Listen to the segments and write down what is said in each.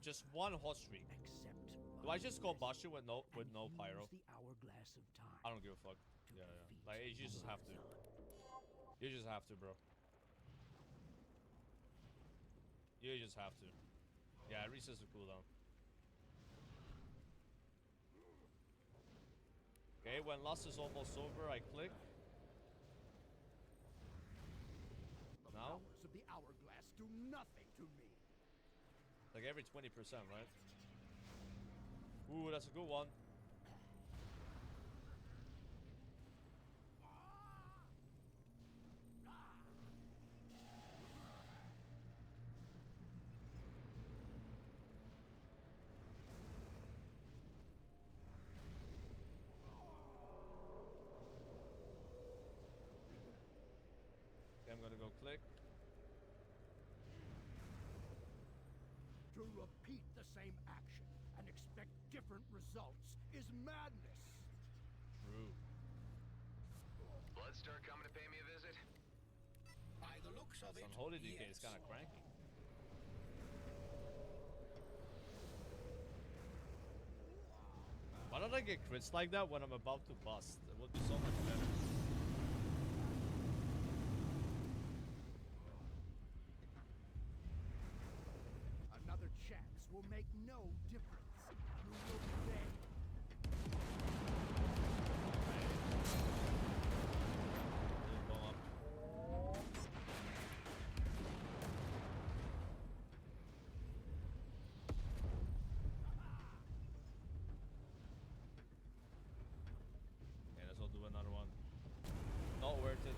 Just one hot streak. Accept Do I just go Bashu with no pyro? the hourglass of time. I don't give a fuck. Yeah. Like you just have to. You just have to, bro. You just have to. Yeah, it resets the cooldown. Okay, when lust is almost over, I click. Now? Powers of the hourglass do nothing to me. Like every 20%, right? Ooh, that's a good one. Okay, I'm gonna go click. To repeat the same action and expect different results is madness. True. Bloodstar coming to pay me a visit? By the looks of This it, unholy DK is yes. kind of cranky. Why don't I get crits like that when I'm about to bust? It would be so much better. Another chance will make no difference. You will beg. Go up. Yeah, let's all do another one. Not worth it.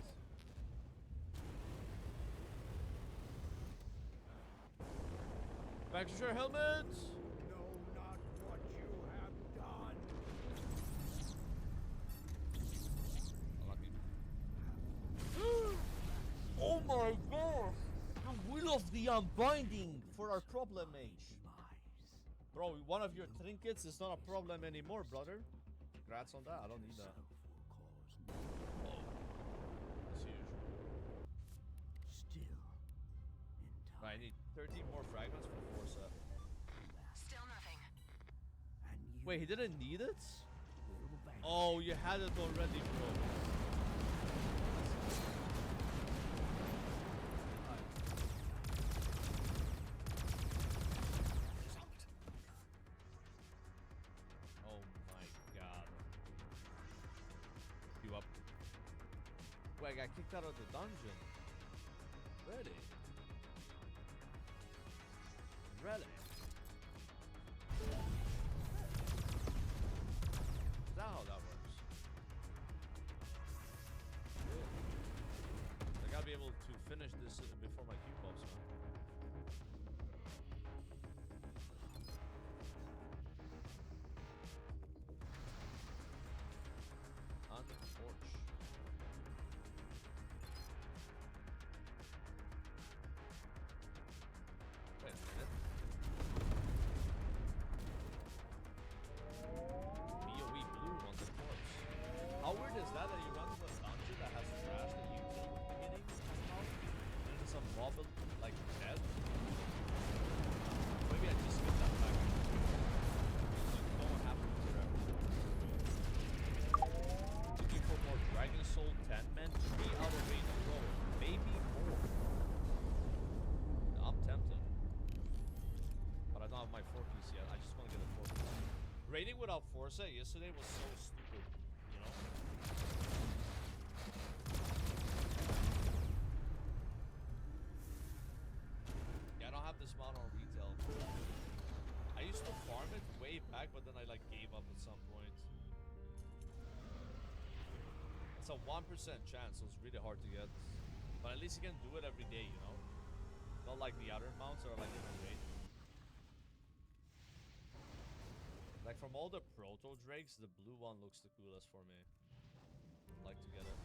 Back to your helmet! Know not what you have done. Unlucky. Oh my god! The will of the unbinding for our problem mage. Bro, one of your trinkets is not a problem anymore, brother. Congrats on that. I don't need that. That's huge. Still in time. Right, I need 13 more fragments for 4 set. Still nothing. And you Wait, he didn't need it? will vanish. Oh, you had it already, bro. Oh my god. You up. Wait, I got kicked out of the dungeon. Ready? Really? Is that how that works? I gotta be able to finish this before my Q pops, man. Unfortunate. Wait a minute. BOE blue on the corpse. How weird is that you run to a dungeon that has trash that you killed at the beginning somehow? And it's a mob like dead? Maybe I just skipped that back. No one happened to looking for more Dragon Soul 10 men, 3 out of 8 in a row. Maybe more. I'm tempted. But I don't have my 4-piece yet. I just want to get a 4-piece. Raiding without Forza yesterday was so stupid, you know? Yeah, I don't have this mod on retail. I used to farm it way back, but then I like gave up at some point. It's a 1% chance, so it's really hard to get. But at least you can do it every day, you know? Not like the other mounts that are like in a raid. Like from all the proto drakes, the blue one looks the coolest for me. I'd like to get it.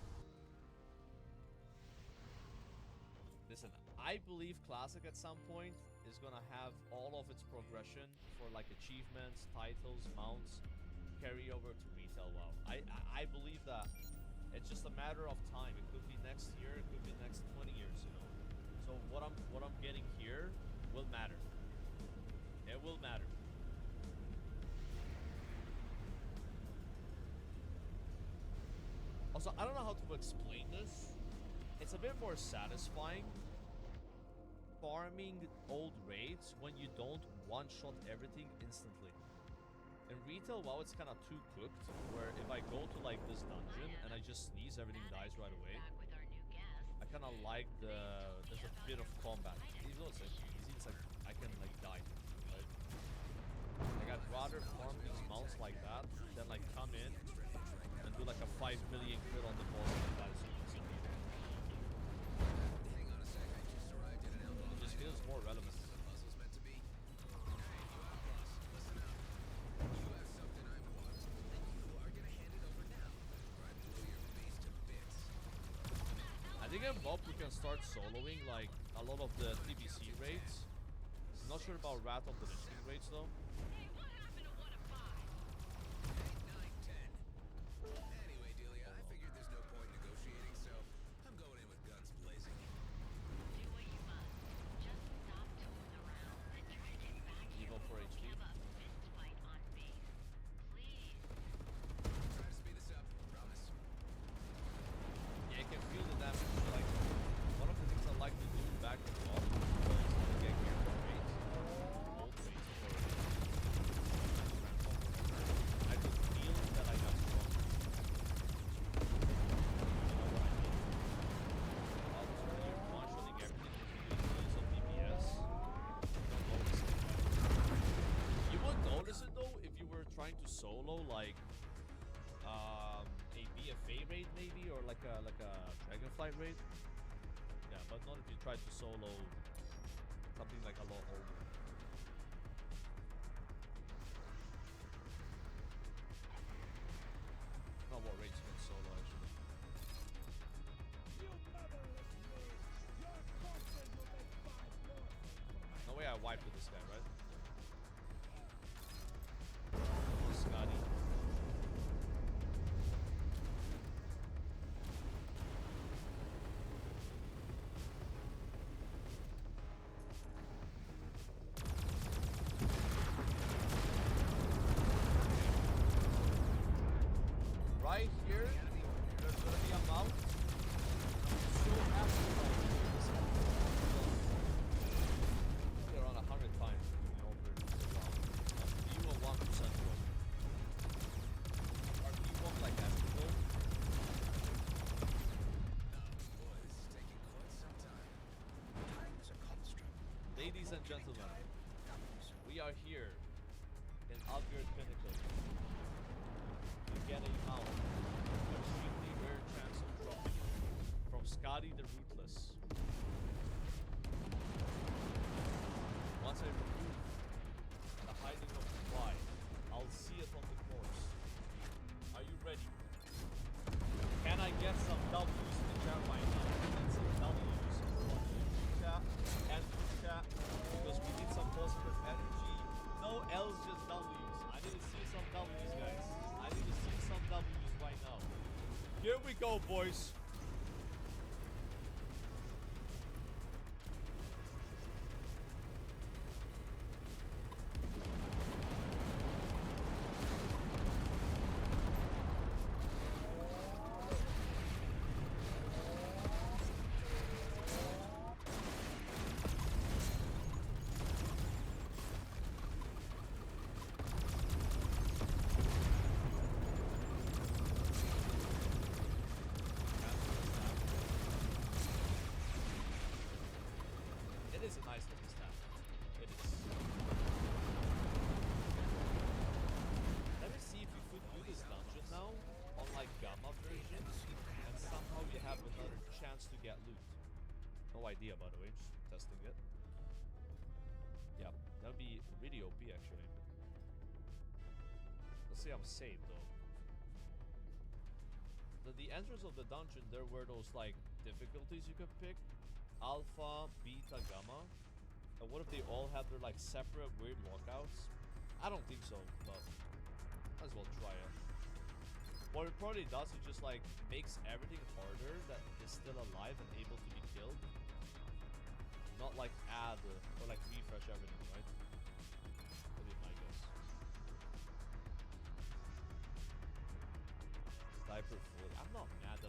Listen, I believe Classic at some point is gonna have all of its progression for like achievements, titles, mounts, carry over to retail WoW. I believe that. It's just a matter of time. It could be next year, it could be next 20 years, you know. So what I'm getting here will matter. It will Also, I don't know how to explain this. It's a bit more satisfying farming old raids when you don't one-shot everything instantly. In retail, WoW, it's kind of too cooked, where if I go to like this dungeon and I just sneeze, everything dies right away. I kind of like there's a bit of combat. Even though it's like easy, it's like I can like die, right? Like I'd rather farm these mounts like that than like come in and do like a 5 million crit on the boss and die so easily. It just feels more relevant. I think in MOB we can start soloing like a lot of the TBC raids. Not sure about Wrath of the Lich King raids though. Anyway, Delia, I figured there's no point negotiating, so I'm going in with guns blazing. Do what you must. Just stop tooling around and try to get back here Evo for before we HP. have a fist fight on base. Please. Try to speed this up, promise. Yeah, I can feel the damage. Like one of the things I like to do back in MOB is to get gear for raids. Old raids or I could feel that I got stronger. You know what I mean? When you're one-shotting everything with millions of DPS, you don't notice it. You would notice it though if you were trying to solo like a BFA raid maybe, or like a Dragonflight raid. Yeah, but not if you try to solo something like a lot older. Not what raids you can solo actually. You motherless move! Your corpses will make 5 more. No way I wiped with this guy, right? Oh, Scotty. Right here, there's gonna be a mount. So absolutely they're on 100 times over the round. Do you want 1% roll? Or do you want like that roll? Boy, this is taking quite some time. Time is a construct. Ladies and gentlemen, we are here in Outgird Pinnacle to get a mount with extremely rare chance of dropping from Scotty the Ruthless. Once I remove the hiding of the fly, I'll see it on the course. Are you ready? Can I get some W's in the chat right now? Get some W's from YouTube chat and Twitch chat, because we need some positive energy. No L's, just W's. I need to see some W's, guys. I need to see some W's right now. Here we go, boys. It is a nice looking stat. It is. Let me see if you could do this dungeon now on like Gamma version, and somehow you have another chance to get loot. No idea, by the way, just testing it. Yeah, that would be really OP actually. Let's see, I'm saved though. The entrance of the dungeon, there were those like difficulties you could pick. Alpha, Beta, Gamma. And what if they all have their like separate weird lockouts? I don't think so, but might as well try it. What it probably does is just like makes everything harder that is still alive and able to be killed. Not like add or like refresh everything, right? That'd be my guess. Sniper fully. I'm not mad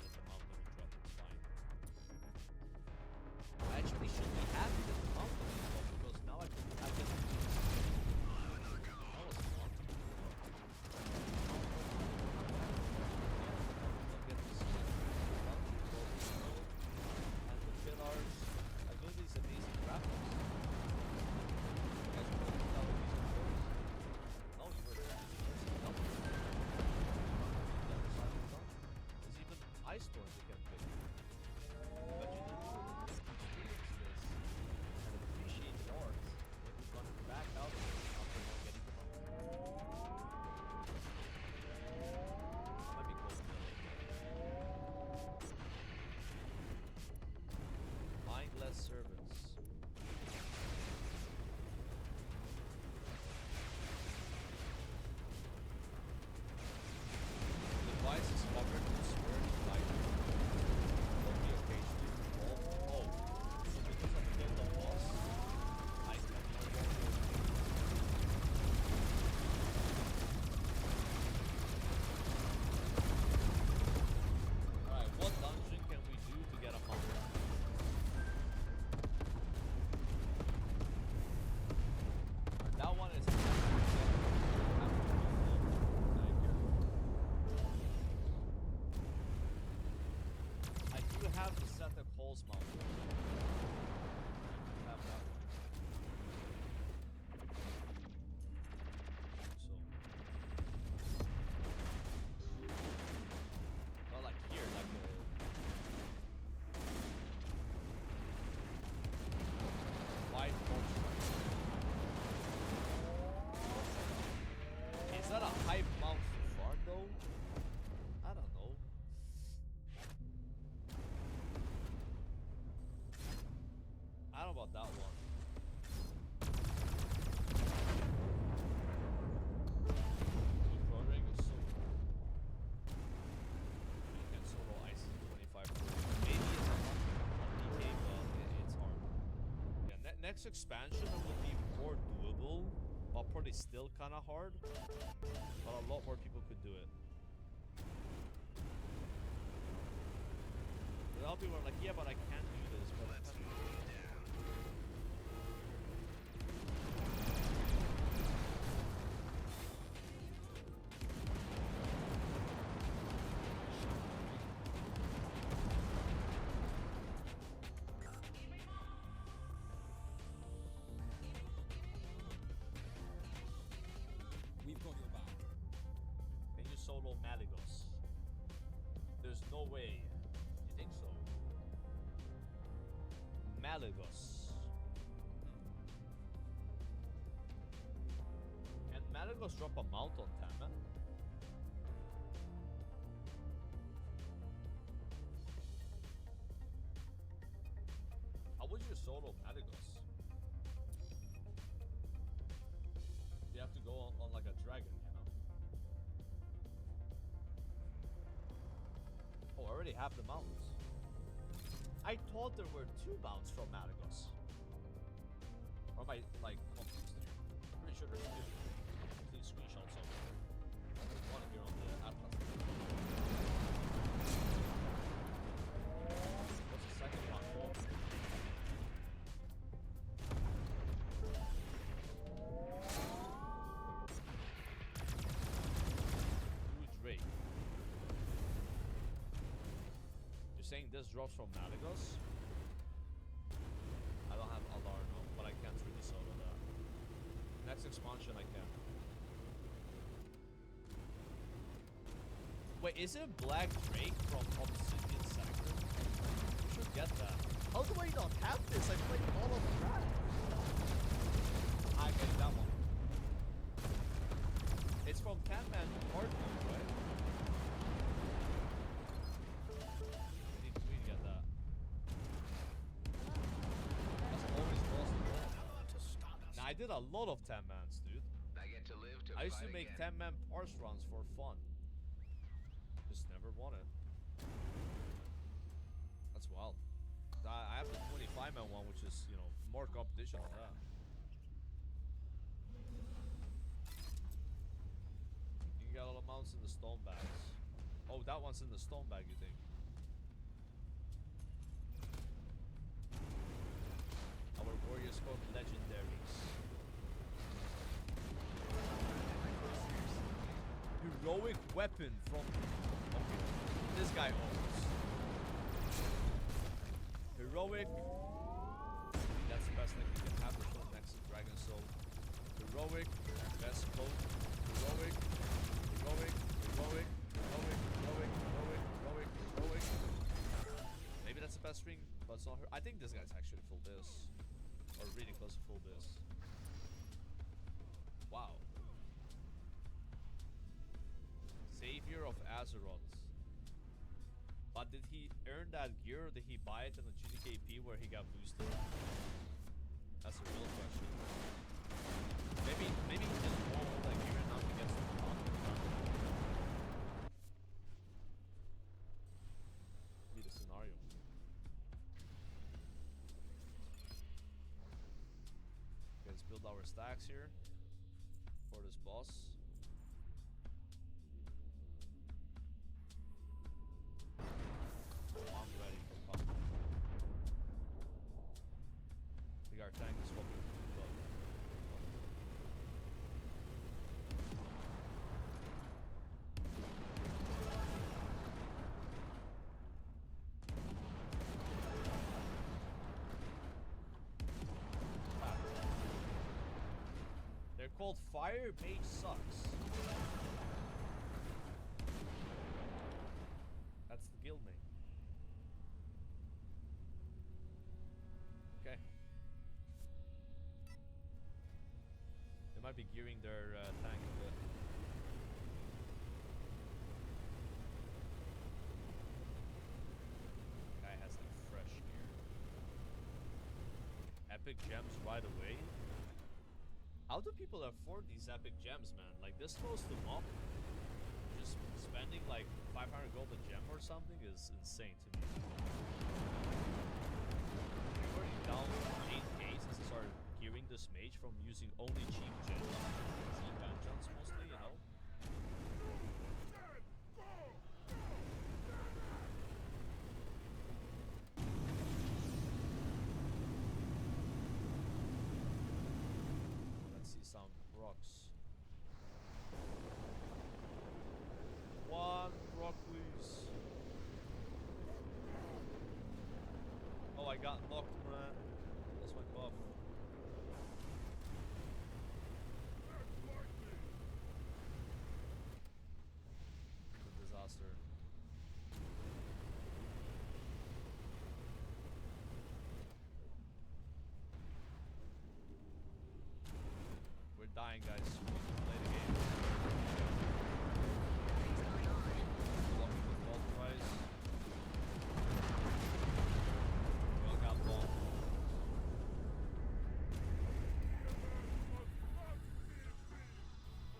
next expansion it will be more doable, but probably still kind of hard. But a lot more people could do it. A lot of people are like, yeah, but I can't do this. But I can't do it. We've got your back. Can you solo Malagos? There's no way. You think so? Malagos. Can Malagos drop a mount on Tama? How would you solo Malagos? You have to go on like a dragon, you know? Oh, I already have the mounts. I thought there were 2 mounts from Malagos. Or am I like confused here? Pretty sure there's 2. Please screenshot somewhere. There's one here on the Atlas. What's the second one? Oh. Drake. You're saying this drops from Malagos? I don't have Alar, no, but I can't really solo that. Next expansion I can. Wait, is it Black Drake from Obsidian Sector? You should get that. How do I not have this? I played all of that. I get that one. It's from 10-man hard mode, right? We need to get that. That's always possible. Now, I did a lot of 10-mans, dude. I get to live to I used to fight make again. 10-man parse runs for fun. Just never won it. That's wild. I have the 25-man one, which is, you know, more competition on that. You can get all the mounts in the stone bags. Oh, that one's in the stone bag, you think? Our warriors called legendaries. Heroic weapon from... Okay, this guy owns. Heroic. I think that's the best thing you can have before next to Dragon Soul. Heroic. Best cloak. Heroic. Heroic. Heroic. Heroic. Heroic. Heroic. Heroic. Heroic. Maybe that's the best ring, but it's not her. I think this guy's actually full biz. Or really close to full biz. Wow. Savior of Azeroth. But did he earn that gear or did he buy it in the GDKP where he got boosted? That's a real question. Maybe he just won all that gear and now he gets the top. Be the scenario. Okay, let's build our stacks here for this boss. I'm ready for combat. I think our tank is fucking low. They're called Fire Mage Sucks. That's the guild name. Okay. They might be gearing their tank a bit. Guy has like fresh gear. Epic gems right away. How do people afford these epic gems, man? Like this close to MOP, just spending like 500 gold a gem or something is insane to me. We're already down 8k since I started this mage from using only cheap dungeons mostly, you know? Let's see some rocks. One rock, please. Oh, I got knocked, man. That's my buff. It's a disaster. We're dying, guys. We need to play the game. Blocking with gold price. We all got bombed.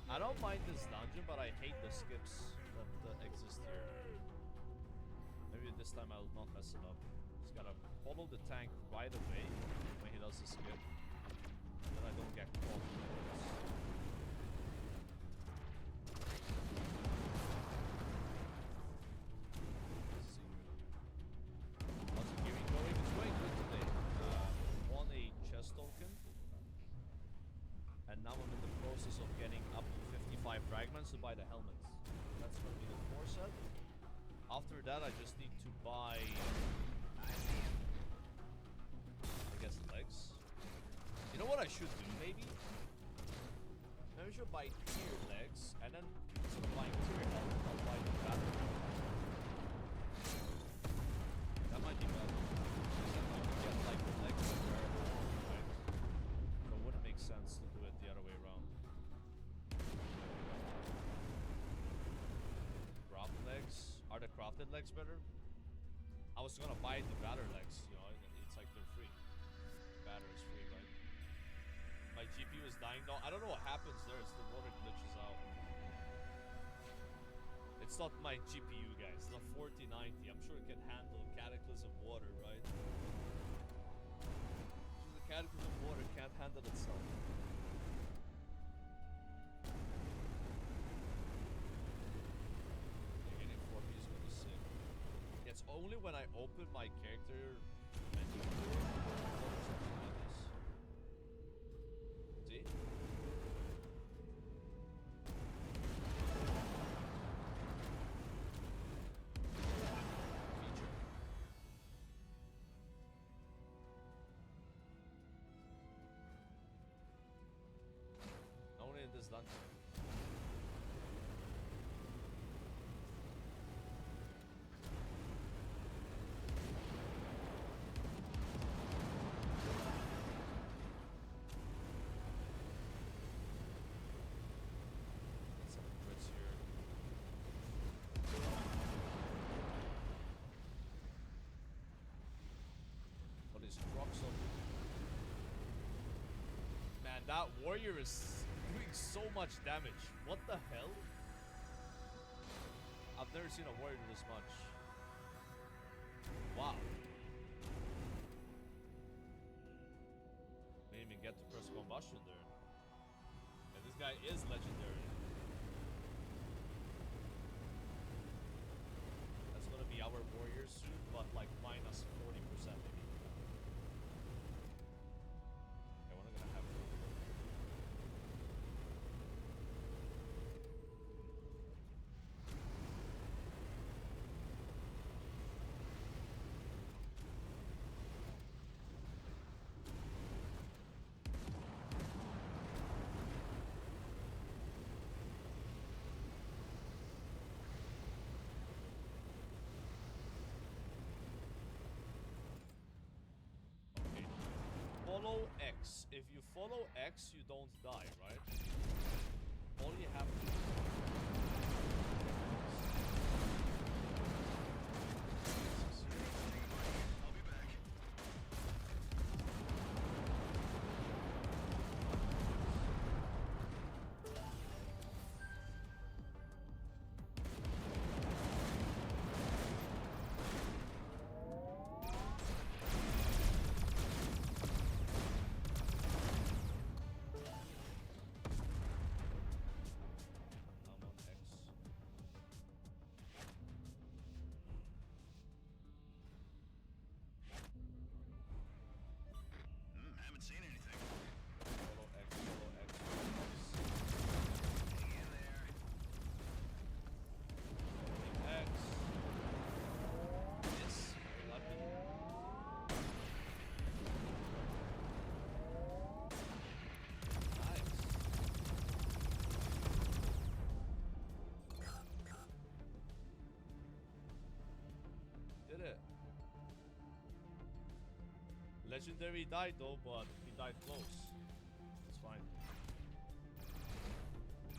I don't mind this dungeon, but I hate the skips that exist here. Maybe this time I'll not mess it up. Just gotta follow the tank right away when he does the skip. Then I don't get caught. Let's see. How's the gearing going? It's going good today. Won a chest token. And now I'm in the process of getting up to 55 fragments to buy the helmet. That's going to be the core set. After that, I just need to buy, I guess, legs. You know what I should do, maybe? Maybe I should buy tier legs, and then instead of buying tier helmet, I'll buy the battery. That might be better. Then I can get, like, the legs and wearable, right? So it wouldn't make sense to do it the other way around. Craft legs? Are the crafted legs better? I was gonna buy the batter legs, you know, it's like they're free. Batter is free, right? My GPU is dying now. I don't know what happens there, it's the water glitches out. It's not my GPU, guys, it's not 4090. I'm sure it can handle Cataclysm water, right? The Cataclysm water can't handle itself. Getting 4P is gonna be sick. It's only when I open my character menu or something like this. See? Feature. Only in this dungeon. Get some crits here. What is Croxo? Man, that warrior is doing so much damage. What the hell? I've never seen a warrior do this much. Wow. Didn't even get to first combustion there. And this guy is legendary. That's gonna be our warrior suit, but like minus 40% maybe. Okay, we're not gonna have to. Okay. Follow X. If you follow X, you don't die, right? All you have to do. I'll be back. Legendary died though, but he died close. It's fine.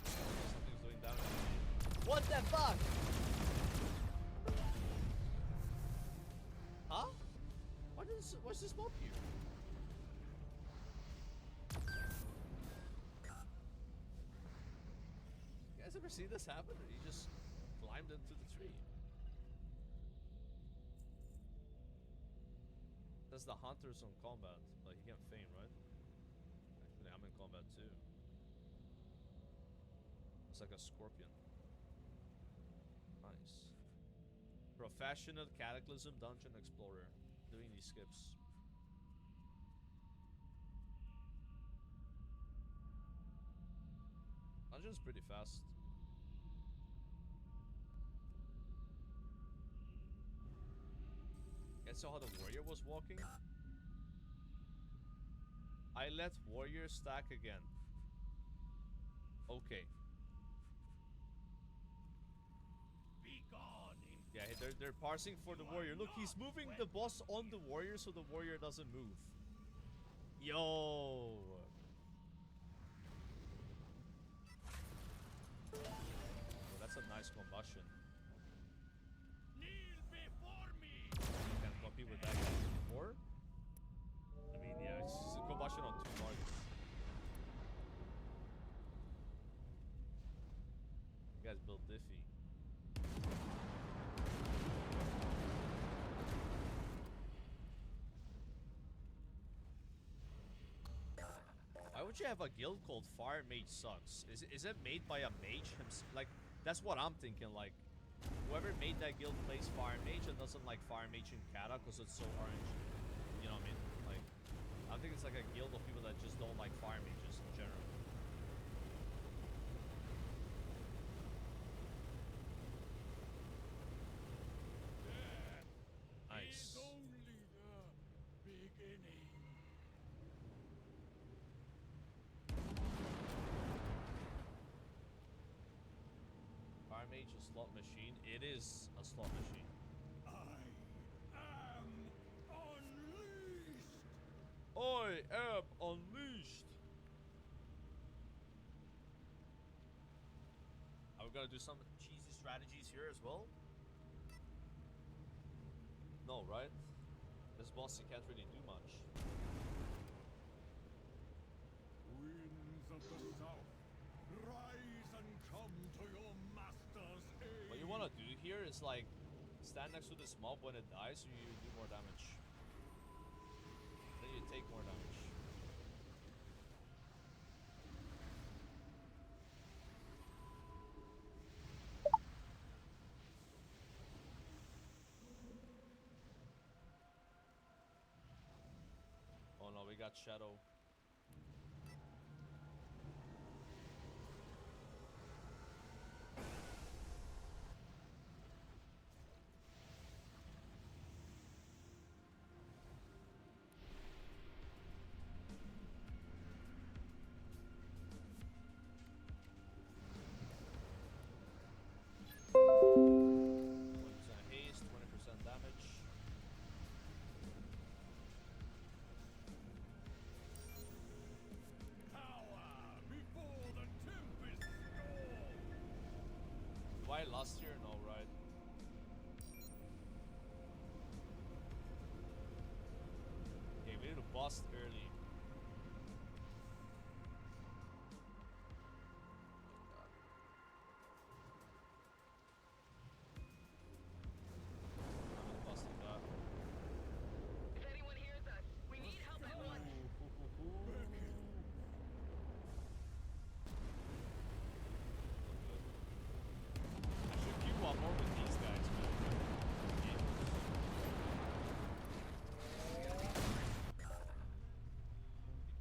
Something's doing damage. What the fuck? Huh? What's this mob here? You guys ever seen this happen? Or he just climbed into the tree. That's the hunter's on combat. Like, he can feign, right? Actually, I'm in combat too. It's like a scorpion. Nice. Professional Cataclysm Dungeon Explorer. Doing these skips. Dungeon's pretty fast. And so how the warrior was walking? I let warrior stack again. Okay. Yeah, they're parsing for the warrior. Look, he's moving the boss on the warrior so the warrior doesn't move. Yo. Oh, that's a nice combustion. Kneel before me. Can't compete with that guy before. I mean, yeah, it's just a combustion on 2 targets. You guys built Diffie. Why would you have a guild called Fire Mage Sucks? Is it made by a mage himself? Like, that's what I'm thinking. Like, whoever made that guild plays Fire Mage and doesn't like Fire Mage in Kata because it's so orange. You know what I mean? Like, I think it's like a guild of people that just don't like Fire Mages in general. Nice. Is only the beginning. Fire Mage a slot machine? It is a slot machine. I am unleashed. I am unleashed. Are we gonna do some cheesy strategies here as well? No, right? This boss, he can't really do much. Winds of the south, rise and come to your master's aid. What you want to do here is like stand next to this mob when it dies so you do more damage. Then you take more damage. Oh no, we got Shadow. Haste, 20% damage. Power before the tempest storm. Do I last year? No, right? Okay, we need to bust early. I'm busting that. If anyone hears us, we need help at once. I should queue up more with these guys, man.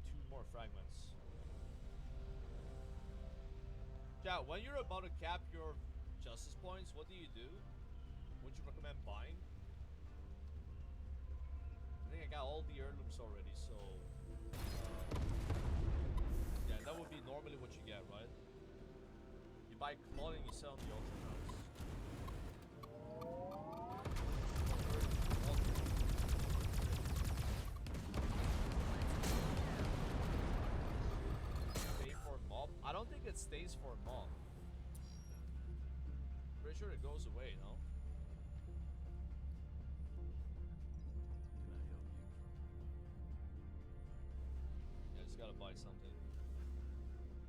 Two more fragments. Yeah, when you're about to cap your justice points, what do you do? Would you recommend buying? I think I got all the heirlooms already, so yeah, that would be normally what you get, right? You buy clothing, you sell the ultra crowns. don't think it stays for long. Pretty sure it goes away, no? Yeah, I just gotta buy something.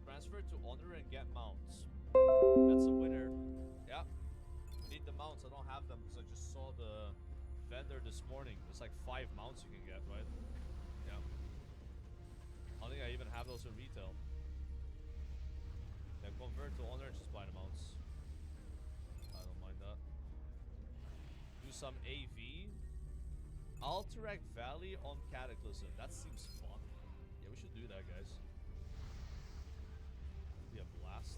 Transfer to honor and get mounts. That's a winner. Yeah. Need the mounts. I don't have them because I just saw the vendor this morning. There's like 5 mounts you can get, right? Yeah. I don't think I even have those in retail. Yeah, convert to honor and just buy the mounts. I don't mind that. Do some AV. Alterac Valley on Cataclysm. That seems fun. Yeah, we should do that, guys. It'd be a blast.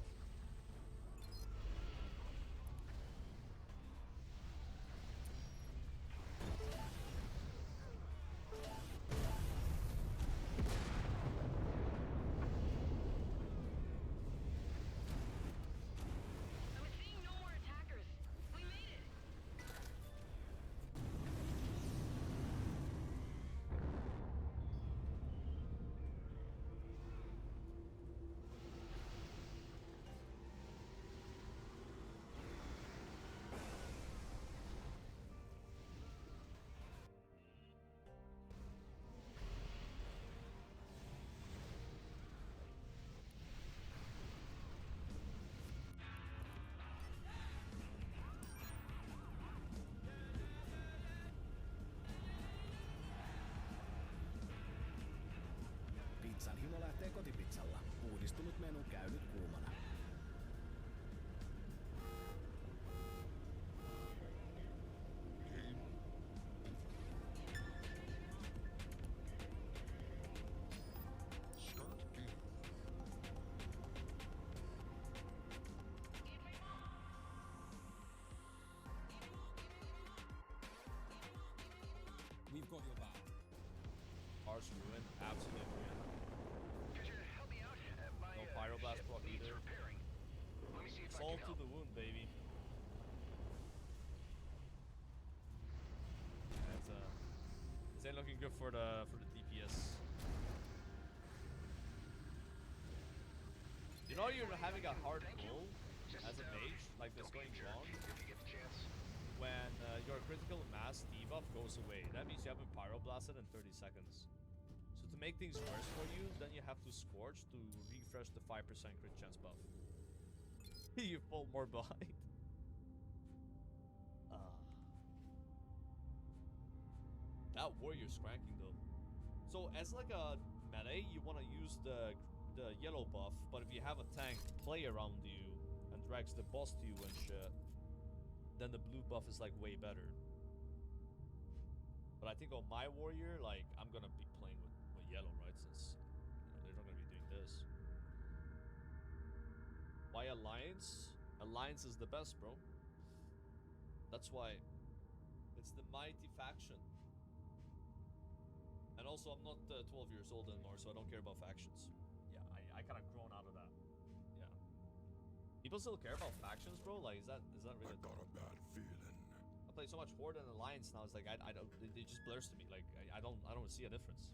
I'm seeing no more attackers. We made it. Pizzan himo lähtee kotipizzalla. Uudistunut menu käy nyt kuumana. We've got your back. Ours ruined. Absolutely ruined. Could you help me out? My No Pyroblast ship proc needs either. repairing. Let me see if I Salt can to help. the wound, baby. That's this ain't looking good for the DPS. You know you're having a hard Thank you. pull Just, as a mage, like this don't be a going jerk wrong, if you get the chance. when your critical mass debuff goes away. That means you haven't pyroblasted in 30 seconds. So to make things worse for you, then you have to Scorch to refresh the 5% crit chance buff. You fall more behind. That warrior's cranking though. So as like a melee, you want to use the yellow buff, but if you have a tank play around you and drags the boss to you and shit, then the blue buff is like way better. But I think on my warrior, like I'm gonna be playing with yellow, right? Since they're not gonna be doing this. Why Alliance? Alliance is the best, bro. That's why it's the mighty faction. And also, I'm not 12 years old anymore, so I don't care about factions. Yeah, I kind of grown out of that. Yeah. People still care about factions, bro? Like, is that really? I got a bad feeling. I play so much Horde and Alliance now. It's like I don't. It just blurs to me. Like I don't see a difference.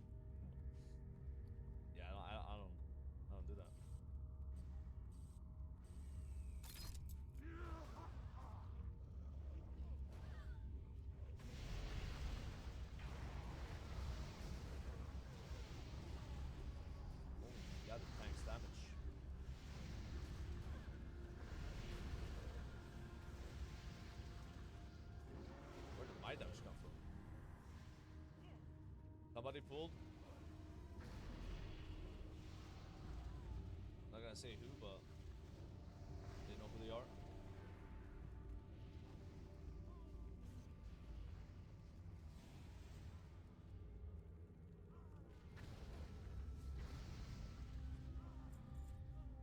Yeah, I don't do that. Yeah, the tank's damage. Where did my damage come from? Somebody pulled. Not gonna say who, but they know who they are.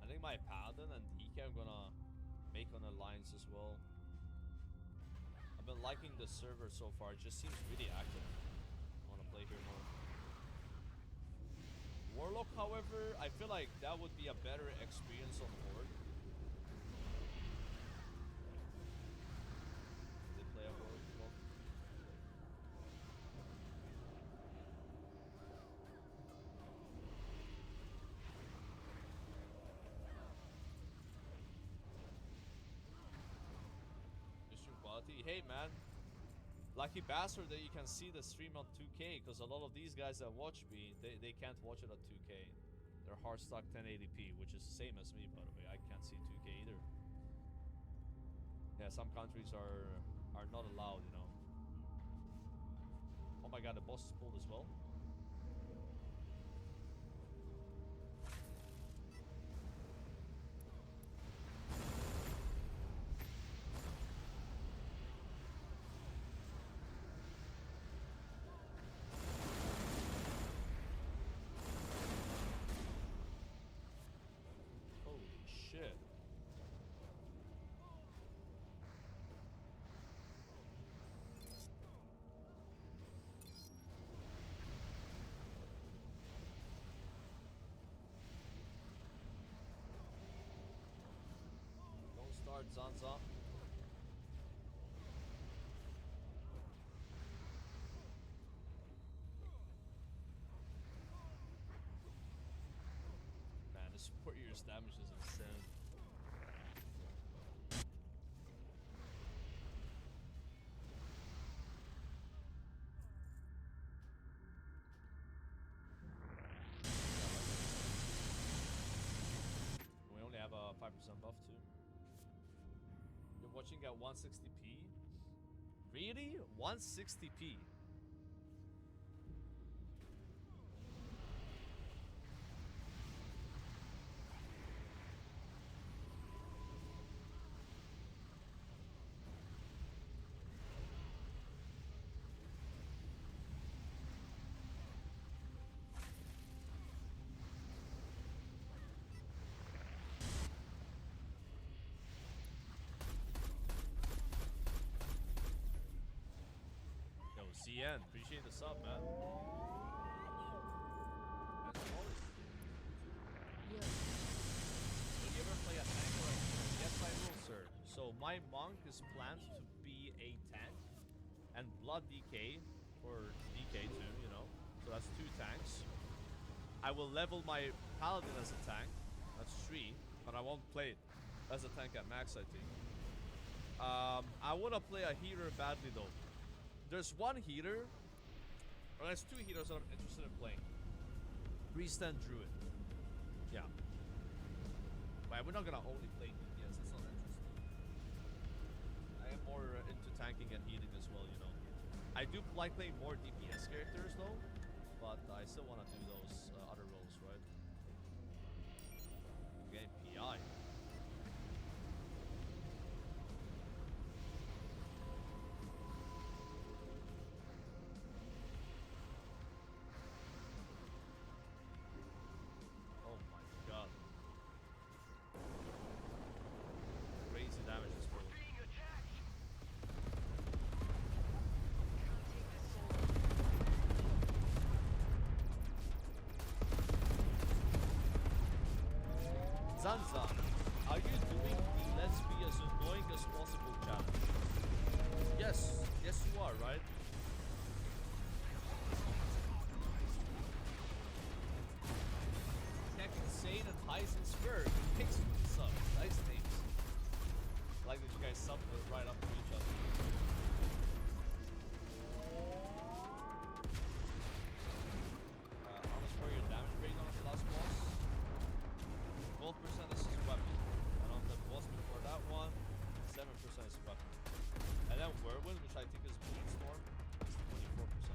I think my Paladin and DK I'm gonna make an alliance as well. I've been liking the server so far. It just seems really active. I wanna play here more. Warlock, however, I feel like that would be a better experience on Horde. They play a Horde as well. Shotty. Hey, man. Lucky bastard that you can see the stream on 2K, because a lot of these guys that watch me, they can't watch it at 2K. They're hard stuck 1080p, which is the same as me, by the way. I can't see 2K either. Yeah, some countries are not allowed, you know. Oh my god, the boss is pulled as well. Holy shit. Don't start, Zanza. Man, the support year's damage is insane. We only have a 5% buff too. You're watching at 160p? Really? 160p? Yo, CN, appreciate the sub, man. That's always. Will you ever play a tank or a healer? Yes, I will, sir. So my monk is planned to be a tank, and blood DK for DK too, you know. So that's 2 tanks. I will level my paladin as a tank. That's 3, but I won't play it as a tank at max, I think. I want to play a healer badly though. There's one healer, or there's 2 healers that I'm interested in playing. Priest and Druid. Yeah. But we're not gonna only play DPS, that's not interesting. I am more into tanking and healing as well, you know. I do like playing more DPS characters though, but I still want to do those other roles, right? Game PI. Oh my god. Crazy damage is pulled. Being attacked. Zanza, are you doing the let's be as annoying as possible challenge? Yes, yes you are, right? Heck Insane and Tyson Spur. Thanks for the sub. Nice names. I like that you guys sub right up to each other. How much were your damage rate on the last boss? 12% is his weapon. And on the boss before that one, 7% is weapon. And then Whirlwind, which I think is Blazestorm, is 24%.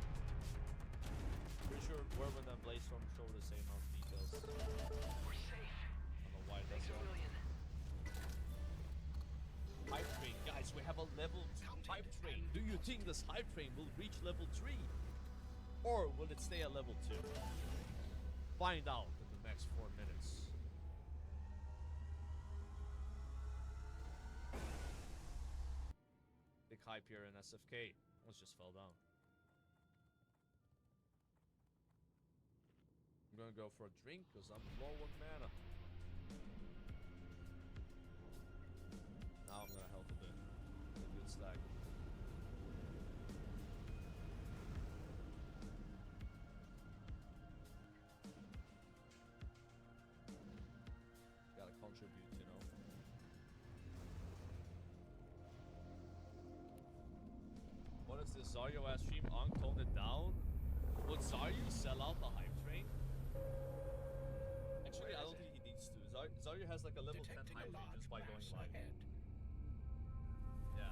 Pretty sure Whirlwind and Blazestorm show the same amount of details. We're safe. I don't know why that's Thanks a wrong. million. Hype train, guys, we have a level 2 hype train. Do you think this hype train will reach level 3? Or will it stay at level 2? Find out in the next 4 minutes. Big hype here in SFK. Almost just fell down. I'm gonna go for a drink because I'm low on mana. Now I'm gonna health a bit. A good stack. Gotta contribute, you know. What's this Zaryo ass stream? Tone it down. Would Zaryu sell out the hype train? Actually, I don't think he needs to. Zaryu has like a level 10 hype train just by going live. Yeah.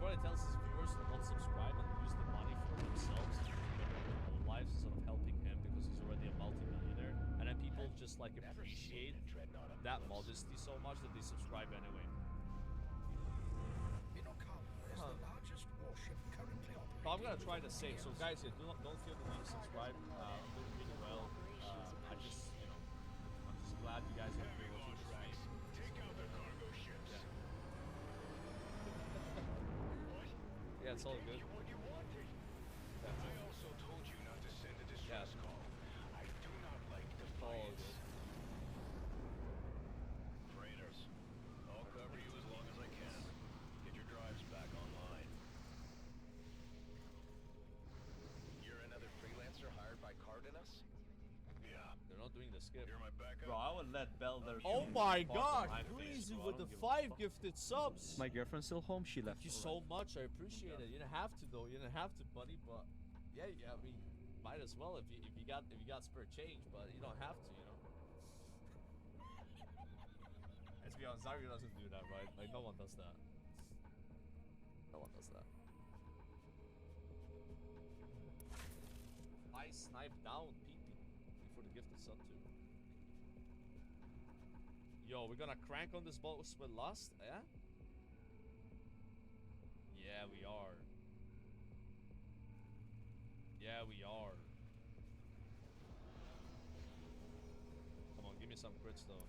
Probably tells his viewers to not subscribe and use the money for themselves to better their own lives instead of helping him because he's already a multi-millionaire. And then people just like appreciate that modesty so much that they subscribe anyway. So I'm gonna try to save. So guys, yeah, don't feel the need to subscribe. I'm doing really well. I just, you know, I'm just glad you guys are here watching the stream. Take out the cargo ships. Yeah, it's all good. You what you wanted. Yeah, I also told you not to send a distress call. I do not like defiance. Freighters, I'll cover you as long as I can. Get your drives back online. You're another freelancer hired by Cardenas? Yeah. they're not doing the skip. You're my backup. Bro, I would let Bell there. Oh my god! Crazy Crazy with the 5 gifted subs! My girlfriend's still home. She left. Thank you so much. I appreciate it. You didn't have to though. You didn't have to, buddy. But yeah, I mean, might as well if you got spare change. But you don't have to, you know. Let's be honest. Zarya doesn't do that, right? Like no one does that. No one does that. I sniped down PP for the gifted sub too. Yo, we're gonna crank on this boss with lust, yeah? Yeah, we are. Yeah, we are. Come on, give me some crits though.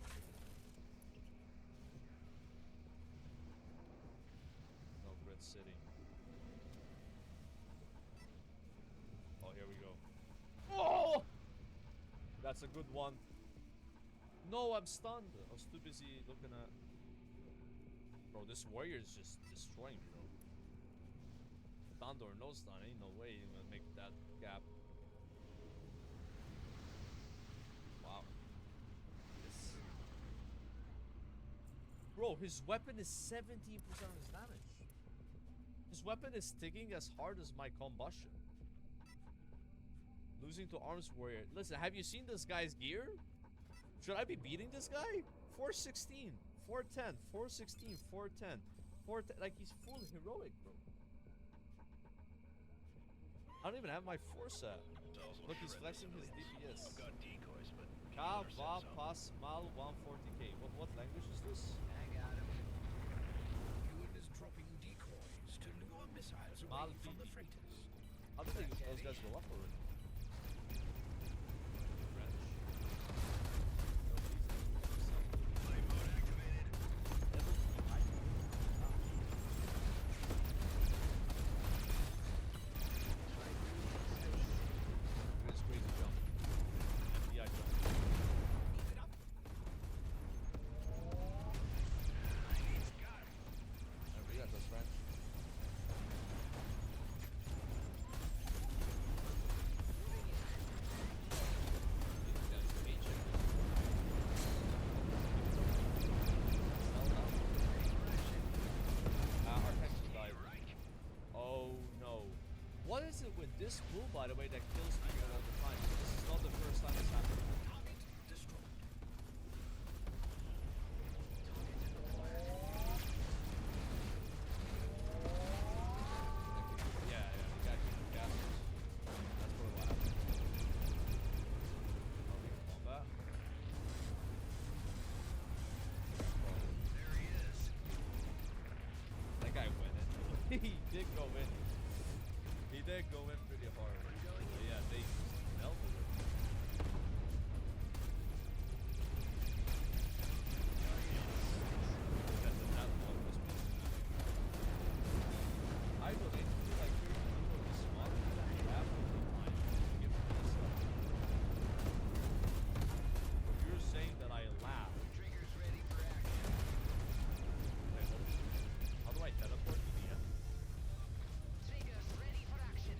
No crit city. Oh, here we go. Oh! That's a good one. No, I'm stunned. I was too busy looking at... Bro, this warrior is just destroying me, bro. Stunned or no stun, ain't no way you're gonna make that gap. Wow. This... Bro, his weapon is 17% of his damage. His weapon is sticking as hard as my combustion. Losing to arms warrior. Listen, have you seen this guy's gear? Should I be beating this guy? 416, 410, 416, 410, 410. Like he's full heroic, bro. I don't even have my 4 set. Look, he's flexing his DPS. I've got decoys, but Kava Pasmal 140k. What language is this? I got him. Ewan is dropping decoys to lure missiles away from the freighters. I don't think those guys go up already. What is it with this bull, by the way, that kills people all the time? This is not the first time it's happened. Yeah, the guy killed the castles. That's probably what happened. Combat. there he is. That guy went in. He did go in. He did go in pretty hard. But yeah, they melted it. That one was I don't need to like hearing people respond to that absolutely fine to give me this stuff. But you're saying that I laugh. Trigger's ready for action. Wait, how do I teleport to the end? Triggers ready for action.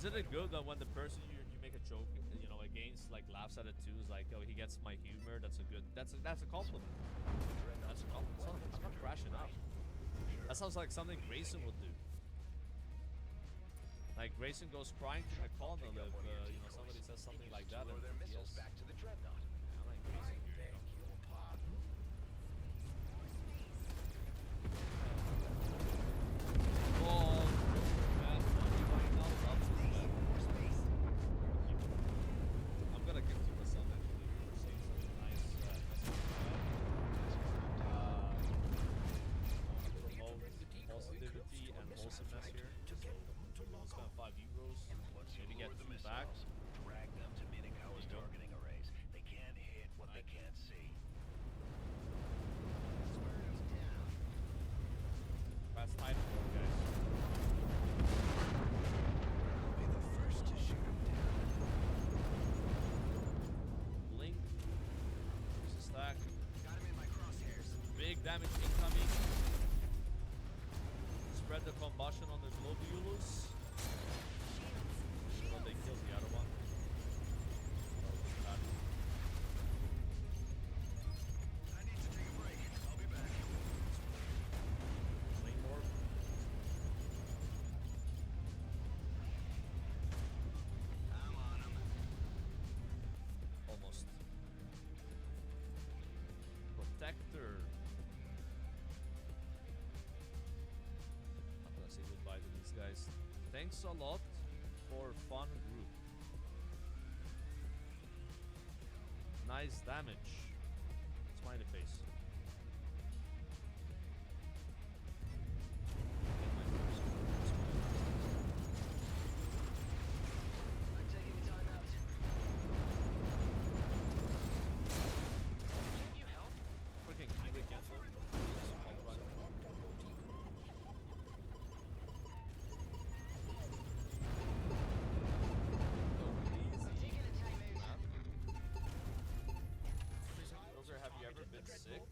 Isn't it good that when the person you make a joke, you know, against, like, laughs at it too, is like, oh, he gets my humor. That's a good. That's a compliment. That's a compliment. I'm not crashing out. That sounds like something Grayson would do. Like Grayson goes crying to McConnell if you know, somebody says something like that. Explore And their missiles yes. back to the dreadnought. I'm like Grayson. Beg your pardon. Oh, man, money right now loves this man. I'm gonna give to the sun actually for saying something nice. Promote positivity and wholesomeness here. So we'll spend €5. Once you Maybe get lure the 2 back. missiles, drag them to Minikawa's There you go. targeting arrays. They can't hit what they can't see. That's Titanfall, guys. I'll be the first to shoot him down. Blink. Use a stack. Got him in my crosshairs. Big damage incoming. Spread the combustion on the globulus. Well, they killed the other one. That was bad. I need to take a break. I'll be back. Claymore. I'm on him. Almost. Protector. I'm gonna say goodbye to these guys. Thanks a lot for fun group. Nice damage. Smiley face. I'm taking the time out. Can you help? Freaking Kiwi cancel. Have you ever been sick?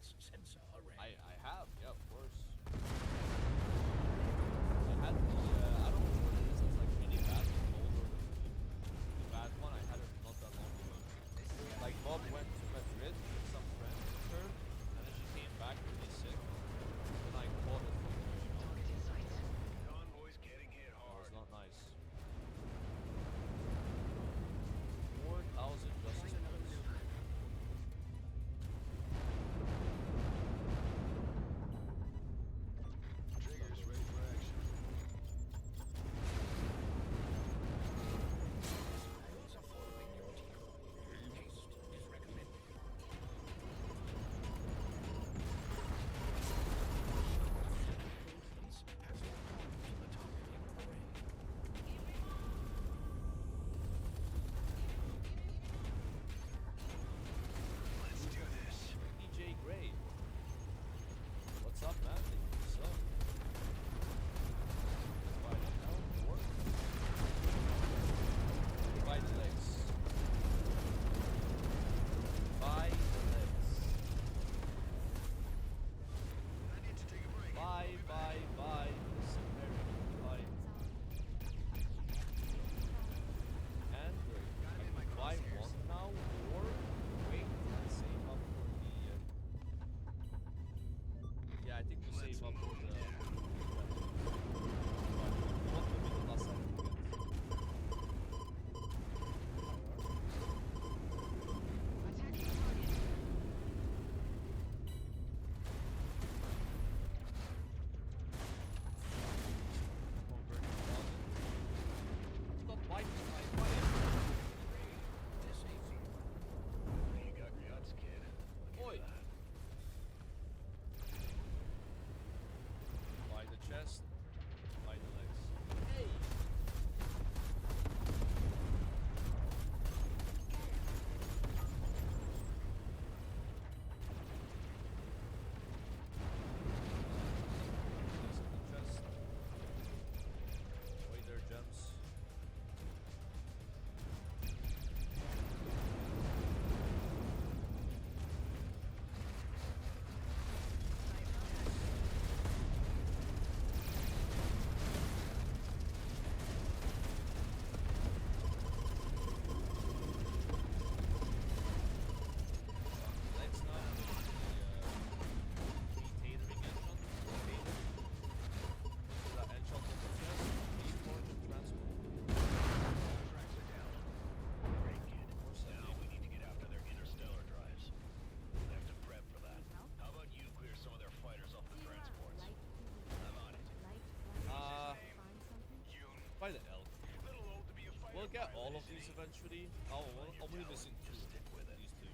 We'll get all of these eventually. Oh, I'm only missing two. Stick with it. These two.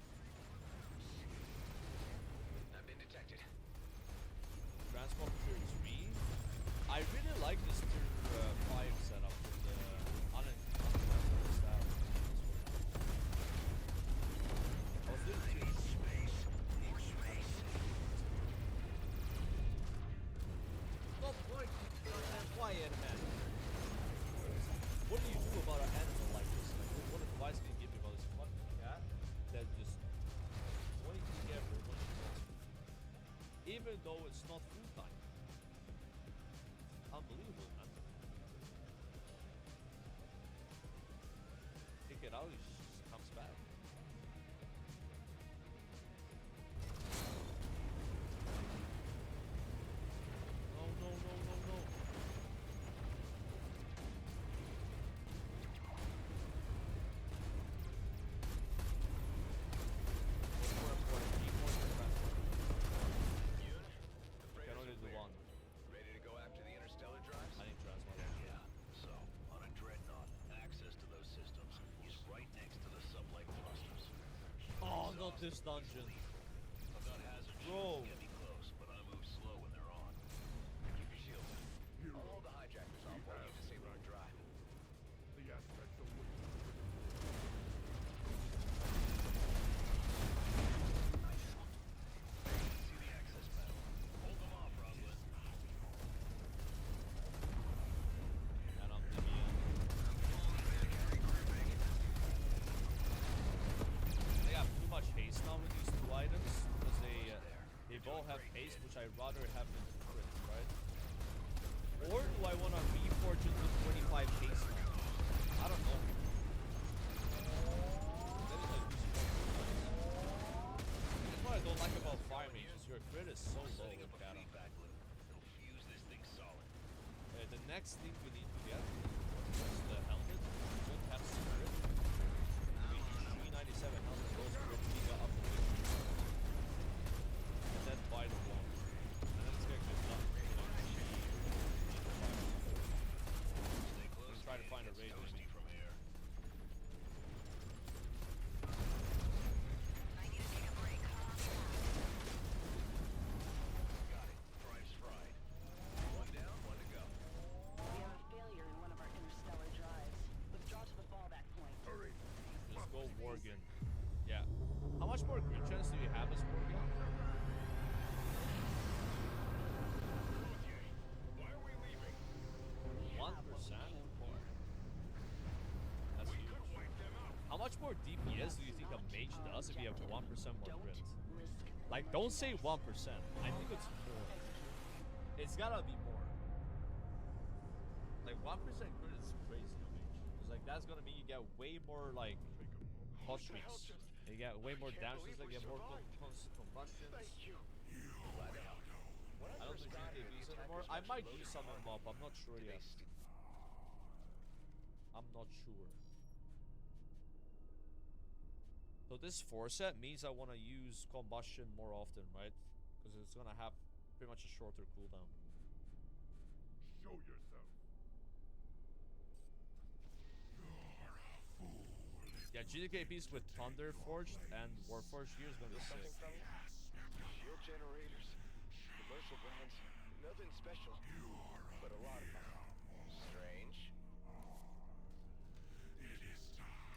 I've been detected. Transport tier 3. I really like this tier 5 setup with the unencumbered staff. I was doing tier 2. Not working. Quiet, man. What do you do about an animal like this? Like, what advice can you give me about this fucking cat that just waiting together when she calls me? Even though it's not full time. Unbelievable, man. Kick it out, he just comes back. No, no, no, no, no. What's more important, decoy or transport? Yoon, the Can freighters only are do clear. one. Ready to go after the interstellar drives? I need transport. Yeah. So, on a dreadnought, access to those systems is right next to the sublight thrusters. Oh, not this dungeon. I've got hazard Bro. shields to get me close, but I move slow when they're on. Keep your shields up. I'll hold the hijackers off while you disable the drive. The aspect of which See the access panel. Hold them off, Roslyn. And I'm Vivian. They got too much haste now with these two items because they both have haste, which I'd rather have than crit, right? Or do I want to reforge into 25 haste now? I don't know. That is like that's what I don't like about fire mages. Your crit is so low Setting with up a Kata. feedback loop. It'll fuse this thing solid. The next thing we need to get is the helmet. We don't have secret. We need 397 helmet goes for a giga upgrade. And then buy the one. And then it's gonna get done. Stay close. Let's try to find a It's raid, toasty maybe. from here. I need to take a break. Got it. Drive's fried. One down, one to go. We have a failure in one of our interstellar drives. Withdraw to the fallback point. hurry. Just go Worgen. Yeah. How much more crit chance do you have as Worgen? Why are we leaving? 1%? That's huge. How much more DPS do you think a mage does if you have 1% more Don't crit? risk. Like, don't say 1%. I think it's more. It's gotta be more. Like, 1% crit is crazy on mage. Because, like, that's gonna mean you get way more, like, hot streaks. You get way more damages, like, you get more constant combustions. you. I don't think GKBs anymore. I might use some of them up. I'm not sure yet. I'm not sure. So this 4 set means I want to use combustion more often, right? Because it's gonna have pretty much a shorter cooldown. Show yourself. Yeah, GKBs with Thunder Forged and Warforged gear is gonna be sick. Shield generators, commercial brands, nothing special, but a lot of them. Strange.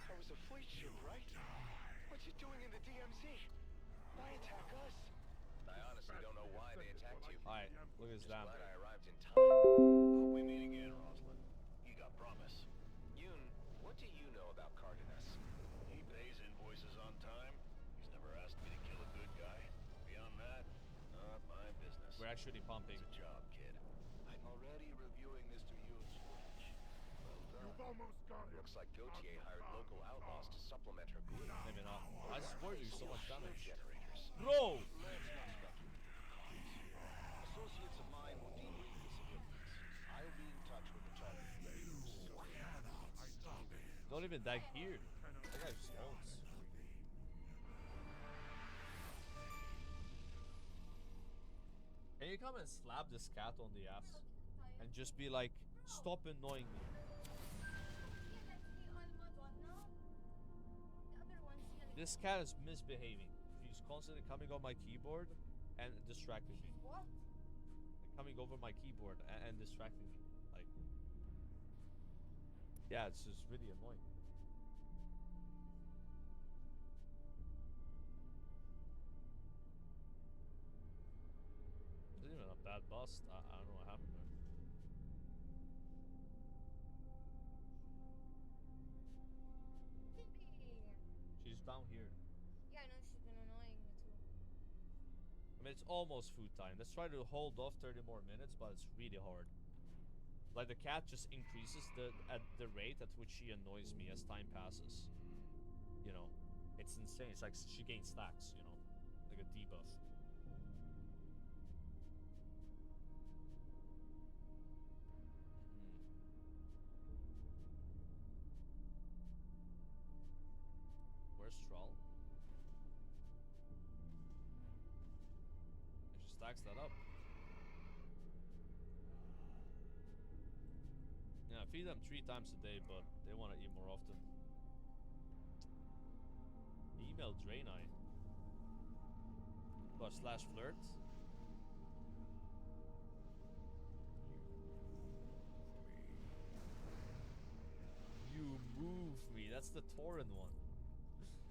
That was a fleet ship, right? What's it doing in the DMZ? Why attack us? I honestly don't know why they attacked you. Alright, look at this Just damn. glad I arrived in time. Hope we meet again, Roslyn. You got promise. Yoon, what do you know about Cardenas? He pays invoices on time. He's never asked me to kill a good guy. Beyond that, not my business. We're actually pumping. It's a job, kid. I'm already reviewing Mr. Yoon's footage. Well done. You've almost got him. Looks like Gautier hired local outlaws to supplement her group. Maybe not. I swear you so much damage. Generators. Bro! Associates of mine will debrief the civilians. I'll be in touch with the target. Not even that gear. That guy just owns. Can you come and slap this cat on the ass? And just be like, stop annoying me. This cat is misbehaving. She's constantly coming on my keyboard and distracting me. What? Like, coming over my keyboard and distracting me. Like, yeah, it's just really annoying. It's even a bad bust. I don't know what happened there. She's down here. Yeah, I know she's been annoying me too. I mean, it's almost food time. Let's try to hold off 30 more minutes, but it's really hard. Like, the cat just increases at the rate at which she annoys me as time passes. You know, it's insane. It's like she gains stacks, you know, like a debuff. Where's Troll? And she stacks that up. Yeah, I feed them 3 times a day, but they want to eat more often. Email Draenei. What, /flirt? You move me. That's the Tauren one.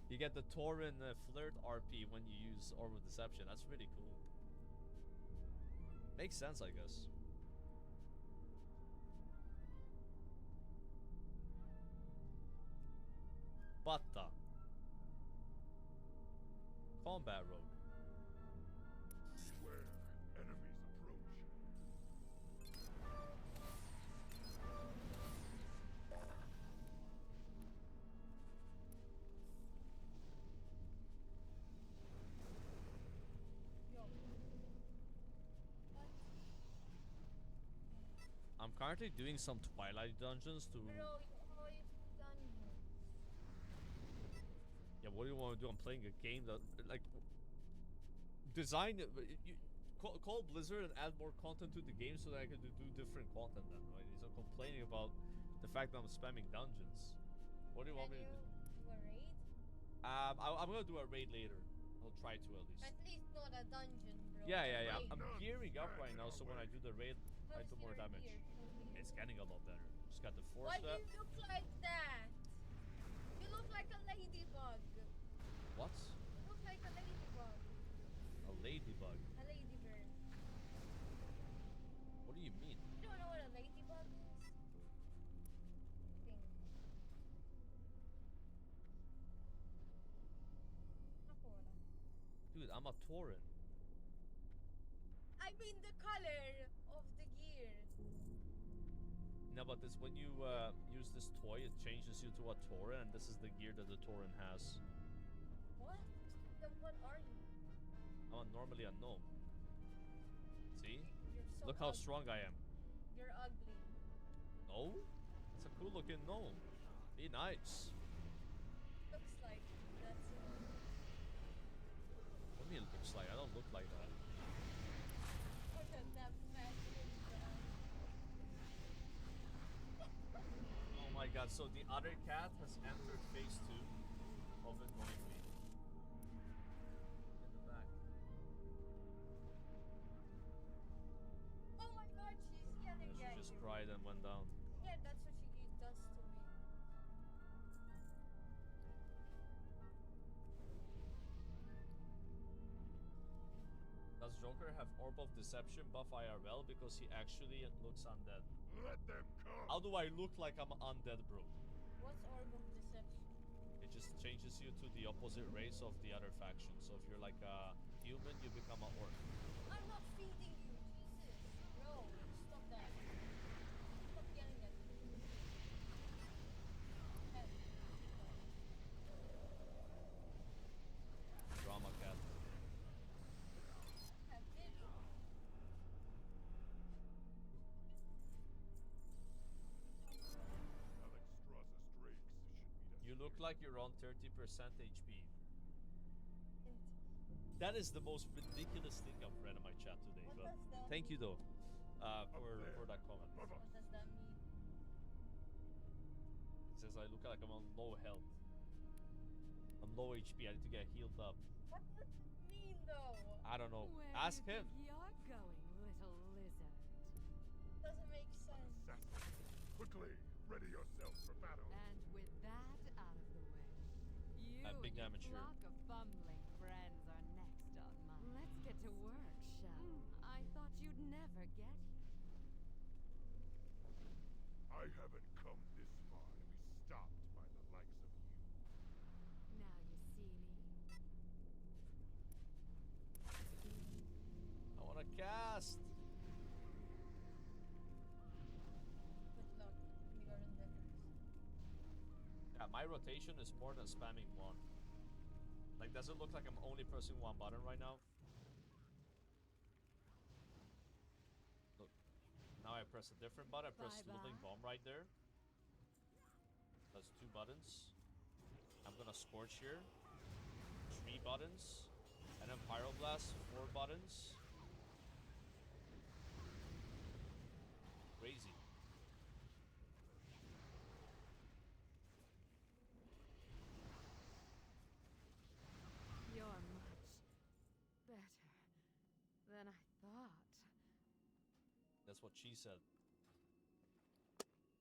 You get the Tauren flirt RP when you use Orb of Deception. That's really cool. Makes sense, I guess. Bata. Combat rogue. Beware, enemies approach. Yo. What? I'm currently doing some Twilight dungeons to... Bro, you always dungeons. Yeah, what do you want to do? I'm playing a game that, like, design it. Call Blizzard and add more content to the game so that I can do different content then, right? He's not complaining about the fact that I'm spamming dungeons. What do you want me to do? Do a raid? I'm gonna do a raid later. I'll try to at least. At least not a dungeon, bro. Yeah. Raid. I'm gearing up right now, so when I do the raid, I How's do more your damage. gear? It's getting a lot better. Just got the force Why do that. you look like that? You look like a ladybug. What? You look like a ladybug. A ladybug. A ladybird. What do you mean? You don't know what a ladybug is? Think. Ancora. Dude, I'm a Tauren. I mean the color of the gear. No, but this when you use this toy, it changes you to a Tauren, and this is the gear that the Tauren has. What? Then what are you? I'm normally a gnome. See? You're so Look how ugly. strong I am. You're ugly. No? It's a cool looking gnome. Be nice. Looks like that's What do you mean it looks like? I don't look like that. Look at that massive Oh my god, so the other cat has entered phase 2 of annoying me. In the back. Oh my god, she's yelling She at just you. cried and went down. Yeah, that's what she does to me. Does Joker have Orb of Deception buff IRL because he actually looks undead? Let them come. How do I look like I'm undead, bro? What's Orb of Deception? It just changes you to the opposite race of the other faction. So if you're like a human, you become an orc. I'm not feeding you, Jesus. Bro, stop that. Stop yelling at me. Hey. Drama cat. Have video. Alexstrasza's drakes should meet us. You look like you're on 30% HP. That is the most ridiculous thing I've read in my chat today. What But does that thank you though there. for that comment. Above What us. does that mean? It says I look like I'm on low health. I'm I'm low HP. I need to get healed up. What does it mean though? I don't know. Where Ask do you him. think you're going, little lizard? Doesn't make sense. Quickly, ready yourself for battle. And with that out of the way, you That big and your amateur. flock of bumbling friends are next on mine. Let's get to work, shall we? I thought you'd never get here. I haven't come this far to be stopped by the likes of you. Now you see me. I want to cast. Good luck. We are in veterans. Yeah, my rotation is more than spamming one. Like, does it look like I'm only pressing one button right now? Look. Now I press a different button. I press Smoothing Bomb right there. That's 2 buttons. I'm gonna Scorch here. 3 buttons. And then Pyroblast, 4 buttons. Crazy. You're much better than I thought. That's what she said.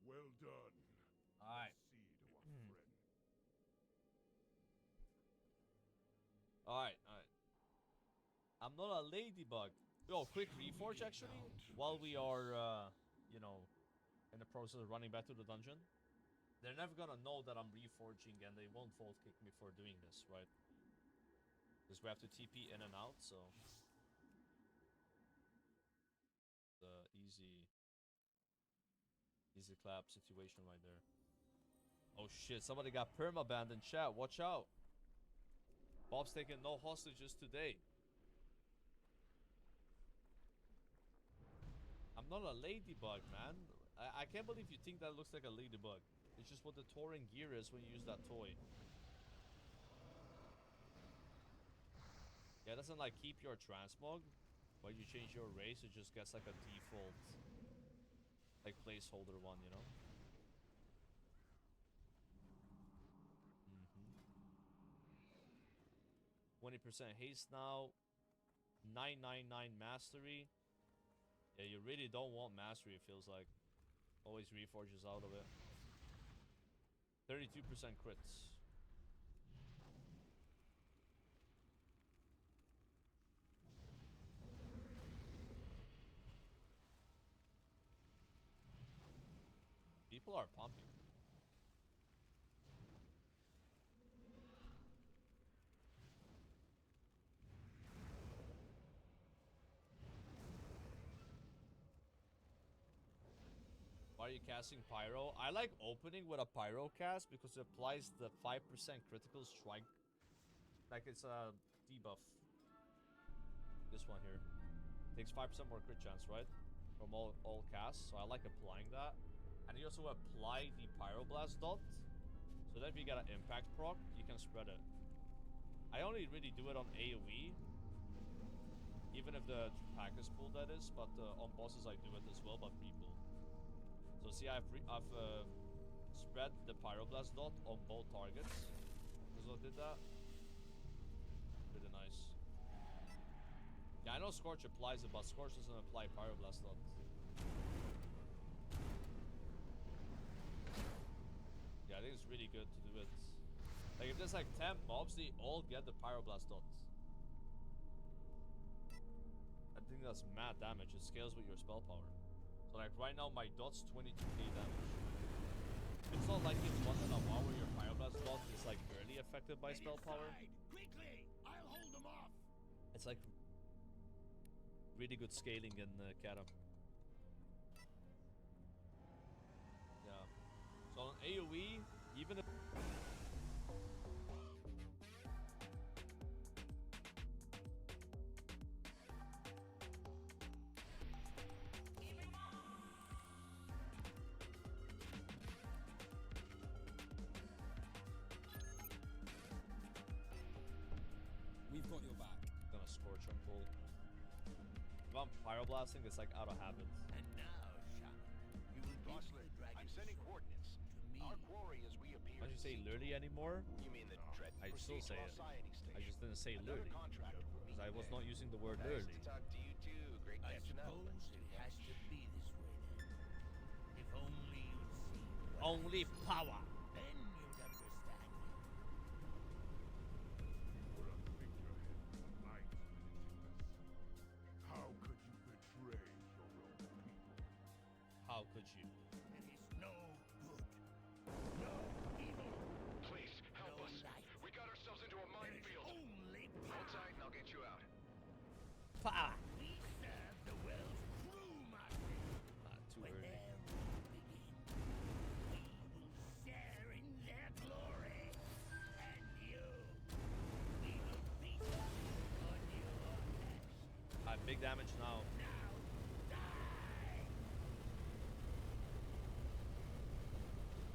Well done. Alright. See to our friend. Alright. I'm not a ladybug. Yo, quick reforge actually. While we are, you know, in the process of running back to the dungeon. They're never gonna know that I'm reforging and they won't vote kick me for doing this, right? Because we have to TP in and out, so. The easy clap situation right there. Oh shit, somebody got permabanned in chat. Watch out. Bob's taking no hostages today. I'm not a ladybug, man. I can't believe you think that looks like a ladybug. It's just what the Tauren gear is when you use that toy. Yeah, it doesn't like keep your transmog. When you change your race, it just gets like a default, like placeholder one, you know? 20% haste now. 999 mastery. Yeah, you really don't want mastery, it feels like. Always reforges out of it. 32% crits. People are pumping. Why are you casting Pyro? I like opening with a Pyro cast because it applies the 5% critical strike. Like it's a debuff. This one here. Takes 5% more crit chance, right? From all casts. So I like applying that. And you also apply the Pyroblast dot. So that if you get an impact proc, you can spread it. I only really do it on AoE. Even if the pack is pulled, that is. But on bosses I do it as well, but people. So see, I've spread the Pyroblast dot on both targets. Because I did that. Really nice. Yeah, I know Scorch applies it, but Scorch doesn't apply Pyroblast dot. Yeah, I think it's really good to do it. Like, if there's like 10 mobs, they all get the Pyroblast dot. I think that's mad damage. It scales with your spell power. So like right now my dot's 22k damage. It's not like in 1 in a while where your Pyroblast dot is like barely affected by spell power. Quickly, I'll hold them off. It's like really good scaling in Karam. Yeah. So on AoE, even if We've got your back. gonna Scorch on full. If I'm Pyroblasting, it's like out of habit. And now, Shaman, you will give Bosslet, the dragon I'm sending sword coordinates. to me. Our quarry as we appear. Why don't you say say literally anymore. You mean the dread I still say it. signing station? I just didn't say Another literally contract will because I was meet not there. using the word Nice literally. to talk to you too. Great I catching up. suppose it has to be this way then. If only you'd see what Only power. then you'd understand. Put a figurehead in the night, Nicholas. How could you betray your own people? How could you? It is no good. No evil. Please, help No us. light. We got ourselves into a There is minefield. only Hold power. tight and I'll get you out. Power. We serve the world's true masters. Too When early. their rule begins, we will share in their glory. And you, we will feast on your ashes. Big damage now. Now, die!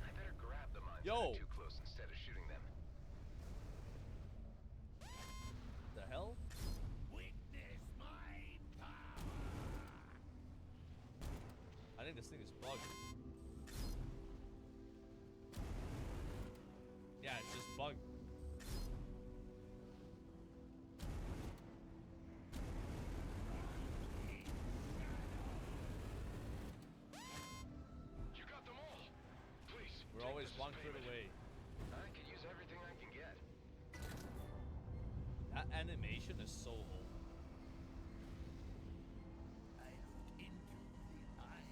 I better grab the mines Yo. that are too close instead of shooting them. The hell? Witness my power! I think this thing is bugged. Yeah, it's just bugged. You got them all. Please. We're take always this as one crit payment. away. I can use everything I can get. That animation is so old. I looked into the eyes.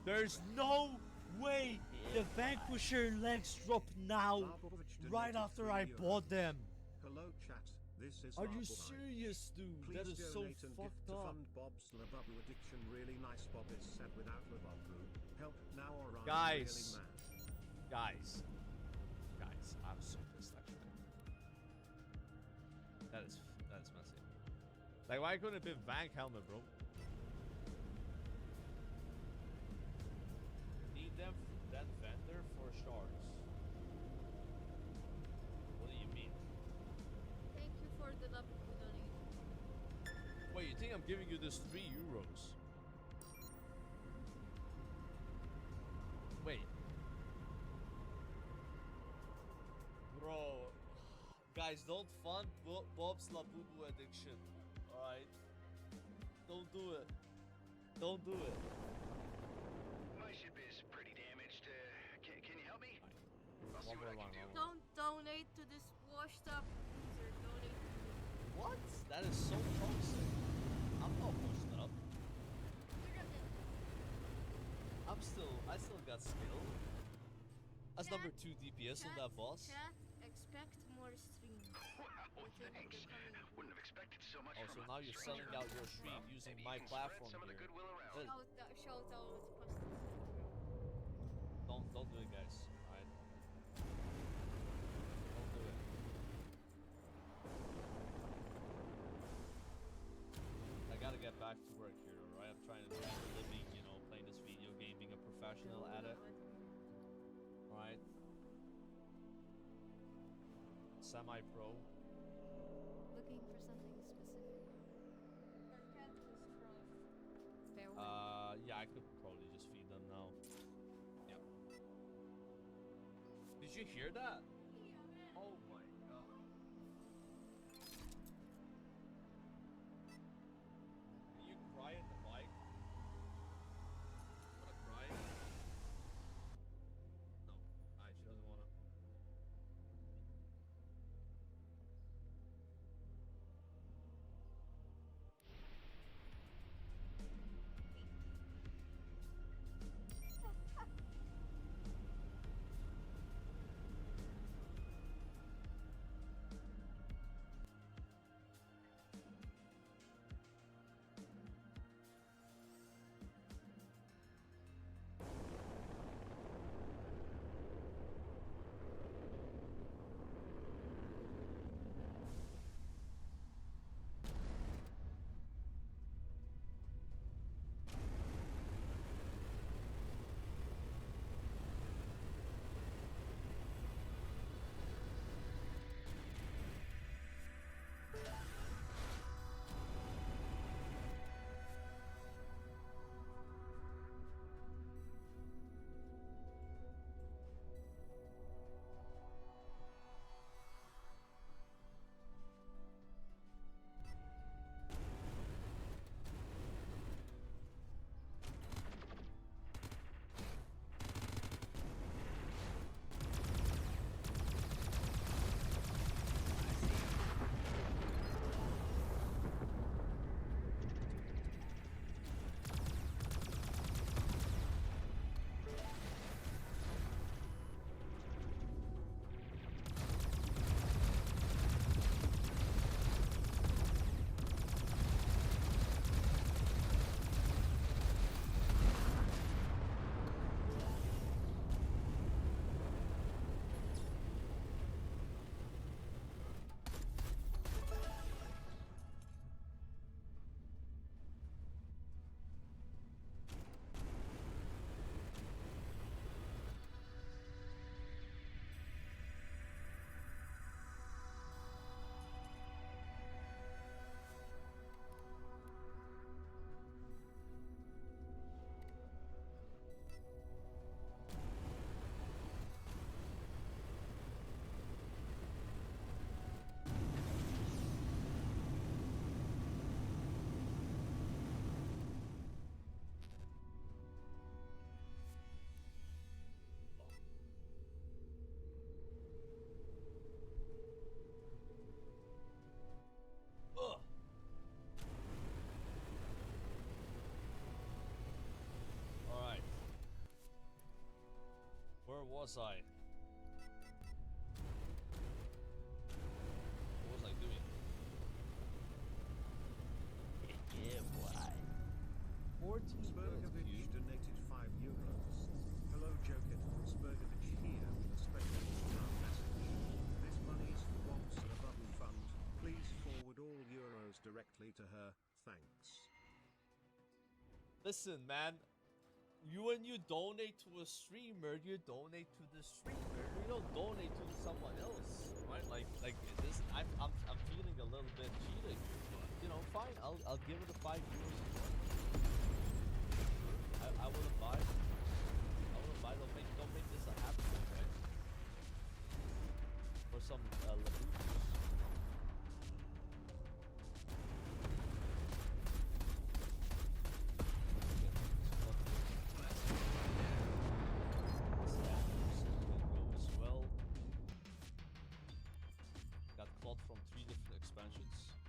There's no way the Vanquisher legs drop now, right after I bought them. Hello chat, this is Are you Marble Eye. serious, dude? Please That is so donate and gift fucked to up. fund Bob's Labubu addiction. Really nice. Bob is said without Labubu. Help now or I'm Guys. really mad. Guys, I'm so pissed actually. That is messy. Like, why couldn't it be Vank helmet, bro? Need them that vendor for shards. What do you mean? Thank you for the love donation. Wait, you think I'm giving you this 3 euros? Wait. Bro. Guys, don't fund Bob's Labubu addiction. Alright? Don't do it. Don't do it. My ship is pretty damaged. Can you help me? I'll see One what I more can line, do. Don't donate to this washed up loser. Donate to me. What? That is so toxic. I'm not pushed up. Look at this. I still got skill. As Chat, number 2 DPS on that boss. Chat, expect more streams. Wow, Within thanks. the coming Wouldn't have expected so much Oh, from so a now you're selling stranger. out your stream Well, using maybe my you can spread platform some of the here. goodwill around. Hey, shout out Pastor. don't do it, guys. Alright? Don't do it. I gotta get back to work here, alright? I'm trying to make a living, you know, playing this video game, being a professional at it. Alright? Semi-pro. Looking for something specific. Your cat is crying. Farewell. Yeah, I could probably just feed them now. Yep. Did you hear that? Oh my god. Can you cry in the mic? Wanna cry? No. Alright, she doesn't wanna. Where was I? What was I doing? Yeah, boy. 14 minutes, Spurgovich donated €5. Hello, Joker. Spurgovich here with a special message. This money is for Wants and a Bubble Fund. Please forward all euros directly to her. Thanks. Listen, man. When you donate to a streamer, you donate to the streamer. You don't donate to someone else, right? Like this. I'm feeling a little bit cheated here, but you know, fine. I'll give it a €5. I wouldn't buy. I wouldn't buy. Don't make this a happy thing, right? For some laboos. From 3 different expansions.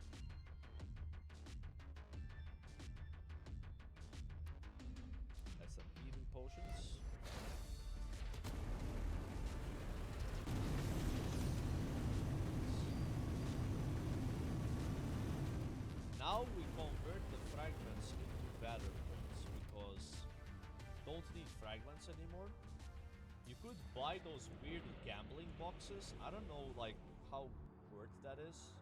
That's some healing potions. Now we convert the fragments into battle points because don't need fragments anymore. You could buy those weird gambling boxes. I don't know like how worth that is.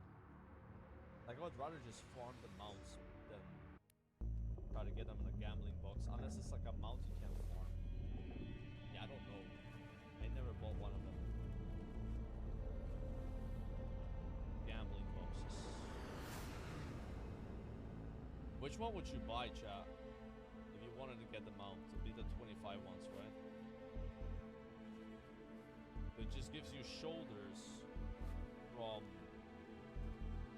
Like I would rather just farm the mounts than try to get them in a gambling box, unless it's like a mount you can't farm. Yeah, I don't know. I never bought one of them. Gambling boxes. Which one would you buy, chat? If you wanted to get the mount, it'd be the 25 ones, right? It just gives you shoulders from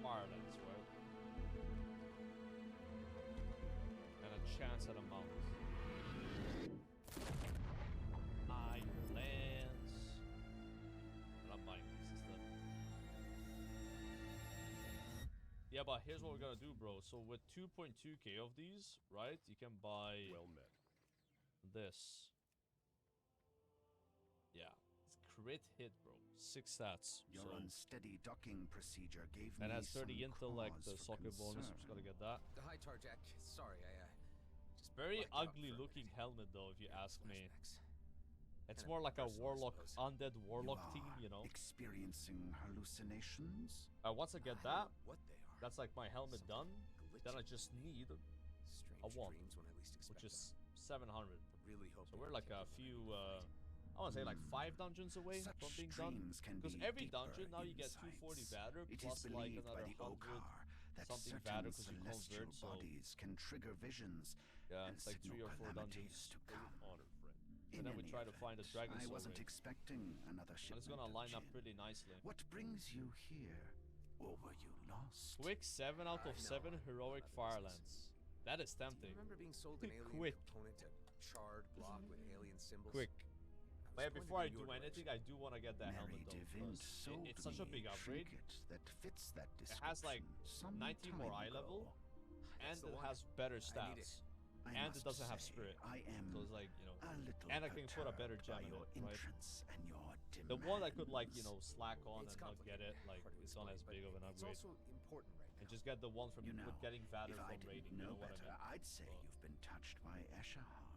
Firelands, right? And a chance at a mount. Ironlands. And I'm buying these instead. Yeah, but here's what we're gonna do, bro. So with 2.2k of these, right? You can buy Well met. this. Yeah. Crit hit, bro. 6 stats. Your So unsteady docking procedure gave me and has 30 some intellect, the cause for soccer bonus. concern. Just gotta get that. Hi, Tarjak. Sorry, I just Very blacked out ugly for a looking minute. helmet, though, if you ask me. Flashbacks. It's Kinda more like a personal, I warlock, suppose. undead warlock You team, are you know. experiencing hallucinations? Once I get I don't that, know what they are. that's like my helmet done. Then I Glitchy. just need Strange a wand, dreams when I least expect which is them. 700. I really hope So they we're don't like keep a you few, up I want to say like 5 dungeons away Such from being done. dreams can Because be every deeper dungeon now you get insights. 240 Vader It is plus like believed another by the 100 Okar that something certain Vader because you celestial convert. So bodies can trigger visions yeah, and it's like 3 signal or 4 calamities dungeons. to come. And then we any try to find a event, dragon I soul wasn't ring. expecting another And shipment it's gonna of line up gin. pretty nicely. What brings you here? Or were you lost? Quick 7 out of No, 7 I'm heroic not Firelands. That is Do you tempting. remember being sold an alien Quick. component, a charred block with alien symbols? Quick. I was But yeah, going before I in do your anything, direction. I do want to get that Mary helmet though, Devint because sold it's such a me big upgrade. trinket that fits that It description has like some 90 more time eye level, ago. and the it one. has better I need it. stats. I And it must doesn't have say, spirit. I am So it's like, you know, a little and I can put a better perturbed gem by in your it, right? entrance and your The one I could like, you demands. know, slack on It's and not get complicated, it, like hard to it's not as explain, big of an but upgrade. It's also important right now. And just get the one from You know, getting Vader if I from didn't raiding, you know know what I better, mean? I'd say you've been touched by Eshahar.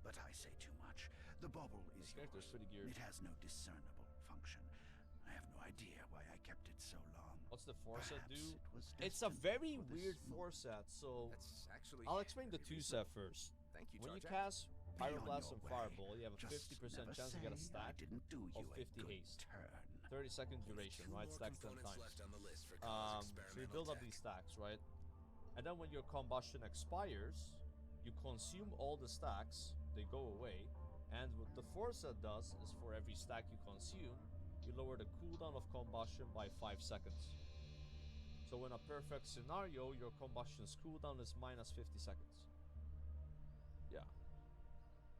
But I say too much. The bauble is This character's yours. pretty geared. It has no discernible function. I have no idea why I kept it so long. What's the Forset Perhaps do? it was It's a destined very for this weird moment. Forset, so That's actually I'll explain the very 2 set reasonable. first. Thank you, When you Tarjak. cast Be Pyro on Blast your and way. Fireball, you have a Just 50% never chance to get a say stack I didn't do you of a 50 good haste. turn. 30-second duration, right? Stacks 10 times. So you build up these stacks, right? And then when your combustion expires, you consume all the stacks, they go away. And what the Forset does is for every stack you consume, you lower the cooldown of combustion by 5 seconds. So in a perfect scenario, your combustion's cooldown is minus 50 seconds. Yeah.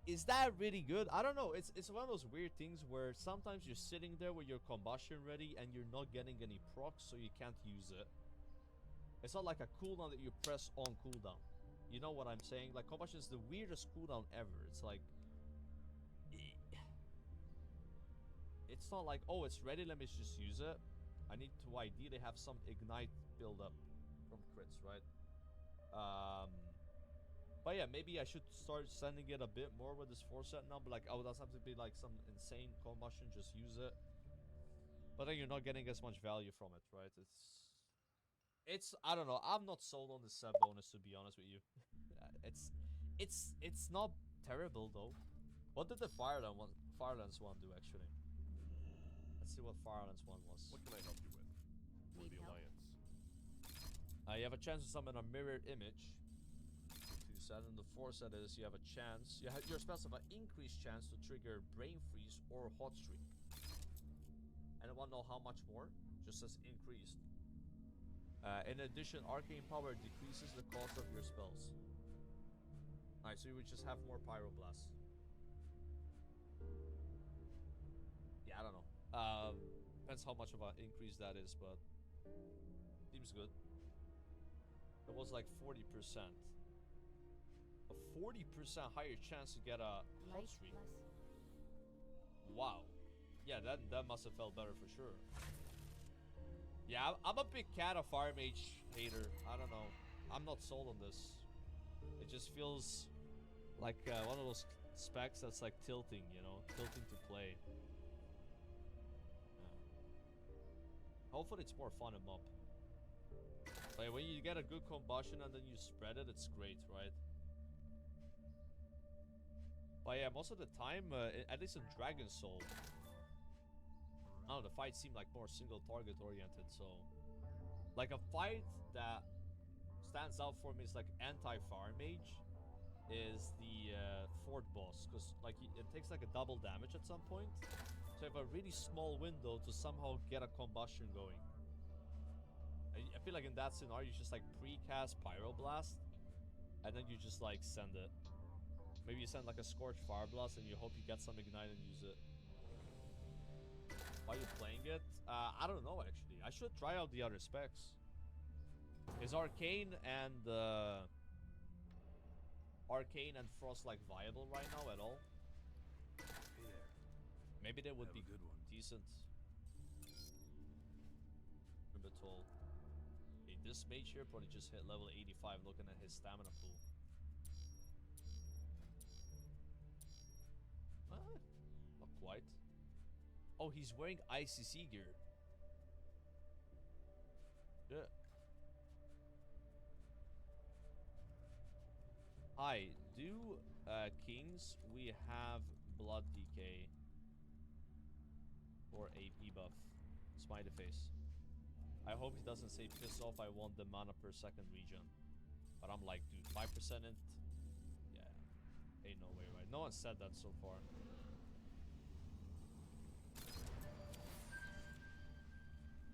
Is that really good? I don't know. It's one of those weird things where sometimes you're sitting there with your combustion ready and you're not getting any procs, so you can't use it. It's not like a cooldown that you press on cooldown. You know what I'm saying? Like combustion is the weirdest cooldown ever. It's like it's not like, oh, it's ready, let me just use it. I need to ideally have some ignite build up from crits, right? But yeah, maybe I should start sending it a bit more with this 4-set now. But like, oh, that's have to be like some insane combustion. Just use it. But then you're not getting as much value from it, right? It's I don't know. I'm not sold on the set bonus, to be honest with you. it's not terrible though. What did the Firelands one do actually? Let's see what Firelands one was. What can I help you with? For the Alliance. You have a chance to summon a mirrored image. 2-set, and the 4-set is you have a chance. Your spells have an increased chance to trigger Brain Freeze or Hot Streak. Anyone know how much more? Just says increased. In addition, Arcane Power decreases the cost of your spells. Alright, so you would just have more Pyroblast. Yeah, I don't know. Depends how much of an increase that is, but seems good. It was like 40%. A 40% higher chance to get a hot streak. Wow. Yeah, that must have felt better for sure. Yeah, I'm a big Cat of Fire Mage hater. I don't know. I'm not sold on this. It just feels like one of those specs that's like tilting, you know? Tilting to play. Yeah. Hopefully it's more fun and mob. Like when you get a good combustion and then you spread it, it's great, right? But yeah, most of the time, at least in Dragon Soul, I don't know, the fights seem like more single target oriented, so like a fight that stands out for me is like anti-Fire Mage is the Fort boss, because like it takes like a double damage at some point, so you have a really small window to somehow get a combustion going. I feel like in that scenario you just like pre-cast Pyroblast and then you just like send it. Maybe you send like a Scorched Fireblast and you hope you get some ignite and use it. Why are you playing it? I don't know actually. I should try out the other specs. Is Arcane and Frost like viable right now at all? Hey there. Maybe they would be good one. decent. Orbital. Hey, this mage here probably just hit level 85 looking at his stamina pool. Not quite. Oh, he's wearing ICC gear. Yeah. Hi, do kings we have blood decay or AP buff? Smiley face. I hope he doesn't say piss off, I want the mana per second regen. But I'm like, dude, 5% int? Yeah. Ain't no way, right? No one said that so far.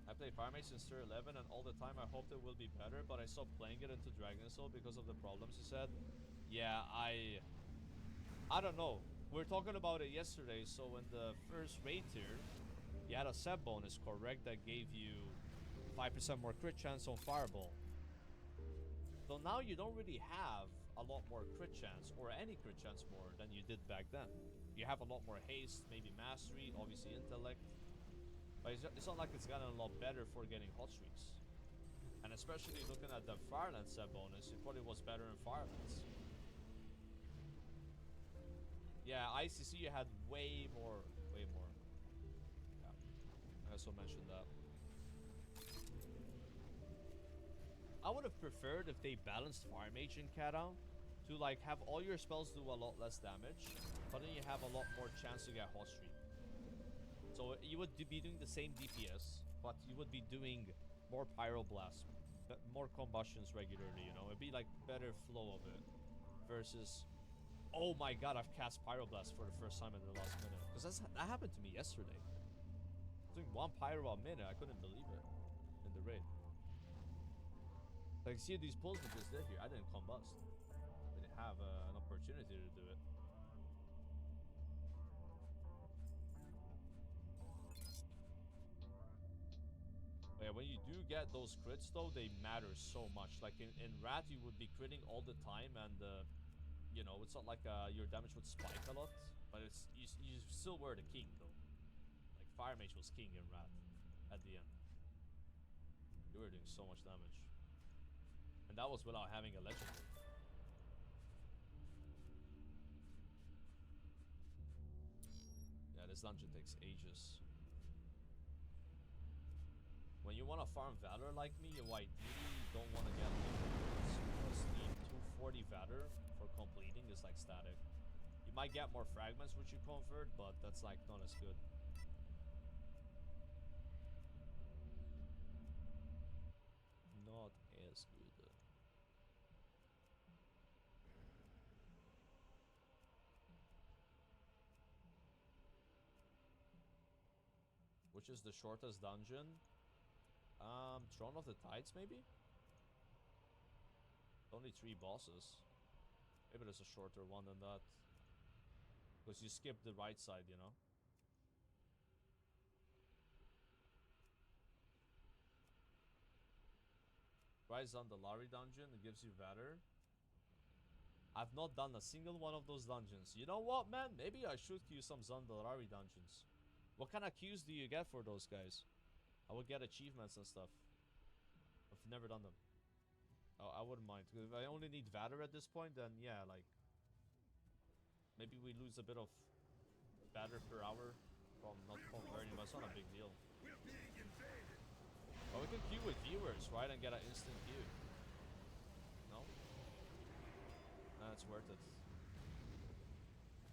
I play Fire Mage since tier 11 and all the time I hoped it will be better, but I stopped playing it into Dragon Soul because of the problems you said. Yeah, I don't know. We were talking about it yesterday, so in the first raid tier, you had a set bonus, correct, that gave you 5% more crit chance on Fireball. So now you don't really have a lot more crit chance, or any crit chance more than you did back then. You have a lot more haste, maybe mastery, obviously intellect. But it's not like it's gotten a lot better for getting hot streaks. And especially looking at the Firelands set bonus, it probably was better in Firelands. Yeah, ICC you had way more. Yeah, I also mentioned that. I would have preferred if they balanced Fire Mage and Kata to like have all your spells do a lot less damage, but then you have a lot more chance to get hot streak. So you would be doing the same DPS, but you would be doing more Pyroblast, more combustions regularly, you know? It'd be like better flow of it. Versus, oh my god, I've cast Pyroblast for the first time in the last minute. Because that happened to me yesterday. I was doing one Pyro a minute, I couldn't believe it. In the raid. Like, see these pulls we just did here, I didn't combust. I didn't have an opportunity to do it. Yeah, when you do get those crits though, they matter so much. Like in Rat, you would be critting all the time, and you know, it's not like your damage would spike a lot, but it's you still were the king though. Like damage was king in Wrath at the end. You were doing so much damage. And that was without having a legendary. Yeah, this dungeon takes ages. When you want to farm Valor like me, you ideally don't want to get rewards, because the 240 Valor for completing is like static. You might get more fragments which you convert, but that's like not as good. Not as good. Which is the shortest dungeon? Throne of the Tides, maybe? Only 3 bosses. Maybe there's a shorter one than that. Because you skip the right side, you know? Try Zandalari dungeon, it gives you Valor. I've not done a single one of those dungeons. You know what, man? Maybe I should queue some Zandalari dungeons. What kind of queues do you get for those guys? I would get achievements and stuff. I've never done them. Oh, I wouldn't mind. If I only need Valor at this point, then yeah, like... Maybe we lose a bit of Valor per hour from not converting, but it's not a big deal. Well, we can queue with viewers, right? And get an instant queue. No? Nah, it's worth it.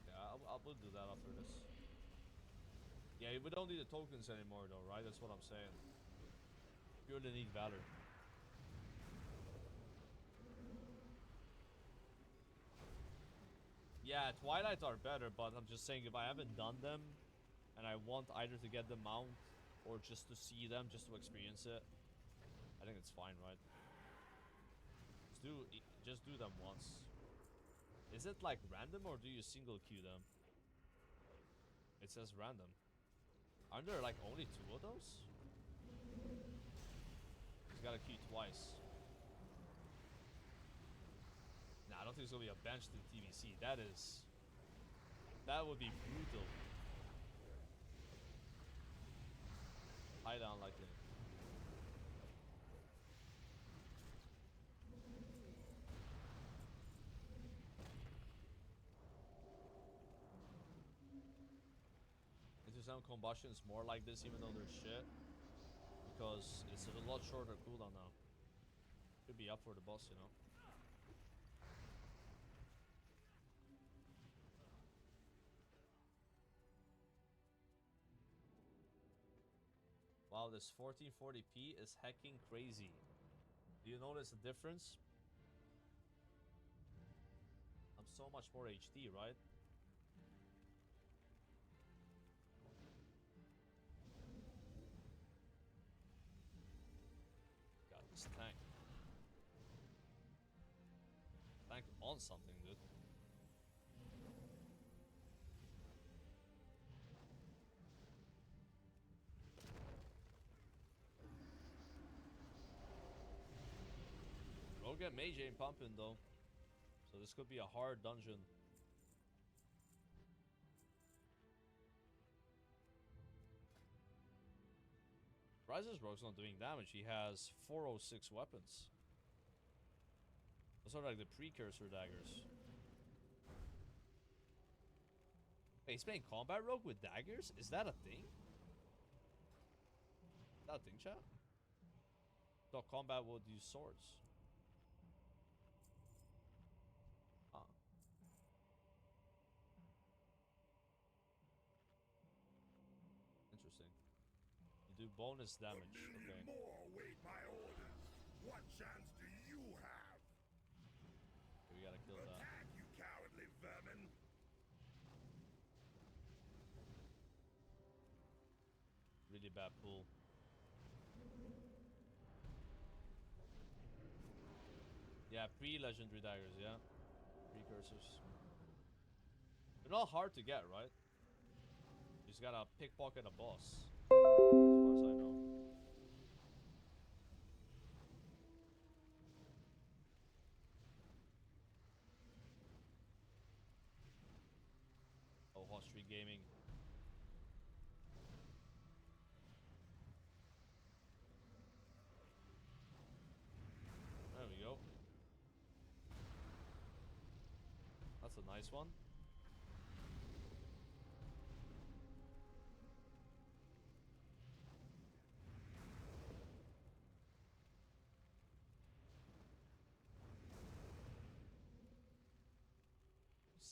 Yeah, I will do that after this. Yeah, we don't need the tokens anymore though, right? That's what I'm saying. Purely need Valor. Yeah, Twilight are better, but I'm just saying if I haven't done them and I want either to get the mount or just to see them, just to experience it, I think it's fine, right? Just do them once. Is it like random or do you single queue them? It says random. Aren't there like only 2 of those? He's gotta queue twice. Nah, I don't think it's gonna be a bench to the TVC. That would be brutal. Highly unlikely. Into some combustions more like this, even though they're shit, because it's a lot shorter cooldown now. Could be up for the boss, you know. Wow, this 1440p is hecking crazy. Do you notice the difference? I'm so much more HD, right? Got this tank. Tank on something, dude. Don't get Mage Aim pumping though. So this could be a hard dungeon. Rise's Rogue's not doing damage. He has 406 weapons. Those are like the precursor daggers. Hey, he's playing Combat Rogue with daggers? Is that a thing? Is that a thing, chat? Thought Combat would use swords. Huh. Interesting. You do bonus damage. Okay. More await my orders. What chance do you have? We gotta kill that. Attack, you cowardly vermin! Really bad pull. Yeah, pre-legendary daggers, yeah. Precursors. They're not hard to get, right? You just gotta pickpocket a boss. As far as I know. Oh, Hot Street Gaming. That's a nice one.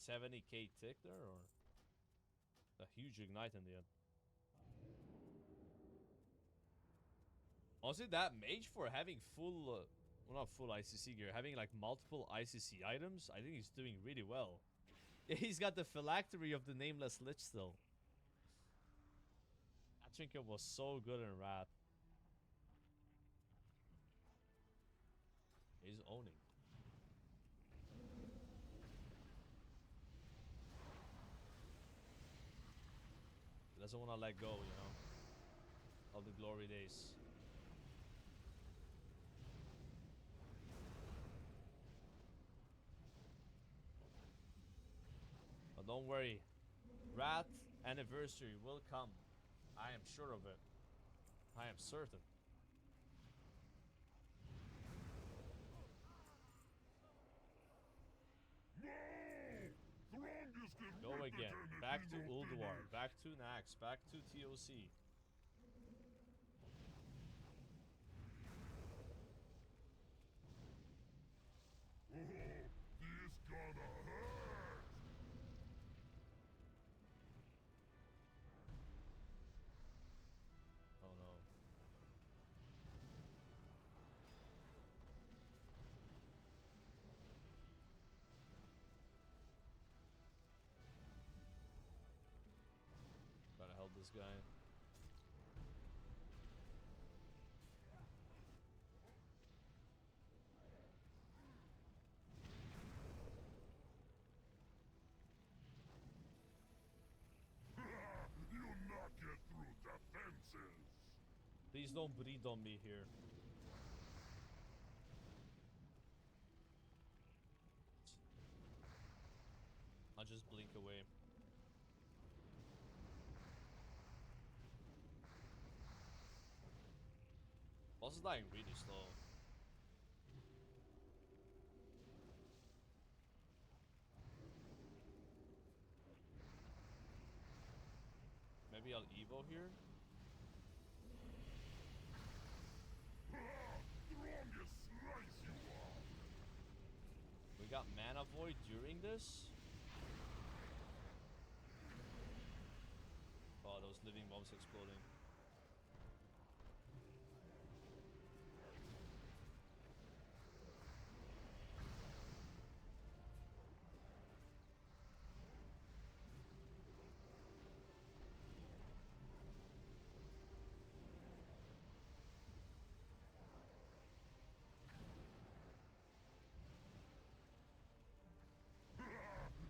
$70K tick there, or a huge ignite in the end. Honestly, that mage for having full, well, not full ICC gear, having like multiple ICC items, I think he's doing really well. Yeah, he's got the phylactery of the Nameless Lich still. That trinket was so good in Wrath. He's owning. He doesn't want to let go, you know, of the glory days. But don't worry, Wrath anniversary will come. I am sure of it. I am certain. Go again. Back to Ulduar. Back to Nax. Back to TOC. This gonna hurt. Oh no. Gotta help this guy. You'll not get through defenses. Please don't breathe on me here. I'll just blink away. Boss is dying really slow. Maybe I'll Evo here. Strongest slice you are. We got Mana Void during this. Oh, those living bombs exploding.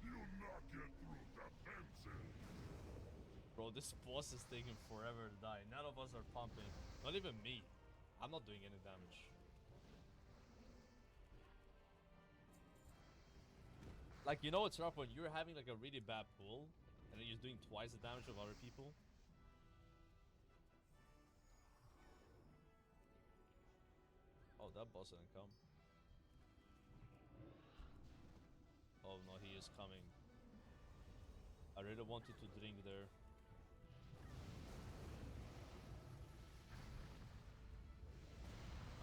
You'll not get through defenses. Bro, this boss is taking forever to die. None of us are pumping. Not even me. I'm not doing any damage. Like, you know, it's rough when you're having like a really bad pull and then you're doing twice the damage of other people. Oh, that boss didn't come. Oh no, he is coming. I really wanted to drink there.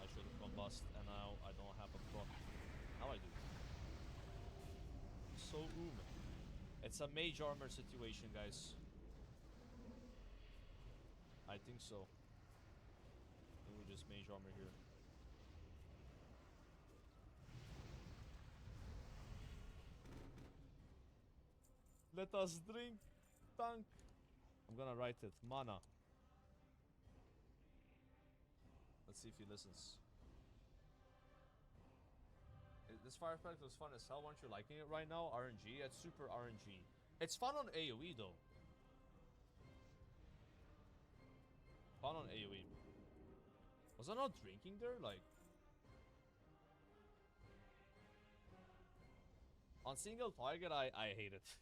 I should have combust, and now I don't have a proc. Now I do. So it's a mage armor situation, guys. I think so. I think we just mage armor here. Let us drink, tank. I'm gonna write it. Mana. Let's see if he listens. This fire effect was fun as hell. Aren't you liking it right now? RNG? It's super RNG. It's fun on AoE though. Fun on AoE. Was I not drinking there? Like, on single target, I hate it.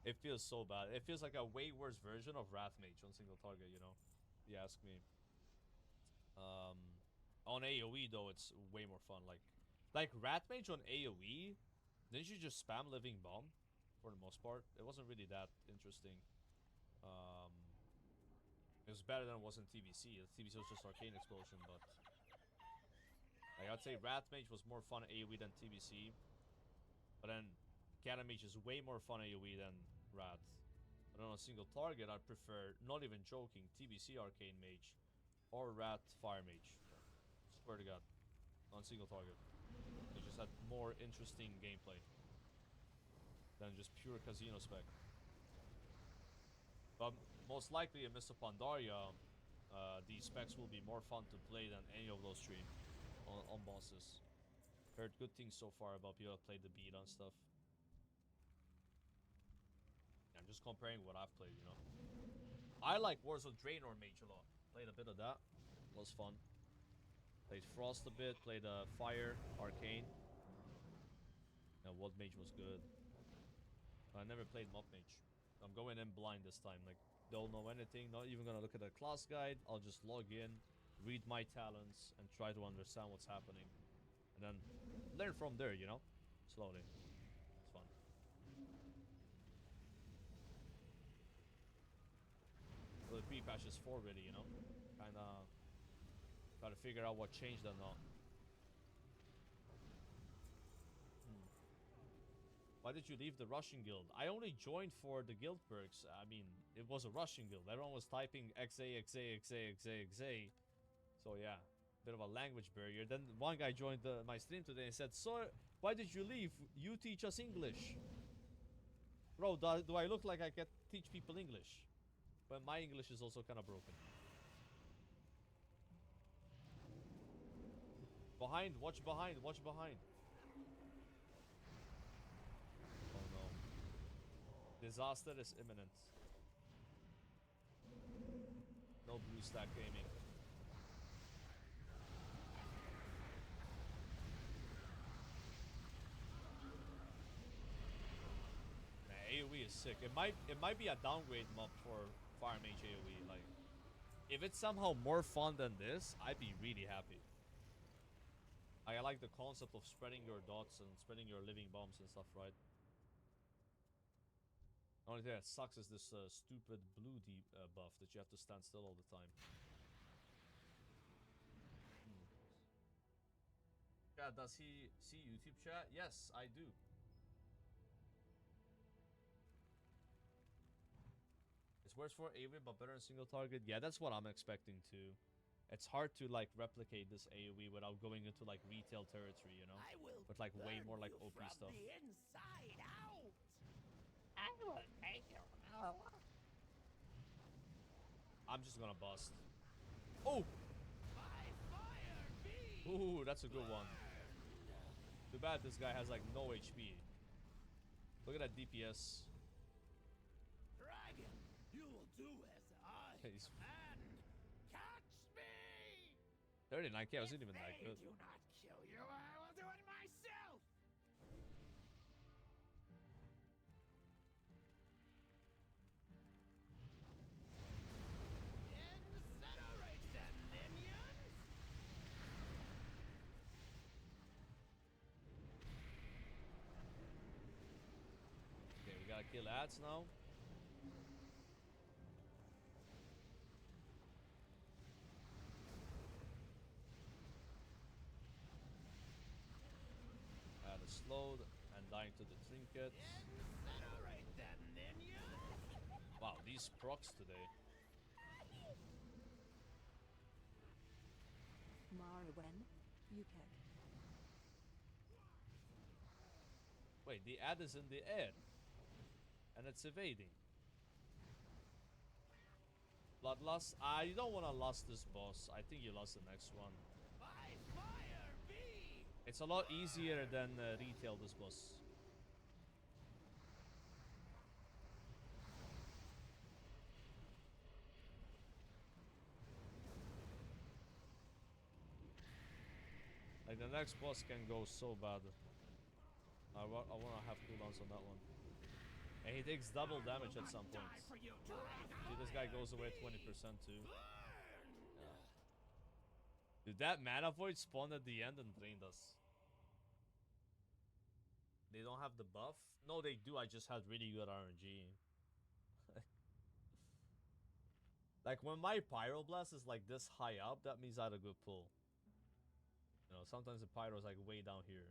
It feels so bad. It feels like a way worse version of Wrath Mage on single target, you know? If you ask me. On AoE though, it's way more fun. Like, Like, Rat Mage on AoE, didn't you just spam Living Bomb? For the most part. It wasn't really that interesting. It was better than it was in TBC. TBC was just Arcane Explosion, but... Like, I'd say Rat Mage was more fun AoE than TBC. But then, Cannon Mage is way more fun AoE than Rat. But on a single target, I'd prefer, not even joking, TBC Arcane Mage or Rat Fire Mage. Swear to God. On single target. They just had more interesting gameplay than just pure casino spec. But most likely in Mr. Pandaria, these specs will be more fun to play than any of those three on bosses. Heard good things so far about people that played the beta and stuff. I'm just comparing what I've played, you know. I like Warzone Draenor Mage a lot. Played a bit of that. Was fun. Played Frost a bit. Played Fire, Arcane. And What Mage was good. I never played Mob Mage. I'm going in blind this time. Like, don't know anything. Not even gonna look at the class guide. I'll just log in, read my talents, and try to understand what's happening. And then learn from there, you know? Slowly. It's fun. So the pre-patch is 4 really, you know? Kinda try to figure out what changed or not. Why did you leave the Russian guild? I only joined for the guild perks. I mean, it was a Russian guild. Everyone was typing XA, XA, XA, XA, XA. So yeah, bit of a language barrier. Then one guy joined my stream today and said, "So, why did you leave? You teach us English." Bro, do I look like I can teach people English? But my English is also kind of broken. Behind, watch behind, watch behind. Disaster is imminent. No blue stack gaming. Man, AoE is sick. It might be a downgrade mob for Fire Mage AoE. Like, if it's somehow more fun than this, I'd be really happy. I like the concept of spreading your dots and spreading your living bombs and stuff, right? The only thing that sucks is this stupid blue buff that you have to stand still all the time. Yeah, does he see YouTube chat? Yes, I do. It's worse for AoE but better in single target. Yeah, that's what I'm expecting too. It's hard to like replicate this AoE without going into like retail territory, you know? With like way more like OP stuff. The inside out. I will make you know. I'm just gonna bust. Oh! Ooh, that's a good one. Too bad this guy has like no HP. Look at that DPS. Dragon, you will do as I command. Catch me! 39k wasn't even that good. If they do not kill you, I will do it myself. Incinerate them, minions! Okay, we gotta kill ads now. Ad is slowed and dying to the trinkets. Incinerate them, minions! Wow, these procs today. Marwen, Yukek. Wait, the ad is in the air. And it's evading. Bloodlust? You don't want to lust this boss. I think you lost the next one. By fire be! It's a lot easier than retail this boss. Like the next boss can go so bad. I want to have cooldowns on that one. And he takes double damage at some point. See, this guy goes away 20% too. Yeah. Dude, that mana void spawned at the end and drained us. They don't have the buff? No, they do. I just had really good RNG. Like, when my Pyroblast is, like, this high up, that means I had a good pull. You know, sometimes the Pyro is, like, way down here.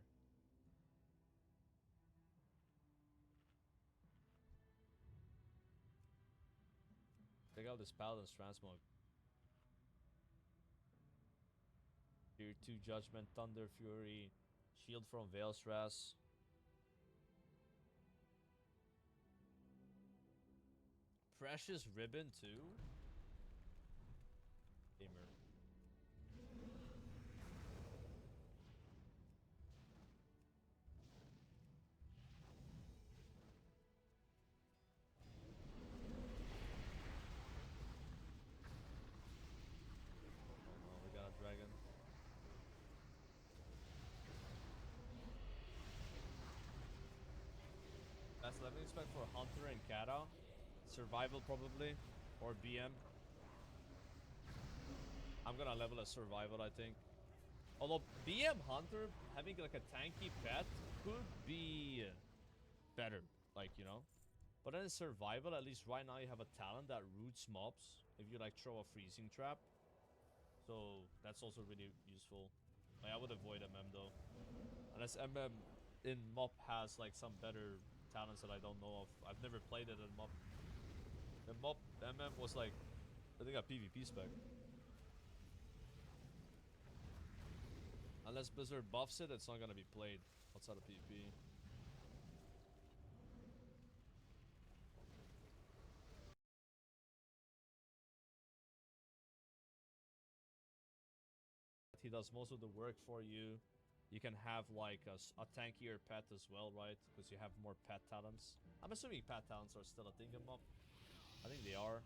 Check out this Paladin's Transmog. Tier 2 Judgment, Thunder Fury, Shield from Veilstras. Precious Ribbon too? Gamer. Oh, we got a dragon. That's what I expect for Hunter and Kata. Survival probably, or BM. I'm gonna level a survival, I think. Although BM Hunter having like a tanky pet could be better, like, you know. But then in survival, at least right now you have a talent that roots mobs if you like throw a freezing trap. So that's also really useful. Like, I would avoid MM though, unless MM in mob has like some better talents that I don't know of. I've never played it in mob. The mob MM was like, I think a PvP spec. Unless Blizzard buffs it, it's not gonna be played outside of PvP. He does most of the work for you. You can have like a tankier pet as well, right? Because you have more pet talents. I'm assuming pet talents are still a thing in mob. I think they are.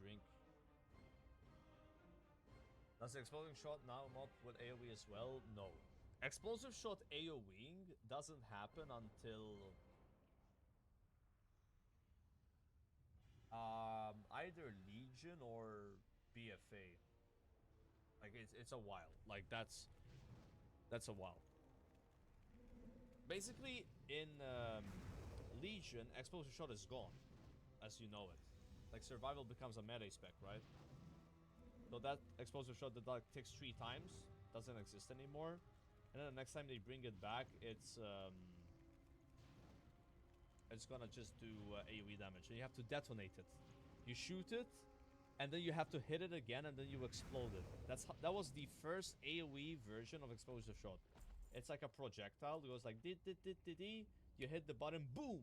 Drink. Does the explosive shot now mob with AoE as well? No. Explosive shot AoEing doesn't happen until either Legion or BFA. Like it's a while. Like that's a while. Basically in Legion, explosive shot is gone, as you know it. Like, survival becomes a melee spec, right? So that explosive shot that like takes 3 times doesn't exist anymore. And then the next time they bring it back, it's gonna just do AoE damage. And you have to detonate it. You shoot it, and then you have to hit it again, and then you explode it. That was the first AoE version of explosive shot. It's like a projectile. It goes like dee. You hit the button, boom.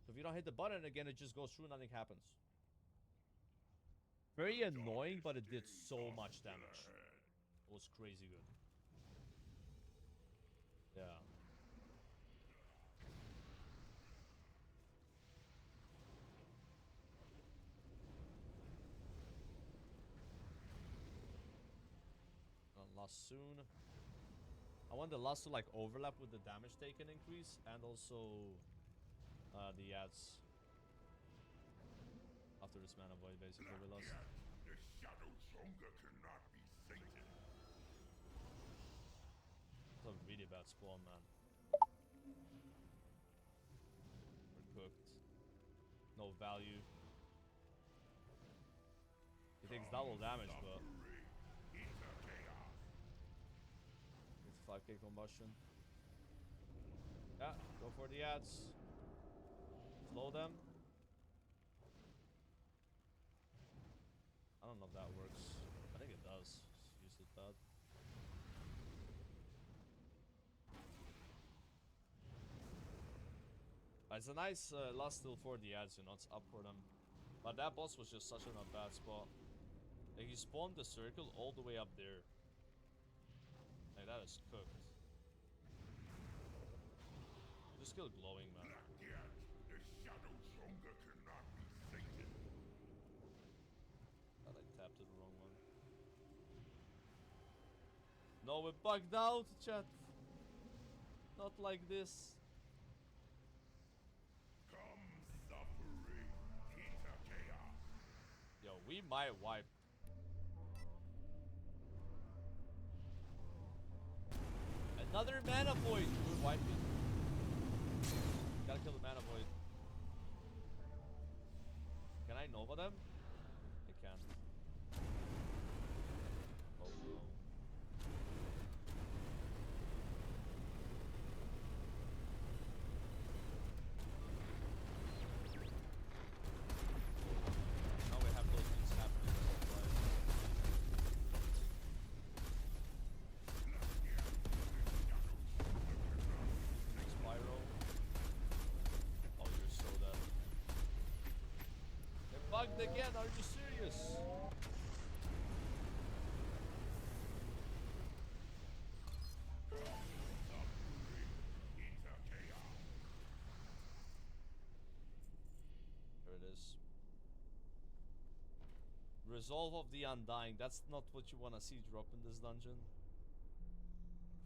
So if you don't hit the button again, it just goes through, nothing happens. Very annoying, but it did so much damage. It was crazy good. Yeah. Lust soon. I want the lust to like overlap with the damage taken increase and also the ads. After this mana void, basically, we lost. The shadow's hunger cannot be sated. It's a really bad spawn, man. We're cooked. No value. He takes double damage, but... It's 5k combustion. Yeah, go for the ads. Slow them. I don't know if that works. I think it does. Just use it that. It's a nice last still for the ads, you know, it's up for them. But that boss was just such a bad spot. Like, he spawned the circle all the way up there. Like, that is cooked. still glowing, man. Not yet. The Shadow's hunger cannot be sated. God, I tapped to the wrong one. No, we're bugged out, chat. Not like this. Come suffering, Peter Chaos. Yo, we might wipe. Another mana void. We're wiping. Gotta kill the mana void. Can I Nova them? I can. Oh no. Now we have those things happening both sides. Spyro. Oh, you're so dead. They're bugged again, are you serious? There it is. Resolve of the Undying. That's not what you want to see drop in this dungeon.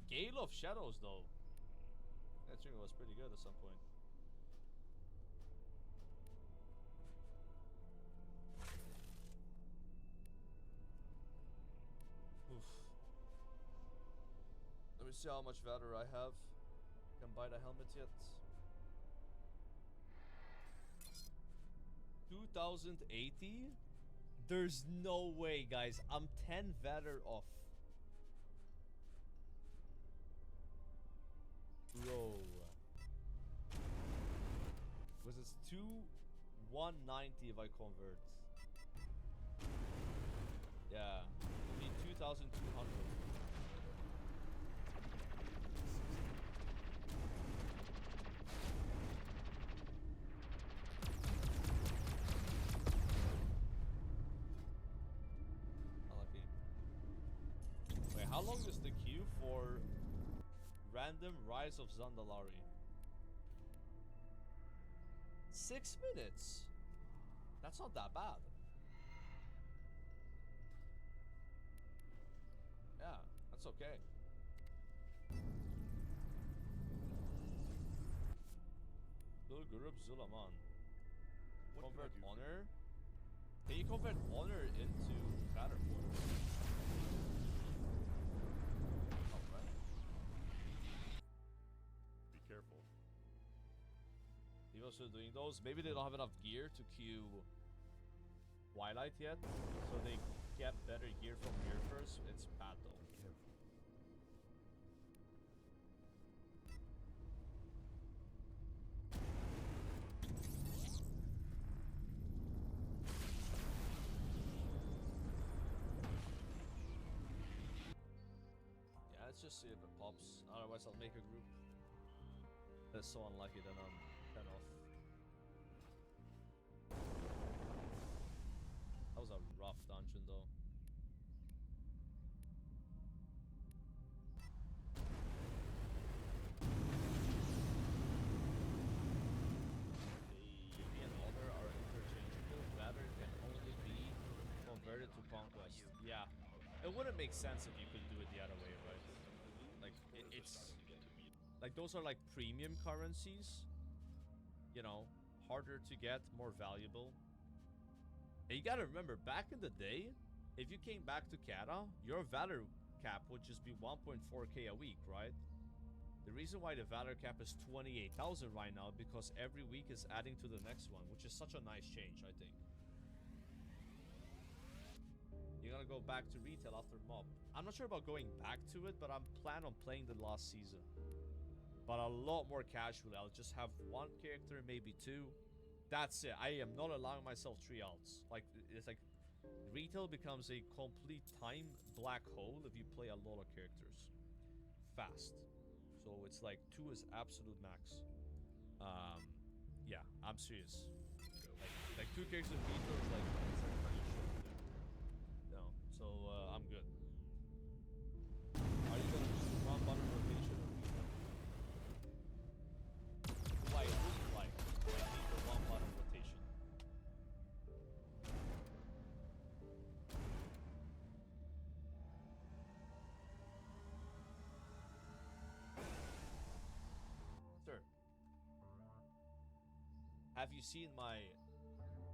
Gale of Shadows, though. That thing was pretty good at some point. Oof. Let me see how much valor I have. Can buy the helmet yet? 2080? There's no way, guys. I'm 10 valor off. Bro. Was it 190 if I convert? Yeah. I mean 2,200. Unlucky. Wait, how long is the queue for Random Rise of Zandalari? 6 minutes. That's not that bad. Yeah, that's okay. Lul Gurup Zulaman. Convert honor? Can you convert honor into Matterport? Alright. Be careful. People still doing those. Maybe they don't have enough gear to queue Twilight yet, so they get better gear from here first. It's bad though. Be careful. Yeah, let's just see if it pops. Otherwise, I'll make a group. That's so unlucky that I'm 10 off. That was a rough dungeon though. Beauty and honor are interchangeable. Valor can only be converted to conquest. Yeah. It wouldn't make sense if you could do it the other way, right? Like, it's... Like, those are like premium currencies. You know, harder to get, more valuable. And you gotta remember, back in the day, if you came back to Kata, your Valor cap would just be 1.4k a week, right? The reason why the Valor cap is 28,000 right now, because every week is adding to the next one, which is such a nice change, I think. You're gonna go back to retail after mob. I'm not sure about going back to it, but I'm planning on playing the last season. But a lot more casually. I'll just have one character, maybe two. That's it. I am not allowing myself 3 alts. Like, it's like retail becomes a complete time black hole if you play a lot of characters fast. So it's like 2 is absolute max. Yeah, I'm serious. Like 2 characters in retail is like no. So I'm good. Are you gonna just run button rotation? have you seen my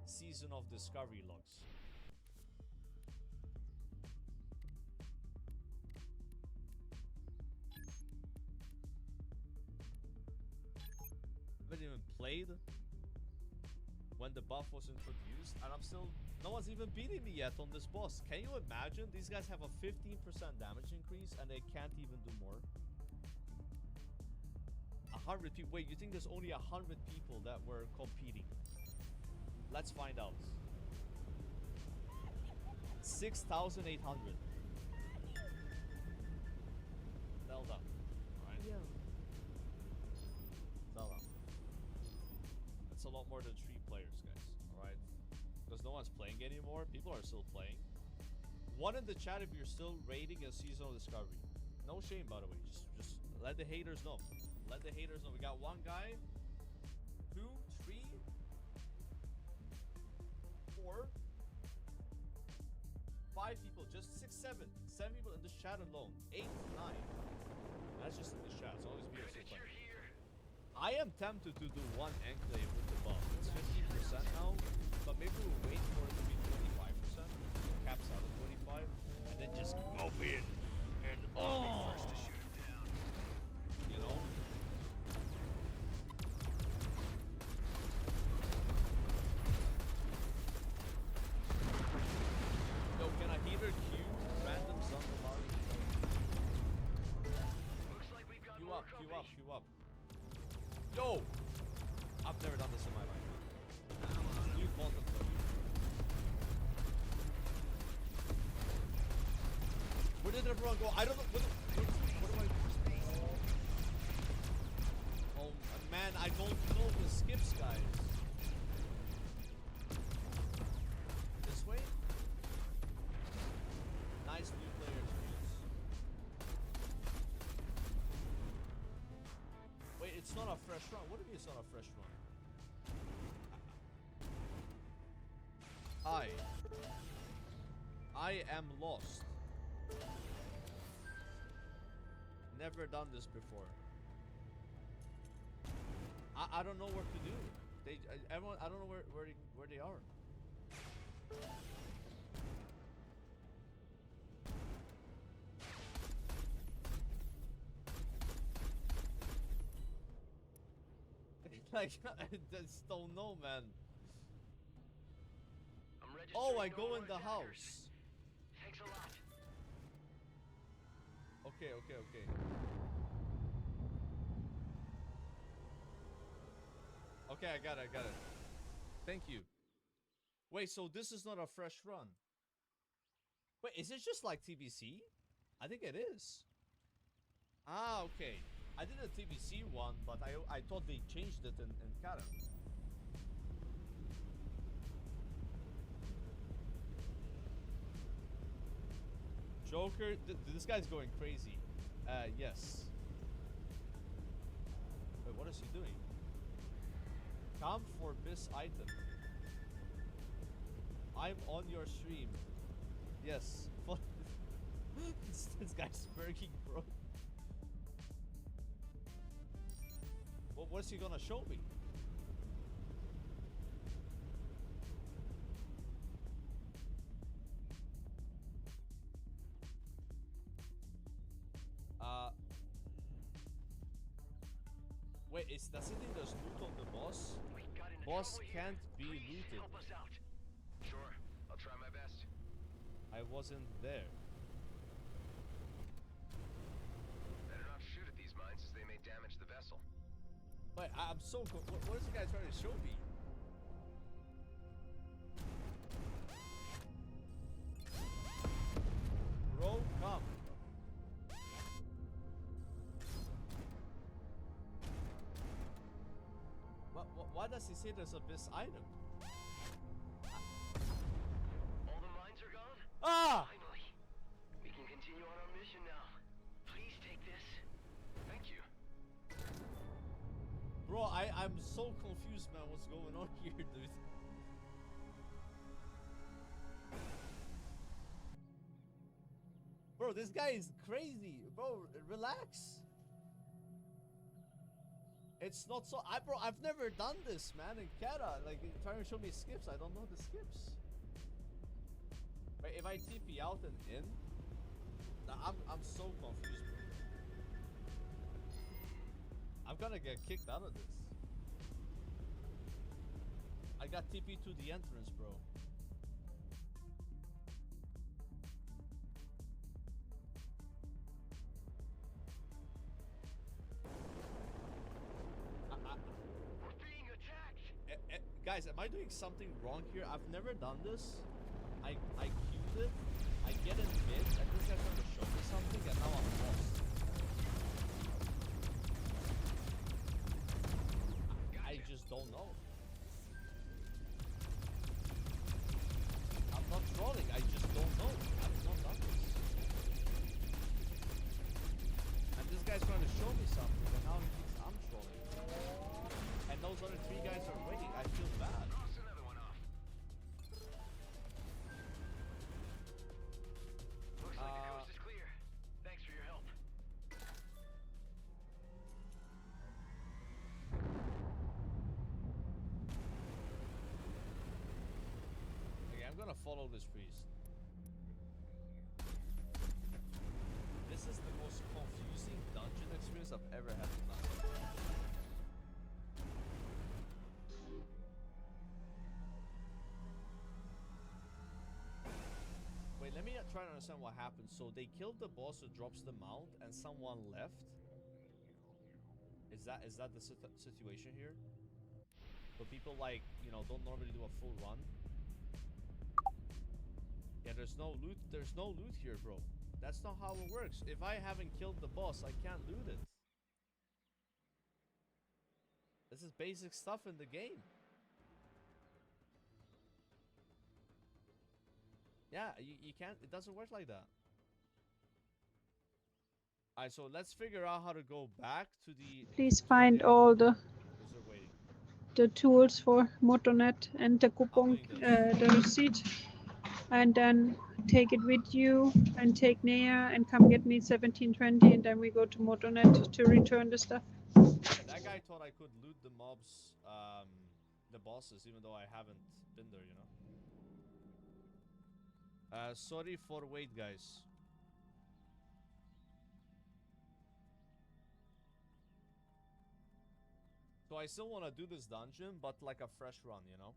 Season of Discovery logs? Haven't even played when the buff was introduced, and I'm still, no one's even beating me yet on this boss. Can you imagine? These guys have a 15% damage increase and they can't even do more. 100 people. Wait, you think there's only 100 people that were competing? Let's find out. 6,800. Zelda. Alright. Yo. Zelda. That's a lot more than 3 players, guys. Alright? Because no one's playing anymore. People are still playing. One in the chat if you're still rating a Season of Discovery. No shame, by the way. Just let the haters know. Let the haters know. We got 1 guy, 2, 3, 4, 5 people, just 6, 7 people in this chat alone. 8, 9. That's just in this chat. It's always be so funny. I am tempted to do 1 enclave with the buff. It's 15% now, but maybe we'll wait for it to be 25%. Caps out at 25, and then just go in and first to shoot him down. You know. Yo, can a heater queue random Thunder Mario? Queue up, queue up, queue up. Yo! I've never done this in my life. You contemplate. Where did everyone go? I don't know. What do I... Oh, man, I don't know the skips, guys. This way? Nice new player experience. Wait, it's not a fresh run. What do you mean it's not a fresh run? I am lost. Never done this before. I don't know what to do. Everyone, I don't know where they are. Like, I just don't know, man. Oh, I go in the house. Thanks a lot. Okay. Okay, I got it. Thank you. Wait, so this is not a fresh run? Wait, is it just like TBC? I think it is. Ah, okay. I did a TBC one, but I thought they changed it in Karen. Joker, this guy's going crazy. Yes. Wait, what is he doing? Come for this item. I'm on your stream. Yes. This guy's smirking, bro. What's he gonna show me? Wait, does it mean there's loot on the boss? Boss can't be looted. Help us out. Sure, I'll try my best. I wasn't there. Better not shoot at these mines as they may damage the vessel. Wait, I'm so what is the guy trying to show me? Bro, come. Why does he say there's a this item? All the mines are gone? Ah! Finally. We can continue on our mission now. Please take this. Thank you. Bro, I'm so confused, man. What's going on here, dude? Bro, this guy is crazy. Bro, relax. It's not so. Bro, I've never done this, man. In Kata, like, you're trying to show me skips. I don't know the skips. Wait, if I TP out and in, I'm so confused, bro. I'm gonna get kicked out of this. I got TP to the entrance, bro. We're being attacked. Guys, am I doing something wrong here? I've never done this. I queued it. I get in mid, and this guy's trying to show me something, and now I'm lost. I just don't know. I'm not trolling. I just don't know. I've not done this. And this guy's trying to show me something, and now he thinks I'm trolling. And those other 3 guys are waiting. I feel bad. Cross another one off. Looks like the coast is clear. Thanks for your help. Okay, I'm gonna follow this priest. This is the most confusing dungeon experience I've ever had in my life. Wait, let me try to understand what happened. So they killed the boss who drops the mount, and someone left. Is that the situation here? So people, like, you know, don't normally do a full run. Yeah, there's no loot. There's no loot here, bro. That's not how it works. If I haven't killed the boss, I can't loot it. This is basic stuff in the game. Yeah, you can't. It doesn't work like that. Alright, so let's figure out how to go back to the... Please find all the tools for Motonet and the coupon, the receipt, and then take it with you and take Nea and come get me 1720, and then we go to Motonet to return the stuff. Yeah, that guy thought I could loot the mobs, the bosses, even though I haven't been there, you know. Sorry for wait, guys. So I still want to do this dungeon, but like a fresh run, you know?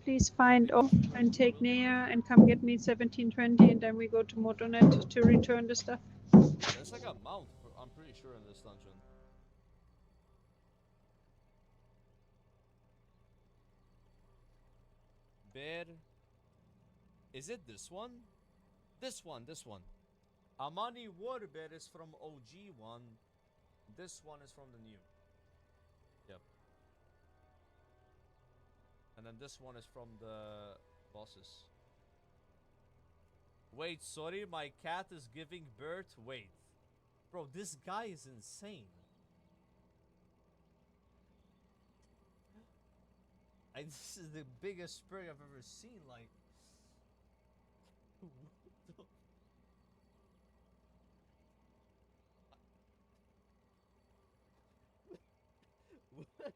Please find all and take Nea and come get me 1720, and then we go to Motonet to return the stuff. There's like a mount, I'm pretty sure, in this dungeon. Bear. Is it this one? This one. Amani Warbear is from OG one. This one is from the new. Yep. And then this one is from the bosses. Wait, sorry, my cat is giving birth. Wait. Bro, this guy is insane. This is the biggest spray I've ever seen, like... What?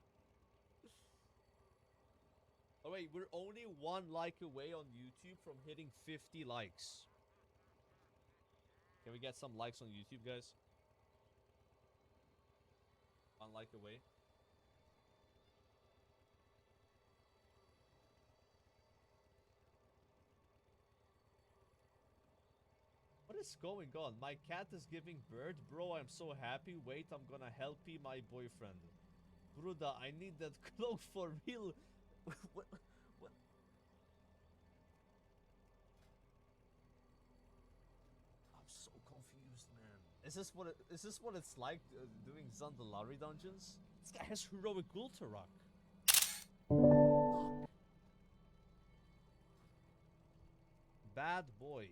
Oh wait, we're only 1 like away on YouTube from hitting 50 likes. Can we get some likes on YouTube, guys? 1 like away. What is going on? My cat is giving birth. Bro, I'm so happy. Wait, I'm gonna help you, my boyfriend. Bruda, I need that cloak for real. What? I'm so confused, man. Is this what it's like doing Zandalari dungeons? This guy has heroic Gultarak. Bad boy.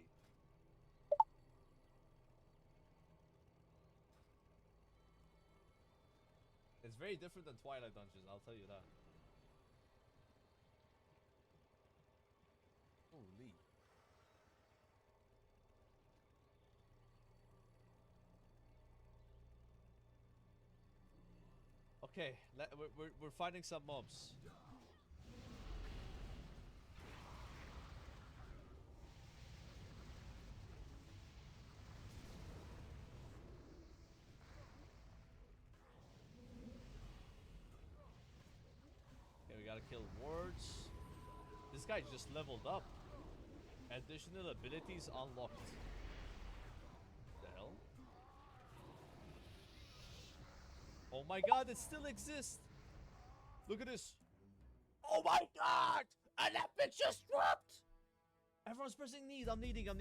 It's very different than Twilight dungeons, I'll tell you that. Okay, we're fighting some mobs. Okay, we gotta kill wards. This guy just leveled up. Additional abilities unlocked. The hell? Oh my god, it still exists! Look at this! Oh my god! And that bitch just dropped! Everyone's pressing need. I'm needing. Look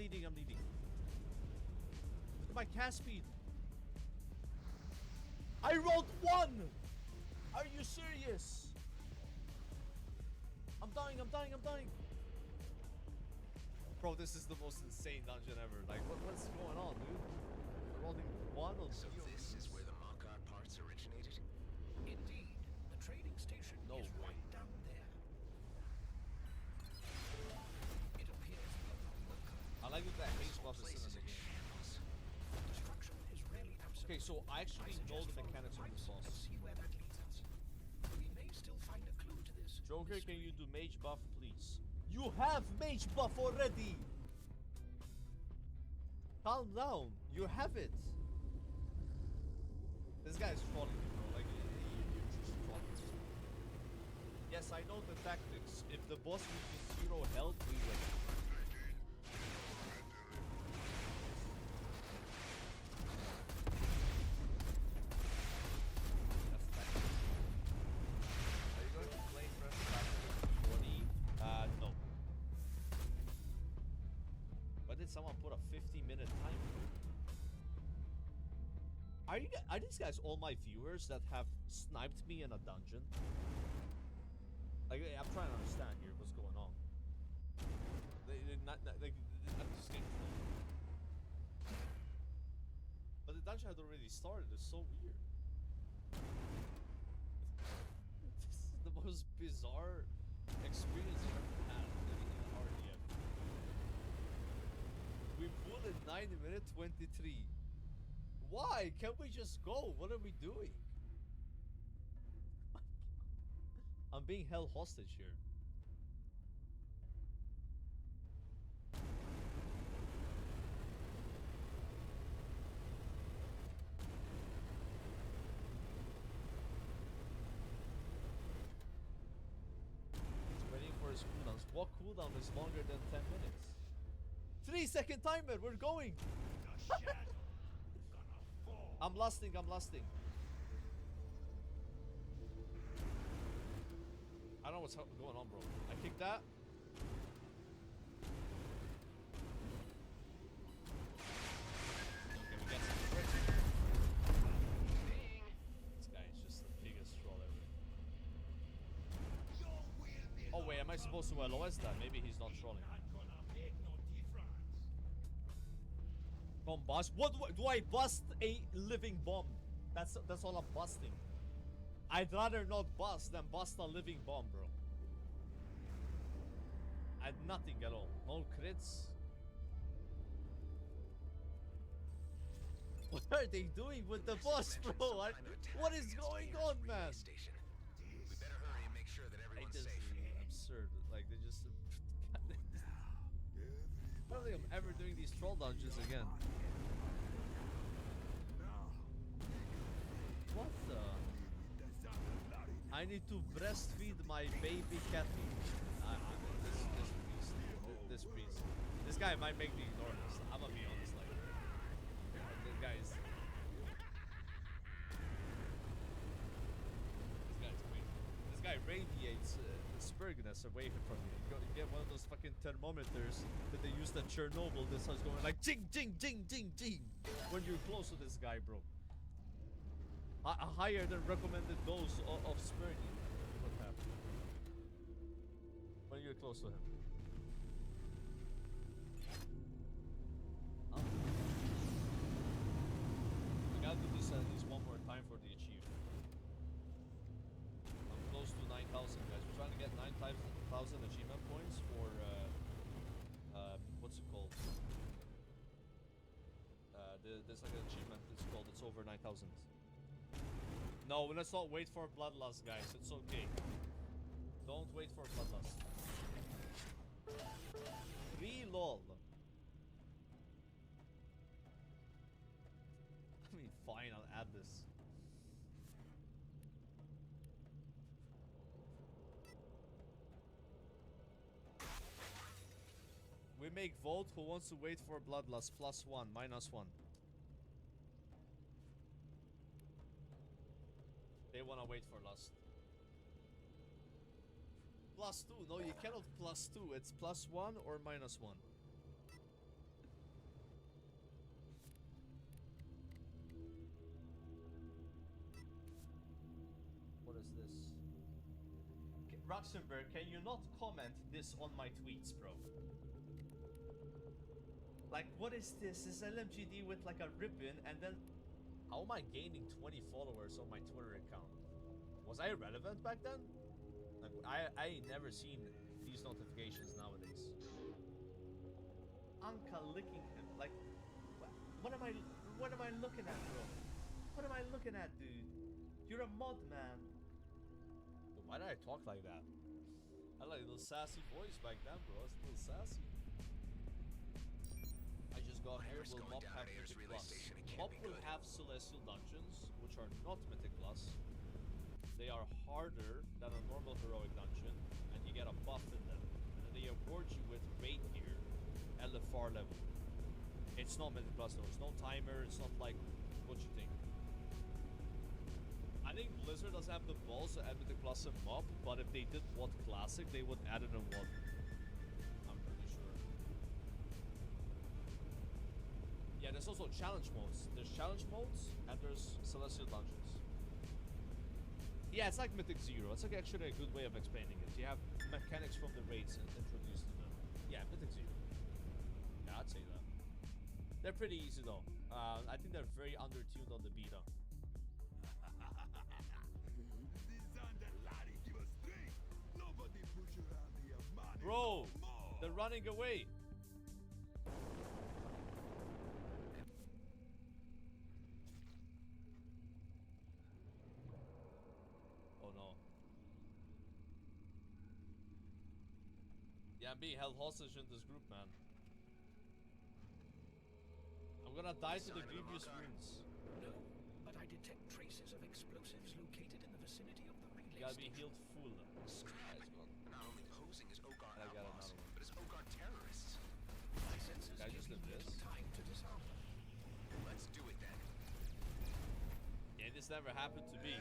at my cast speed. I rolled 1! Are you serious? I'm dying. Bro, this is the most insane dungeon ever. Like, what's going on, dude? Rolling 1 on So this is where the Makar parts originated? Indeed. The trading station is right down there. It appears I like that H buff is still in the game. destruction is really absolute. Okay, so I actually know the mechanics of this boss. And see where that leads us. We may still find a clue to this. Joker, can you do mage buff, please? You have mage buff already! Calm down. You have it. This guy is trolling me, bro. Like, you're just trolling me. Yes, I know the tactics. If the boss reaches 0 health, we win. Are you going to play Press Battle 20? No. Why did someone put a 50-minute timer? Are these guys all my viewers that have sniped me in a dungeon? Like, I'm trying to understand here what's going on. I'm just getting trolled. But the dungeon had already started. It's so weird. This is the most bizarre experience I've ever had in RDF. We pulled in 90 minutes 23. Why? Can't we just go? What are we doing? I'm being held hostage here. He's waiting for his cooldowns. What cooldown is longer than 10 minutes? 3-second timer! We're going! I'm lusting. I don't know what's going on, bro. I kicked that. Okay, we got some crit. This guy is just the biggest troll ever. Oh wait, am I supposed to LOS that? Maybe he's not trolling. Bomb bust? What do I bust a living bomb? That's all I'm busting. I'd rather not bust than bust a living bomb, bro. I had nothing at all. No crits. What are they doing with the boss, bro? What is going on, man? We better hurry and make sure that everyone's This safe. is absurd. Like, they just... I don't think I'm ever doing these troll dungeons again. What the? I need to breastfeed my baby catty. This priest. This guy might make me ignore this. I'm gonna be honest, like, this guy's crazy. This guy radiates spurginess away from you. You get one of those fucking thermometers that they used at Chernobyl. This starts going like jing jing jing jing jing when you're close to this guy, bro. A higher than recommended dose of spurging. What happened? When you're close to him. Oh. We gotta do this at least one more time for the achievement. I'm close to 9,000, guys. We're trying to get 9,000 achievement points for what's it called? There's like an achievement. It's called. It's over 9,000. No, let's not wait for bloodlust, guys. It's okay. Don't wait for bloodlust. Reload. I mean, fine, I'll add this. We make vote who wants to wait for bloodlust. +1, -1. They wanna wait for lust. +2. No, you cannot +2. It's +1 or -1. What is this? Roxenberg, can you not comment this on my tweets, bro? Like, what is this? This LMGD with like a ribbon, and then how am I gaining 20 followers on my Twitter account? Was I relevant back then? Like, I ain't never seen these notifications nowadays. Anka licking him, like, what am I looking at, bro? What am I looking at, dude? You're a mod, man. Why did I talk like that? I had like a little sassy voice back then, bro. It's a little sassy. I just got here. Will Mob have Mythic Plus? Mob will have Celestial Dungeons, which are not Mythic Plus. They are harder than a normal Heroic Dungeon, and you get a buff in them. And then they award you with raid gear, LFR level. It's not Mythic Plus though. It's no timer. It's not like what you think. I think Blizzard doesn't have the balls to add Mythic Plus in Mob, but if they did WoD Classic, they would add it in WoD. I'm pretty sure. Yeah, there's also challenge modes. There's challenge modes, and there's Celestial Dungeons. Yeah, it's like Mythic Zero. It's like actually a good way of explaining it. You have mechanics from the raids introduced to them. Yeah, Mythic Zero. Yeah, I'd say that. They're pretty easy though. I think they're very undertuned on the beta. Bro, they're running away. Oh no. Yeah, I'm being held hostage in this group, man. I'm gonna die to the grievous wounds. No, but I detect traces of explosives located in the vicinity of the relay. You gotta be healed full. Scrap. Not only posing as Ogar I got outlaws, another one. but as Ogar terrorists. My senses Can I give just me live this? little time to disarm them. Let's do it then. Yeah, this never happened to me.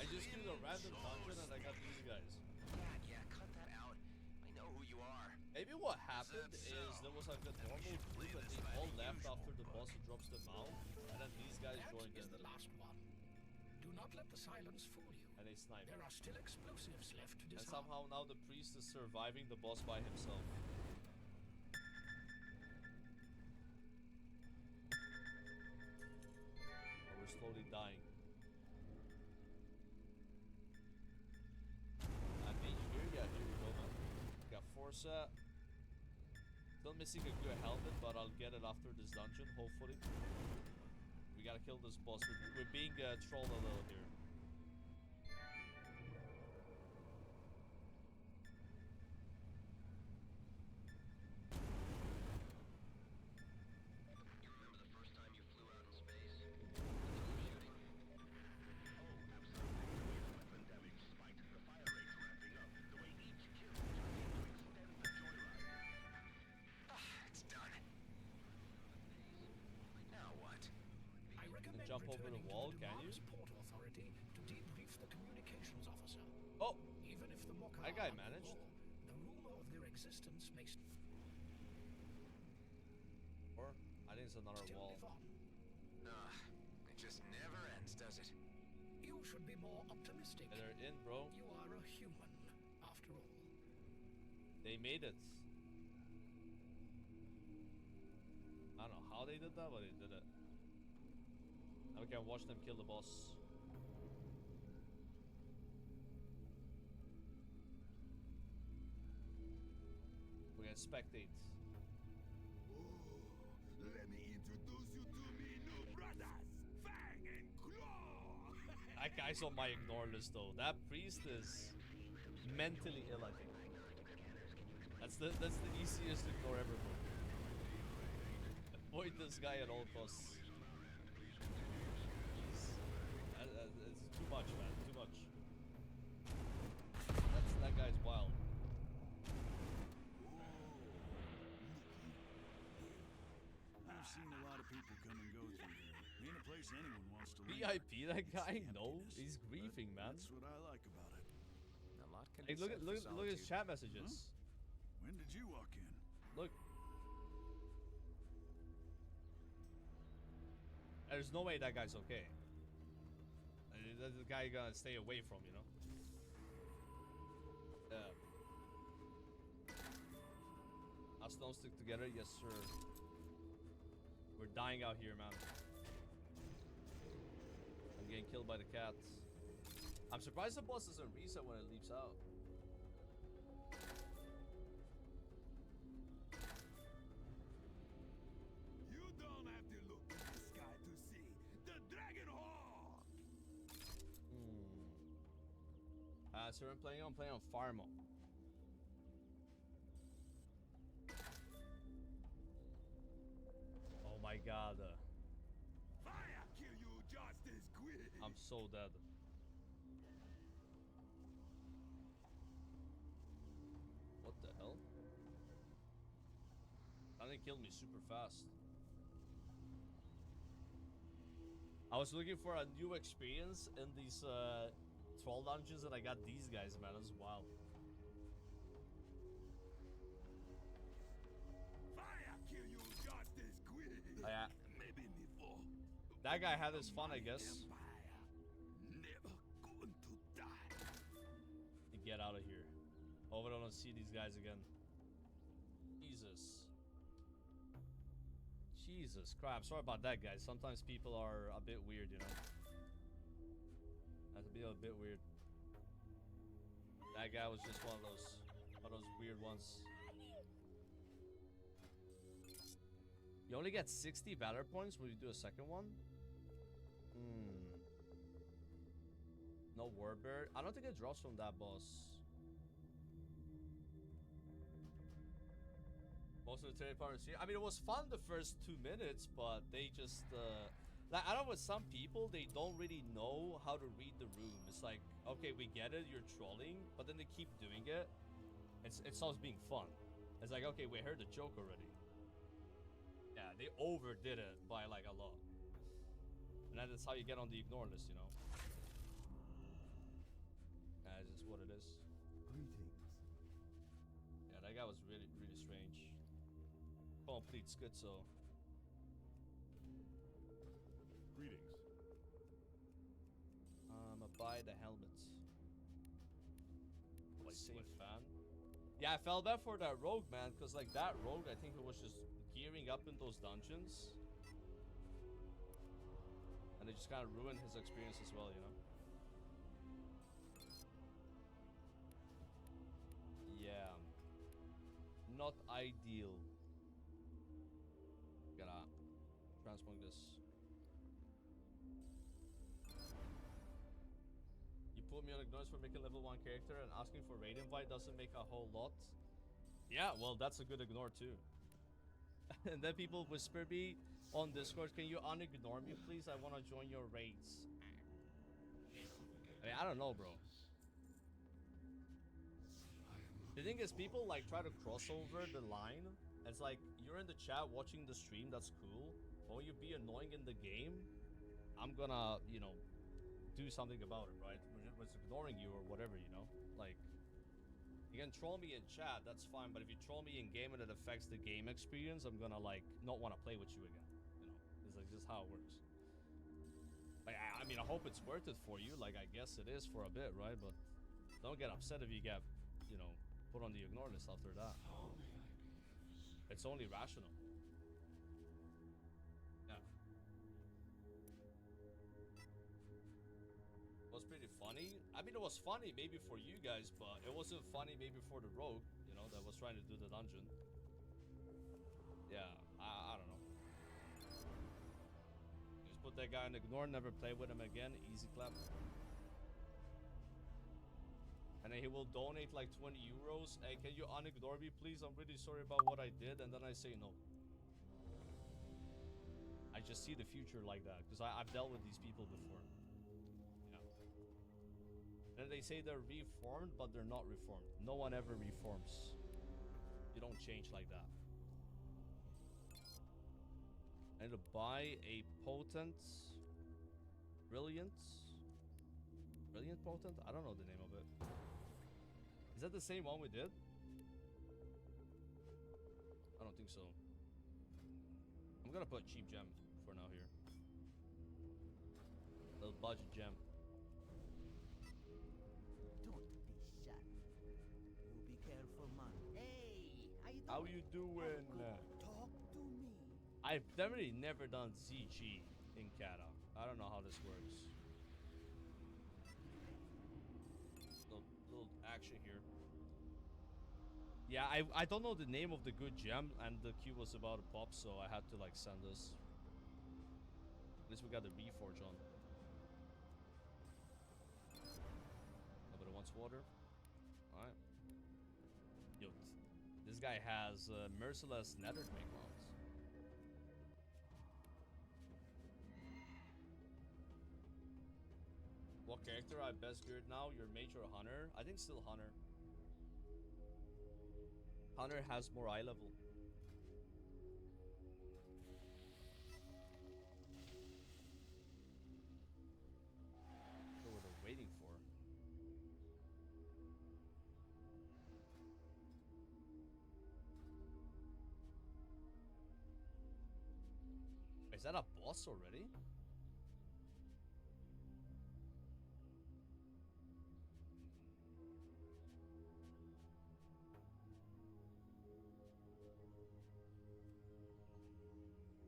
I just killed a random dungeon and I got these guys. Yeah, cut that out. I know who you are. Maybe what happened is there was like a normal group and they all left after the boss drops them out, and then these guys That joined is in. the last one. Do not let the silence fool you. And they snipe. There are still explosives left to And disarm. somehow now the priest is surviving the boss by himself. And we're slowly dying. I made you here? Yeah, here we go, man. Got Forza. Still missing a good helmet, but I'll get it after this dungeon, hopefully. We gotta kill this boss. We're being trolled a little here. Jump over the wall, can you? Port Authority to debrief the communications officer. Oh! Even if the Mokka That guy are managed. evil, the rumor of their existence makes Or, I think it's another still wall. live on. It just never ends, does it? You should be more optimistic. And they're in, bro. You are a human, after all. They made it. I don't know how they did that, but they did it. Now we can watch them kill the boss. We can spectate. Let me introduce you to me new brothers, Fang and Claw. That guy's on my ignore list though. That priest is mentally ill, I think. That's the easiest ignore ever, bro. Avoid this guy at all costs. It's too much, man. Too much. That guy's wild. I've seen a lot of people come and go through here. Ain't a place anyone wants to live. VIP, that guy? No, he's grieving, man. That's what I like about it. A lot can Hey, be look said at for look at his solitude. chat messages. When did you walk in? Look. There's no way that guy's okay. That's the guy you gotta stay away from, you know? Yeah. Us don't stick together, yes sir. We're dying out here, man. I'm getting killed by the cat. I'm surprised the boss doesn't reset when it leaps out. You don't have to look in the sky to see the Dragon Hawk. So I'm playing on Farmo. Oh my god. Fire kill you just as quick. I'm so dead. What the hell? That didn't kill me super fast. I was looking for a new experience in these troll dungeons and I got these guys, man. That's wild. Fire kill you just as quick. Oh, yeah. Maybe before. That guy had his fun, I guess. Never going to die. Get out of here. Hope I don't see these guys again. Jesus. Jesus crap. Sorry about that, guys. Sometimes people are a bit weird, you know. That's a bit weird. That guy was just one of those weird ones. You only get 60 Valor points when you do a second one? No Warbird. I don't think it draws from that boss. Most of the territory. I mean, it was fun the first 2 minutes, but they just like, I don't know, with some people they don't really know how to read the room. It's like, okay, we get it, you're trolling, but then they keep doing it. It stops being fun. It's like, okay, we heard the joke already. Yeah, they overdid it by like a lot. And that's how you get on the ignore list, you know. That's just what it is. Greetings. Yeah, that guy was really strange. Complete schizo. Greetings. Buy the helmets. Same fan. Yeah, I felt bad for that rogue, man, because like that rogue, I think it was just gearing up in those dungeons. And it just kind of ruined his experience as well, you know? Yeah. Not ideal. Gotta transmog this. You put me on ignorance for making level 1 character and asking for raid invite doesn't make a whole lot. Yeah, well, that's a good ignore too. And then people whisper me on Discord, can you unignore me please? I want to join your raids. I mean, I don't know, bro. The thing is, people like try to cross over the line. It's like, you're in the chat watching the stream, that's cool. But when you be annoying in the game, I'm gonna, you know, do something about it, right? When it's ignoring you or whatever, you know? Like, you can troll me in chat, that's fine. But if you troll me in game and it affects the game experience, I'm gonna, like, not want to play with you again. You know? It's like just how it works. Like, I mean, I hope it's worth it for you. Like, I guess it is for a bit, right? But don't get upset if you get, you know, put on the ignore list after that. It's only rational. Yeah. It was pretty funny. I mean, it was funny maybe for you guys, but it wasn't funny maybe for the rogue, you know, that was trying to do the dungeon. Yeah, I don't know. Just put Put that guy on ignore, never play with him again. Easy clap. And then he will donate like 20 euros. Hey, can you unignore me, please? I'm really sorry about what I did. And then I say no. I just see the future like that. Because I've dealt with these people before. Yeah. And they say they're reformed, but they're not reformed. No one ever reforms. You don't change like that. I need to buy a potent... Brilliant potent? I don't know the name of it. Is that the same one we did? I don't think so. I'm gonna put cheap gem for now here. Little budget gem. Don't be shy. You be careful, man. Hey, how you doing? Talk to me. I've definitely never done ZG in Kata. I don't know how this works. Little action here. Yeah, I don't know the name of the good gem, and the queue was about to pop, so I had to like send this. At least we got the reforge on. Nobody wants water. All right. Yo, this guy has merciless nether make mounts. What character I best geared now? Your mage or hunter? I think still hunter. Hunter has more eye level. What they're waiting for. Is that a boss already?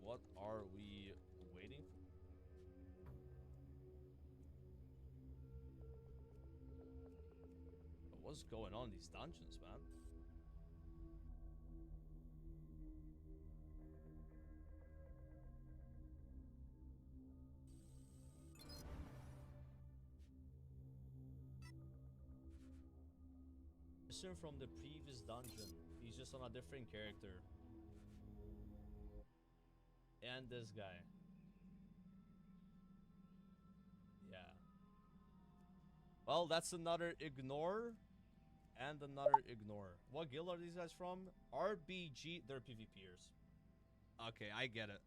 What are we waiting for? What's going on in these dungeons, man? Person from the previous dungeon. He's just on a different character. And this guy. Yeah. Well, that's another ignore. And another ignore. What guild are these guys from? RBG. They're PvPers. Okay, I get it.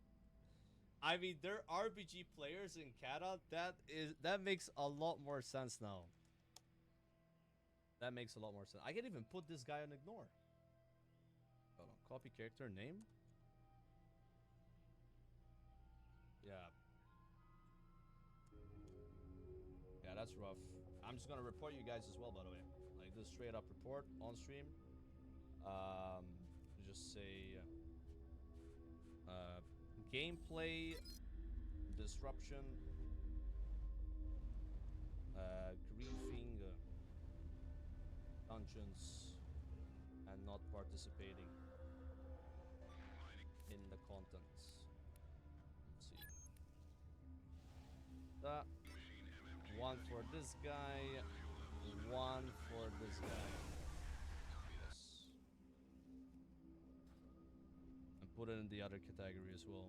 I mean, they're RBG players in Kata. That makes a lot more sense now. That makes a lot more sense. I can even put this guy on ignore. Hold on. Copy character name. Yeah. Yeah, that's rough. I'm just gonna report you guys as well, by the way. Like this straight up report on stream. Just say gameplay disruption, griefing dungeons, and not participating in the contents. Let's see. That one for this guy, one for this guy. Yes. And put it in the other category as well.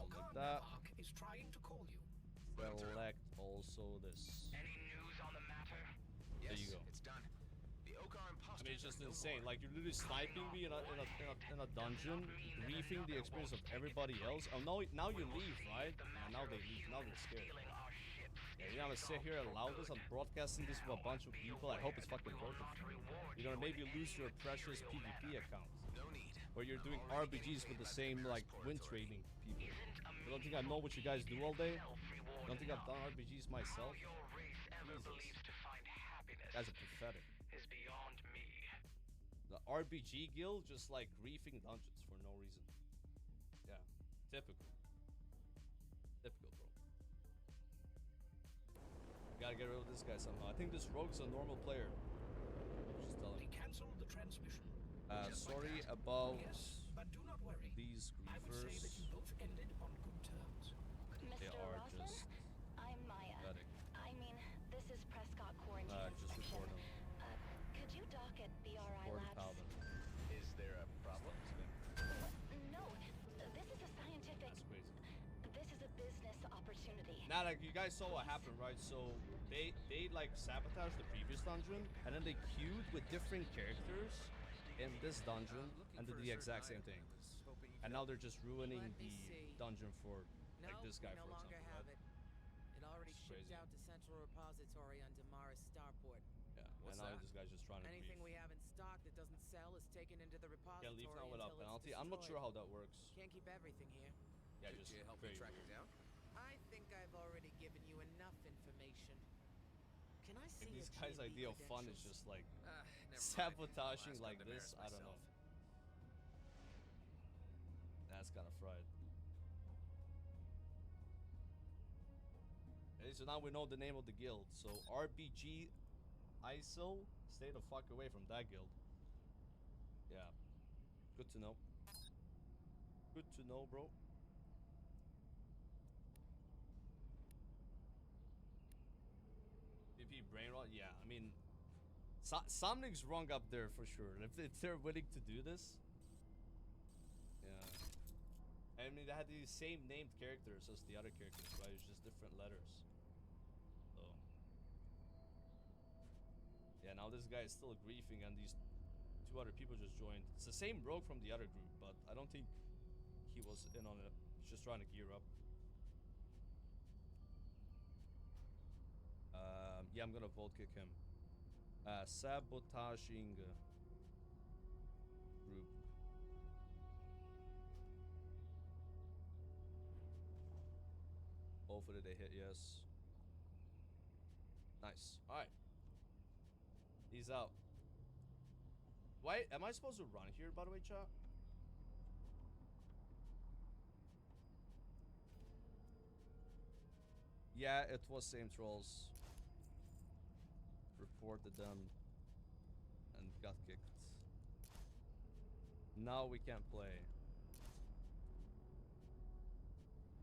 Like that. Is trying to call you. Select also this. Any news on the matter? There you go. It's done. The Okar I mean, it's just insane. Like, you're literally sniping me in a dungeon, griefing the experience of everybody else. Oh, no, now you leave, right? And now they leave. Now they're scared. Yeah, you're gonna sit here and allow this. I'm broadcasting this with a bunch of people. I hope it's fucking worth it. You're gonna maybe lose your precious PvP account. Where you're doing RBGs with the same, like, win trading people. You don't think I know what you guys do all day? You don't think I've done RBGs myself? Jesus. You guys are pathetic. The RBG guild just like griefing dungeons for no reason. Yeah, typical. Typical, bro. Gotta get rid of this guy somehow. I think this rogue's a normal player. Just telling. They canceled the transmission. Sorry about But do not worry. these I would say that you griefers. both ended on good terms. They Mr. are Rosman? just I'm Maya. pathetic. I mean, this is Prescott Quarantine Just Inspection. report them. Could you dock at BRI Report Labs? Paladin. Is there a problem? No, this is a scientific... That's crazy. This is a business opportunity. Now, like, you guys saw what happened, right? So they like sabotaged the previous dungeon, and then they queued with different characters in this dungeon and did the exact same thing. And now they're just ruining the dungeon for like this guy, no for longer example. have Right? it. It already It's shipped crazy. out to Central Repository on Damaris Starport. Yeah, and now this guy's just trying to Anything grief. we have in stock that doesn't sell is taken into the repository. Can't leave now without until penalty. it's I'm not sure destroyed. how that works. Can't keep everything here. Yeah, just very weird. I think I've already given you enough information. Can I see Like, these your guys' GMB idea of fun is credentials? just like never mind. sabotaging I'll ask like Dr. this. Maris I don't know. myself. That's kind of fried. Okay, so now we know the name of the guild. So RBG ISIL, stay the fuck away from that guild. Yeah, good to know. Good to know, bro. VP brain rot. Yeah, I mean, something's wrong up there for sure. If they're willing to do this, yeah. I mean, they had these same named characters as the other characters, right? It's just different letters. So, yeah, now this guy is still griefing, and these two other people just joined. It's the same rogue from the other group, but I don't think he was in on it. He's just trying to gear up. Yeah, I'm gonna vote kick him. Sabotaging group. Hopefully they hit yes. Nice. Alright. He's out. Why am I supposed to run here, by the way, chat? Yeah, it was same trolls. Reported them and got kicked. Now we can't play.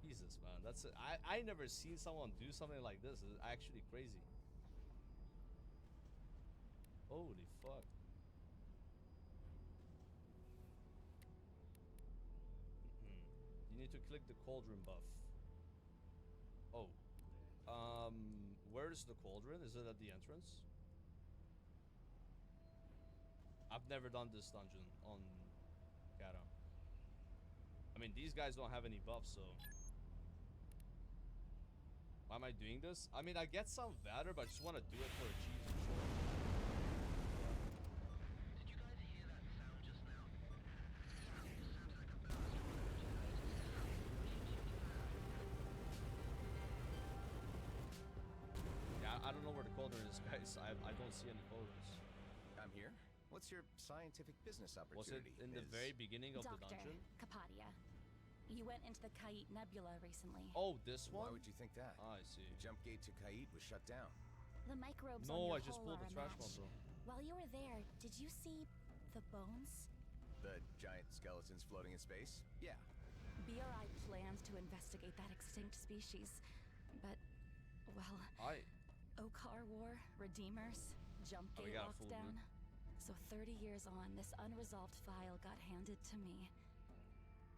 Jesus, man, that's it. I never seen someone do something like this. It's actually crazy. Holy fuck. You need to click the cauldron buff. Oh. Where's the cauldron? Is it at the entrance? I've never done this dungeon on Kata. I mean, these guys don't have any buffs, so... Why am I doing this? I mean, I get some valor, but I just want to do it for achievement. Did you guys hear that sound just now? Yeah, I don't know where the cauldron is, guys. I don't see any cauldrons. I'm here. What's your scientific business Was it opportunity? in the very beginning of the dungeon? Capadia. You went into the Kait Nebula recently. Oh, this Why one? would you think that? I see. The jump gate to Kait was shut down. The microbes on No, your I just hull pulled the are a trash match. bottle. While you were there, did you see the bones? The giant skeletons floating in space? Yeah. BRI plans to investigate that extinct species, but, well, Okar War, Redeemers, Jump Oh, we Gate got a full lockdown. group. So 30 years on, this unresolved file got handed to me.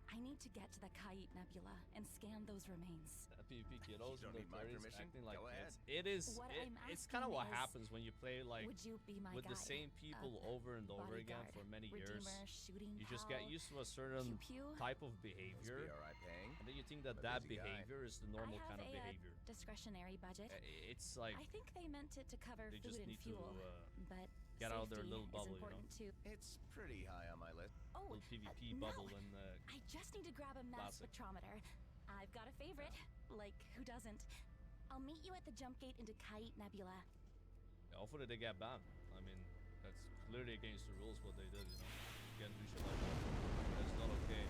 I need to get to the Kait Nebula and scan those remains. PvP kiddos You don't and need my their permission. acting like Go ahead. kids. It is. What I'm It's kind of asking what is, happens when you play like would you be my with the guide? same people over and over again Bodyguard, for many years. Redeemer, shooting You just get pal, used to a certain pew-pew. type of Is behavior, BRI paying? and then you think that I'm a that busy guy. behavior is the normal I kind have of a behavior. discretionary budget. It's like I think they meant it to cover they food just and need to fuel, but get out of their safety little bubble, is you know. important too. It's pretty high on my list. Oh, little PvP no. bubble in the I just need to grab a mass Classic. spectrometer. I've got a favorite. Like, who doesn't? I'll meet you at the jump gate into Kait Nebula. Yeah, hopefully they get banned. I mean, that's clearly against the rules what they did, you know. You can't do shit like that. That's not okay.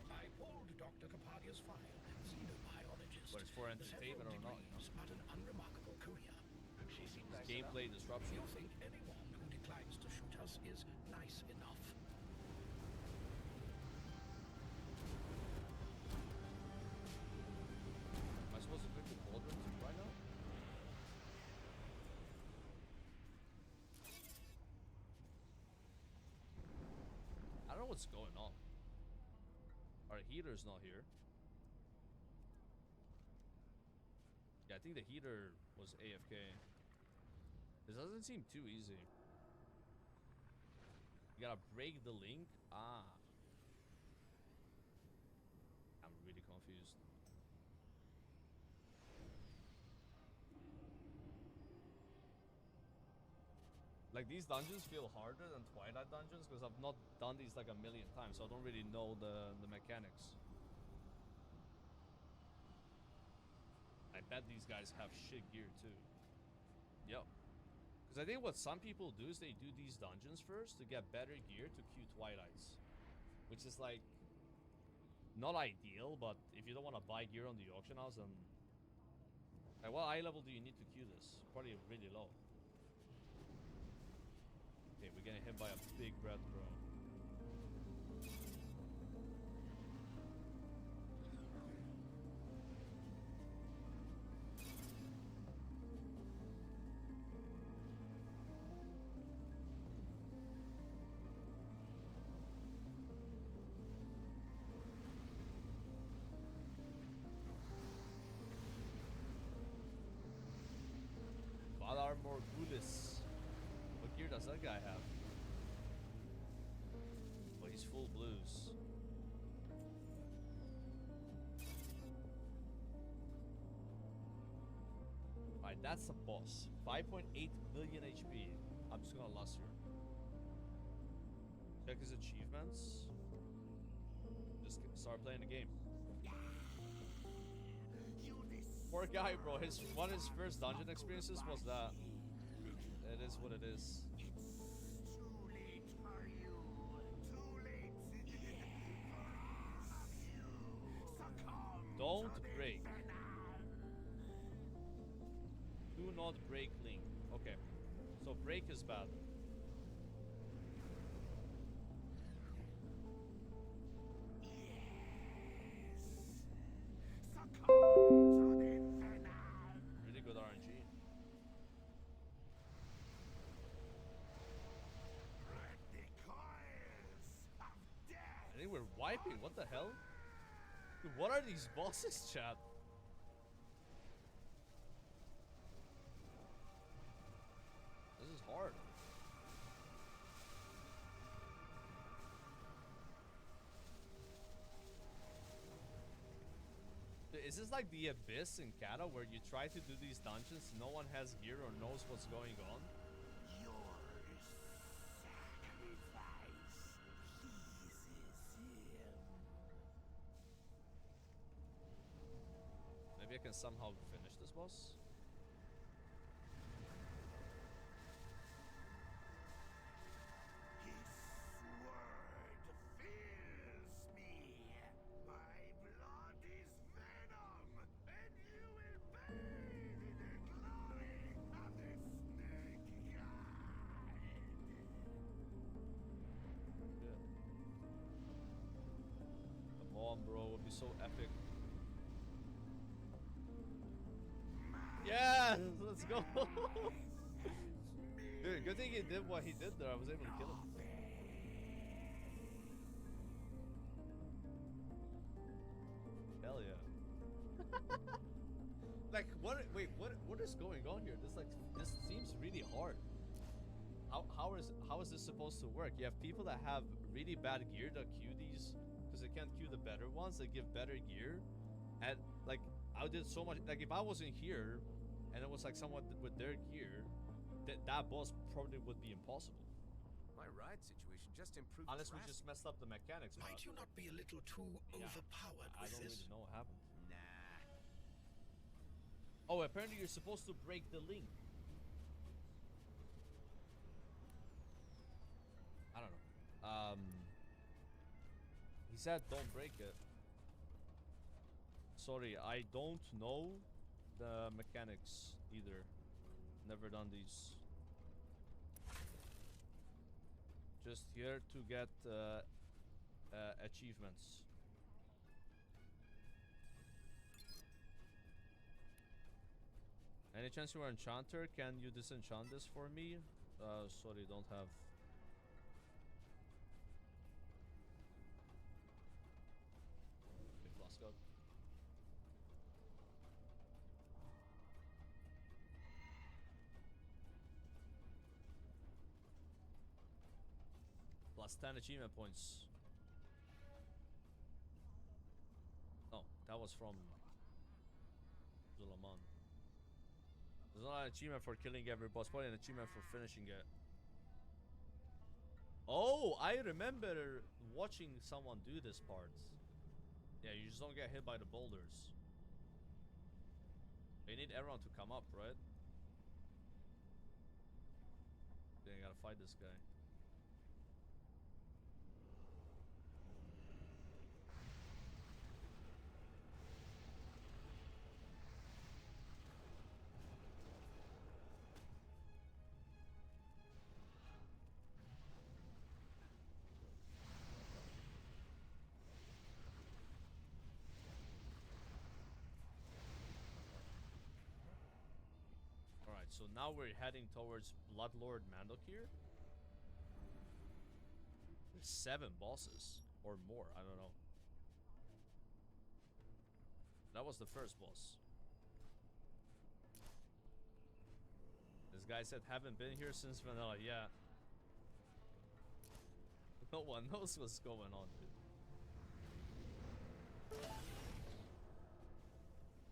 I pulled Dr. Capadia's file, xenobiologist. But it's for entertainment or not, you know. But an unremarkable career. She seemed nice Gameplay disruption. You think anyone who declines to shoot us is nice enough? don't know what's going on. Our heater's not here. Yeah, I think the heater was AFK. This doesn't seem too easy. You gotta break the link. Ah. I'm really confused. Like, these dungeons feel harder than Twilight dungeons because I've not done these like a million times, so I don't really know the mechanics. I bet these guys have shit gear too. Yep. Because I think what some people do is they do these dungeons first to get better gear to queue Twilights. Which is like, not ideal, but if you don't want to buy gear on the auction house, then... Like, what eye level do you need to queue this? Probably really low. Okay, we're getting hit by a big breath, bro. Valar Morghulis. What gear does that guy have? Oh, he's full blues. Alright, that's a boss. 5.8 million HP. I'm just gonna lust here. Check his achievements. Just start playing the game. Poor guy, bro. One of his first dungeon experiences was that. It is what it is. Don't break. Do not break link. Okay. So break is bad. Really good RNG. I think we're wiping. What the hell? Dude, what are these bosses, chat? This is hard. Dude, is this like the Abyss in Kata where you try to do these dungeons, no one has gear or knows what's going on? Maybe I can somehow finish this boss? Come on, bro, it would be so epic. Yeah, let's go. Dude, good thing he did what he did there. I was able to kill him. Hell yeah. Like, what? Wait, what is going on here? This seems really hard. How is this supposed to work? You have people that have really bad gear that queue these because they can't queue the better ones. They give better gear, and like I did so much. Like if I wasn't here, and it was like someone with their gear, that boss probably would be impossible. My ride situation just improved. Unless we just messed up the mechanics. Might you not be a little too overpowered I with don't this? really know what happened. Nah. Oh, apparently you're supposed to break the link. I don't know. He said don't break it. Sorry, I don't know the mechanics either. Never done these. Just here to get achievements. Any chance you are enchanter? Can you disenchant this for me? Sorry, don't have. Plus 10 achievement points. Oh, that was from Zulaman. There's not an achievement for killing every boss, but an achievement for finishing it. Oh, I remember watching someone do this part. Yeah, you just don't get hit by the boulders. You need everyone to come up, right? Then you gotta fight this guy. Alright, so now we're heading towards Bloodlord Mandokir. There's 7 bosses. Or more, I don't know. That was the first boss. This guy said, haven't been here since vanilla. Yeah. No one knows what's going on, dude.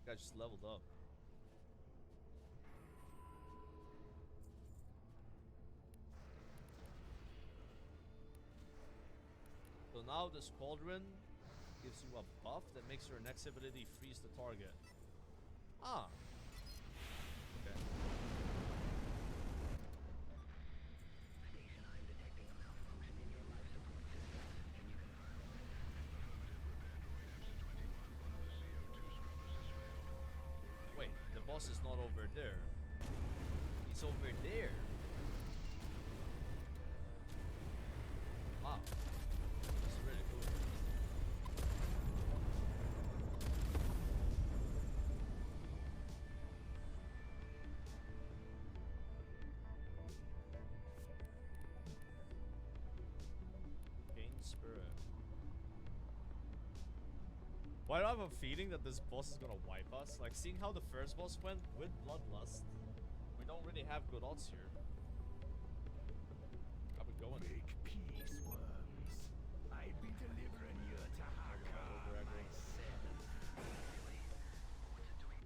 Guy just leveled up. So now this cauldron gives you a buff that makes your next ability freeze the target. Ah. Okay. Station, I'm detecting a malfunction in your life support systems. Can you confirm? Wait, the boss is not over there. He's over there. Wow. That's really cool. Gain spirit. Why do I have a feeling that this boss is gonna wipe us? Like, seeing how the first boss went with Bloodlust, we don't really have good odds here. How we going? Make peace, worms. I be delivering you to Haka myself. What's it doing?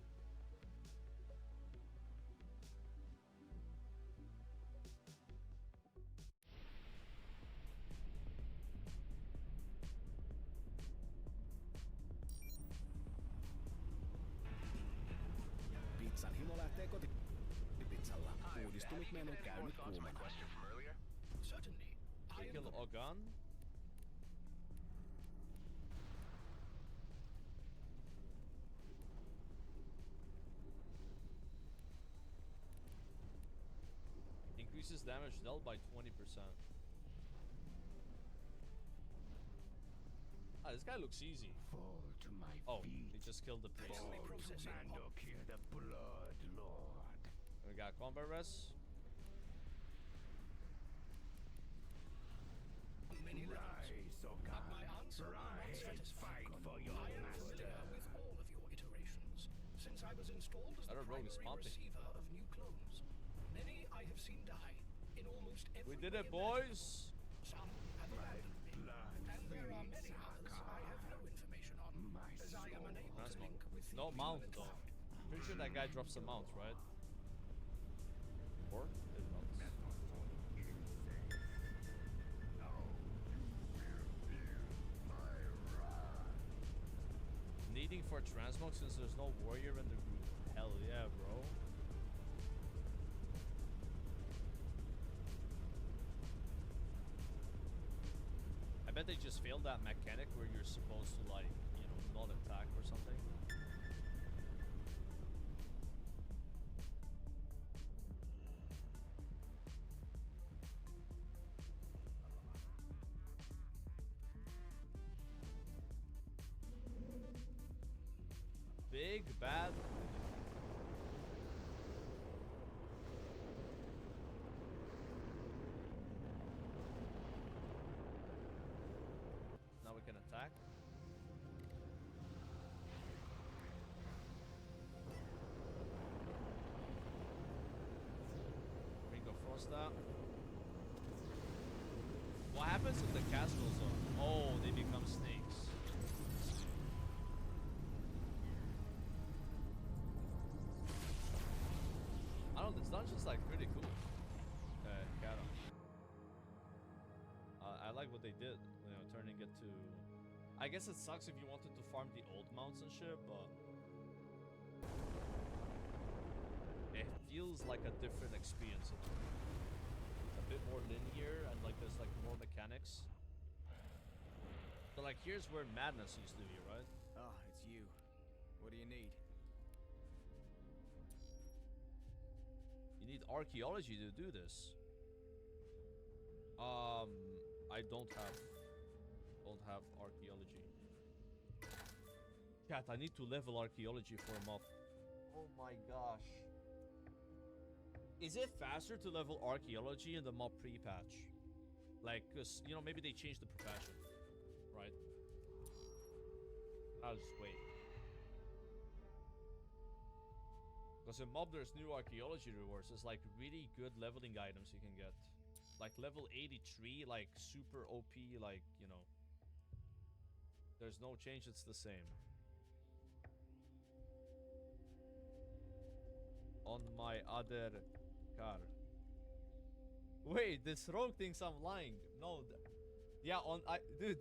Pizzan himo lähtee kotipizzalla. Uudistunut menu käy nyt kuumana. Certainly. We kill Ogan. Increases damage dealt by 20%. Ah, this guy looks easy. Fall to my Oh, feet. he just killed the priest. Fall to Mandokir, the Blood Lord. We got combat res. Rise, Ogan. Rise and fight for your master. With all of your iterations. Since I was installed as the Other rogue is primary pumping. receiver of new clones. Many I have seen die in almost every We did it, way imaginable. boys. Some have abandoned me. And there are many others I have no information on. As I am unable to link with the No mount human though. cloud. Pretty sure that guy drops a mount, right? Or it drops. Needing for transmog since there's no warrior in the group. Hell yeah, bro. I bet they just failed that mechanic where you're supposed to, like, you know, not attack or something. Big bad. Now we can attack. Ringo Frost out. What happens snakes. I don't know, this dungeon's like pretty cool. Cat on. I like what they did, you know, turning it to... I guess it sucks if you wanted to farm the old mounts and shit, but... it feels like a different experience. It's a bit more linear and like there's like more mechanics. So like here's where Madness used to be, right? Ah, it's you. What do you need? You need archaeology to do this. I don't have archaeology. Cat, I need to level archaeology for a mob. Oh my gosh. Is it faster to level archaeology in the mob pre-patch? Like, cause you know maybe they changed the profession, right? I'll just wait. Because in mob there's new archaeology rewards. There's like really good leveling items you can get. Like level 83, like super OP, like, you know. There's no change, it's the same. On my other car. Wait, this rogue thinks I'm lying. No, yeah, dude,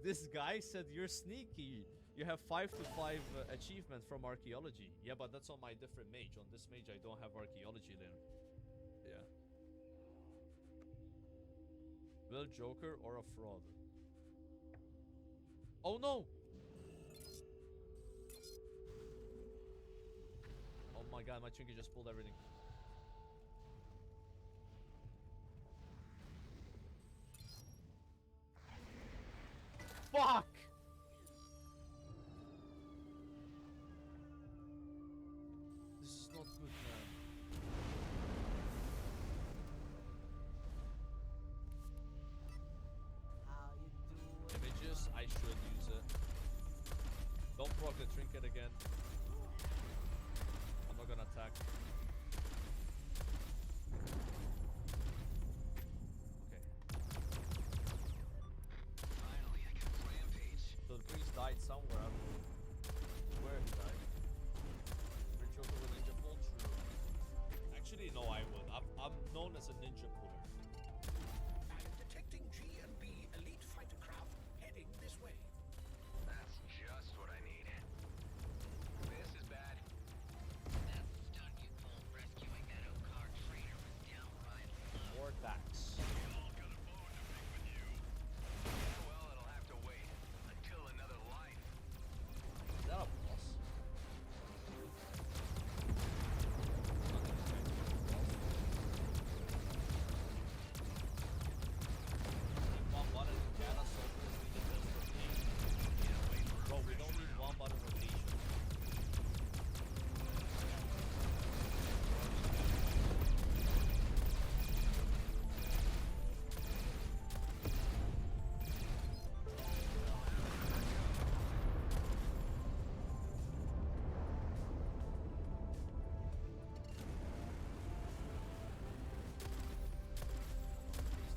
this guy said you're sneaky. You have 5 to 5 achievement from archaeology. Yeah, but that's on my different mage. On this mage, I don't have archaeology there. Yeah. Will Joker or a fraud? Oh no! Oh my god, my Chinky just pulled everything. Fuck! This is not good, man. How you doing? Images, I should use it. Don't proc the trinket again. I'm not gonna attack. Okay. Finally, I can rampage. So the priest died somewhere. I don't know where he died. Rich Joker with ninja pull? True. Actually, no, I would. I'm known as a ninja puller. I'm detecting G&B elite fighter craft heading this way. That's just what I need. This is bad. That stunt you pulled rescuing that Okar trader was downright low. More attacks. Well, it'll have to wait until another life. Is that a boss? One button Jana Soldier is the best rotation. Bro, we don't need one button rotation.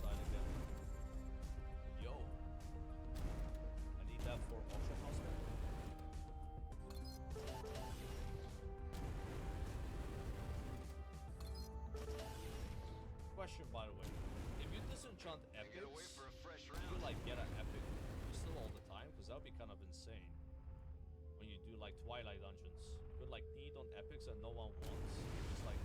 Slide again. Yo. I need that for Ultra House. Question, by the way. If you disenchant epics, Wait for a fresh do you like get an epic still all the time? Because that would be kind of insane. When you do like Twilight dungeons. You could like need on epics that no one wants. Just like